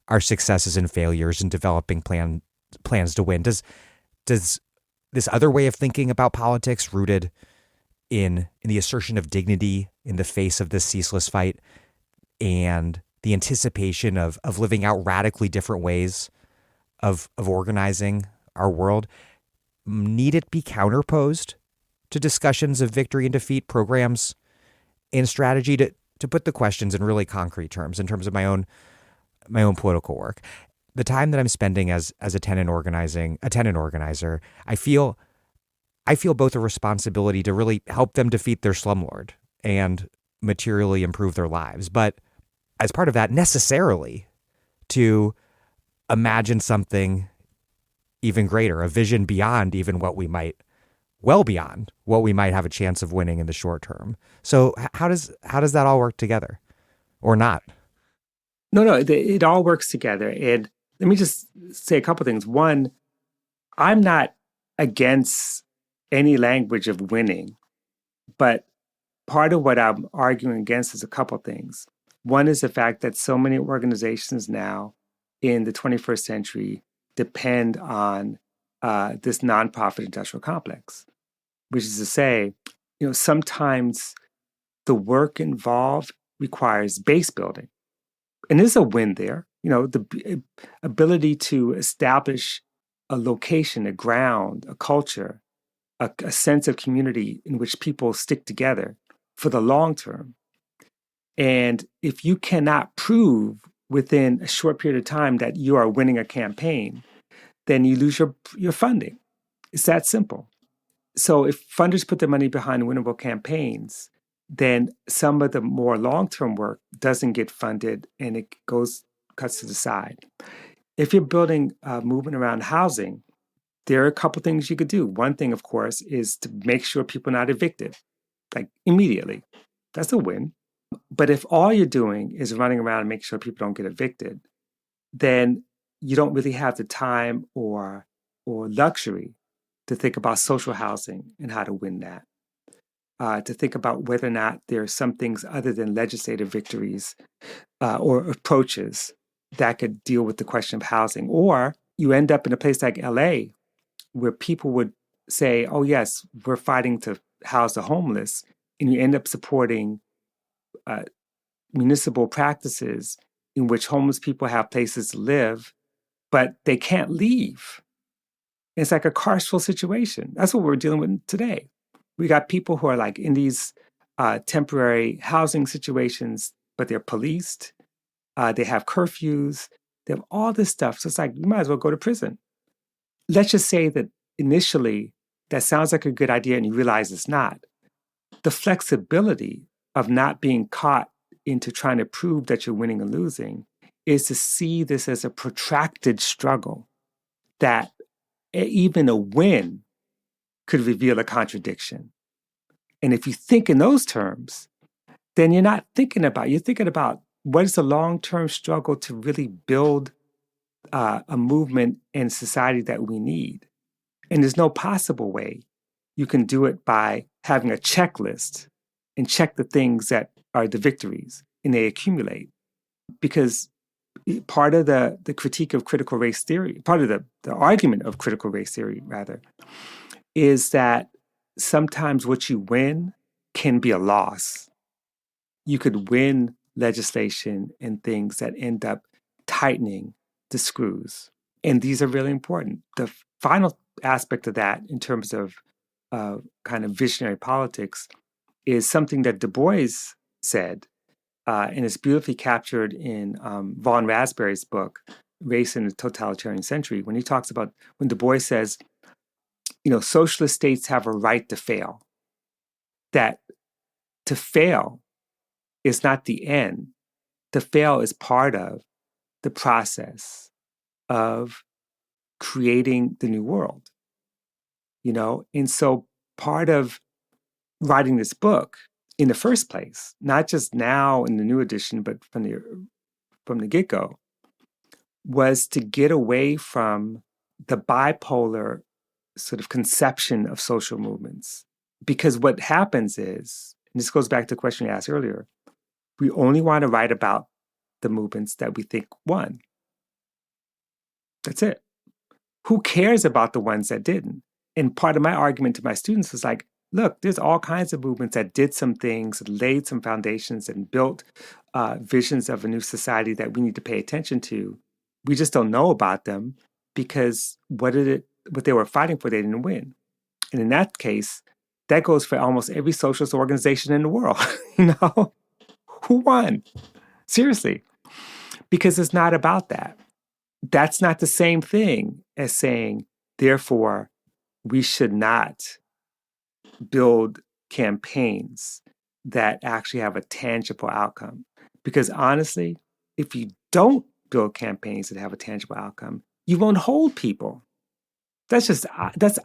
our successes and failures and developing plans to win? Does this other way of thinking about politics, rooted in the assertion of dignity in the face of this ceaseless fight and the anticipation of living out radically different ways of organizing our world, need it be counterposed to discussions of victory and defeat programs and strategy? To put the questions in really concrete terms, in terms of my own political work, the time that I'm spending as a tenant organizer, I feel both a responsibility to really help them defeat their slumlord and materially improve their lives, but as part of that, necessarily to imagine something even greater, a vision beyond even well beyond what we might have a chance of winning in the short term. So how does that all work together, or not? No, it all works together. And let me just say a couple things. One, I'm not against any language of winning, but part of what I'm arguing against is a couple things. One is the fact that so many organizations now in the 21st century depend on this nonprofit industrial complex, which is to say, sometimes the work involved requires base building. And there's a win there, the ability to establish a location, a ground, a culture, a sense of community in which people stick together for the long term. And if you cannot prove within a short period of time that you are winning a campaign, then you lose your funding. It's that simple. So if funders put their money behind winnable campaigns, then some of the more long-term work doesn't get funded and it cuts to the side. If you're building a movement around housing, there are a couple things you could do. One thing, of course, is to make sure people are not evicted, like immediately. That's a win. But if all you're doing is running around and making sure people don't get evicted, then you don't really have the time or luxury to think about social housing and how to win that. To think about whether or not there are some things other than legislative victories or approaches that could deal with the question of housing. Or you end up in a place like LA where people would say, oh, yes, we're fighting to house the homeless. And you end up supporting municipal practices in which homeless people have places to live, but they can't leave. It's like a carceral situation. That's what we're dealing with today. We got people who are like in these temporary housing situations, but they're policed. They have curfews. They have all this stuff. So it's like, you might as well go to prison. Let's just say that initially that sounds like a good idea and you realize it's not. The flexibility of not being caught into trying to prove that you're winning or losing is to see this as a protracted struggle, that even a win could reveal a contradiction. And if you think in those terms, then you're thinking about what is the long-term struggle to really build a movement and society that we need. And there's no possible way you can do it by having a checklist and check the things that are the victories and they accumulate. Because part of the critique of critical race theory, part of the argument of critical race theory, rather, is that sometimes what you win can be a loss. You could win legislation and things that end up tightening the screws. And these are really important. The final aspect of that, in terms of kind of visionary politics, is something that Du Bois said, and it's beautifully captured in Vaughn Raspberry's book, Race in the Totalitarian Century, when he talks about, when Du Bois says, socialist states have a right to fail. That to fail is not the end. To fail is part of the process of creating the new world. And so part of writing this book in the first place, not just now in the new edition, but from the get-go, was to get away from the bipolar sort of conception of social movements. Because what happens is, and this goes back to the question you asked earlier, we only want to write about the movements that we think won. That's it. Who cares about the ones that didn't? And part of my argument to my students was like, look, there's all kinds of movements that did some things, laid some foundations, and built visions of a new society that we need to pay attention to. We just don't know about them because what they were fighting for, they didn't win. And in that case, that goes for almost every socialist organization in the world. Who won? Seriously. Because it's not about that. That's not the same thing as saying, therefore, we should not build campaigns that actually have a tangible outcome. Because honestly, if you don't build campaigns that have a tangible outcome, you won't hold people. That's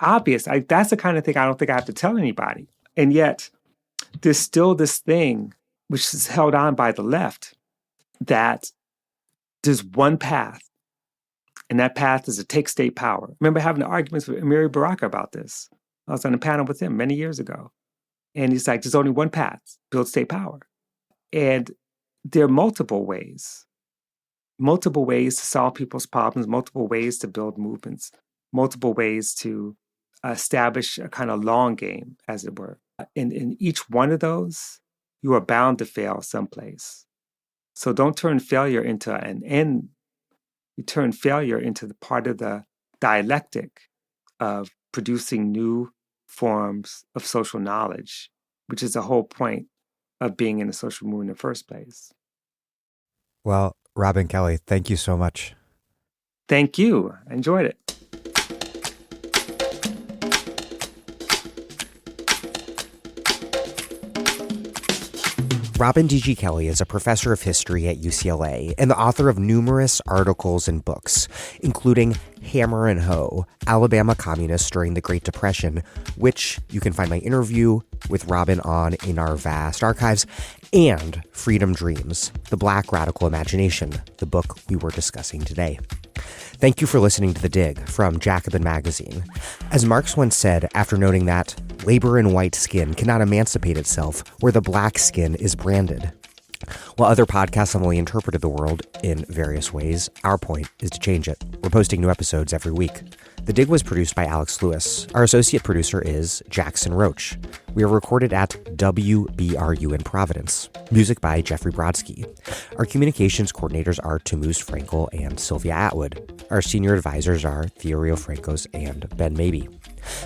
obvious. That's the kind of thing I don't think I have to tell anybody. And yet, there's still this thing which is held on by the left, that there's one path. And that path is to take state power. I remember having arguments with Amiri Baraka about this. I was on a panel with him many years ago. And he's like, there's only one path, build state power. And there are multiple ways to solve people's problems, multiple ways to build movements, multiple ways to establish a kind of long game, as it were. And in each one of those, you are bound to fail someplace. So don't turn failure into an end. You turn failure into the part of the dialectic of producing new forms of social knowledge, which is the whole point of being in the social movement in the first place. Well, Robin Kelley, thank you so much. Thank you. I enjoyed it. Robin D.G. Kelley is a professor of history at UCLA and the author of numerous articles and books, including Hammer and Hoe, Alabama Communists During the Great Depression, which you can find my interview with Robin on in our vast archives, and Freedom Dreams, The Black Radical Imagination, the book we were discussing today. Thank you for listening to The Dig from Jacobin Magazine. As Marx once said after noting that labor in white skin cannot emancipate itself where the black skin is branded. While other podcasts have only interpreted the world in various ways, our point is to change it. We're posting new episodes every week. The Dig was produced by Alex Lewis. Our associate producer is Jackson Roach. We are recorded at WBRU in Providence. Music by Jeffrey Brodsky. Our communications coordinators are Tamuz Frankel and Sylvia Atwood. Our senior advisors are Theorio Francos and Ben Mabey.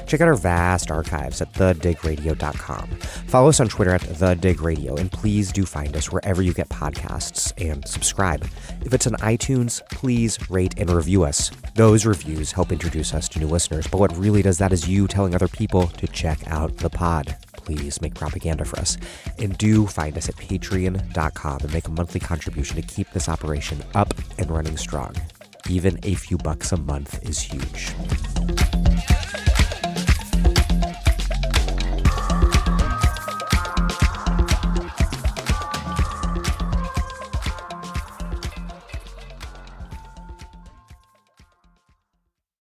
Check out our vast archives at thedigradio.com. Follow us on Twitter at thedigradio, and please do find us wherever you get podcasts and subscribe. If it's on iTunes, please rate and review us. Those reviews help introduce us to new listeners, but what really does that is you telling other people to check out the pod. Please make propaganda for us. And do find us at patreon.com and make a monthly contribution to keep this operation up and running strong. Even a few bucks a month is huge.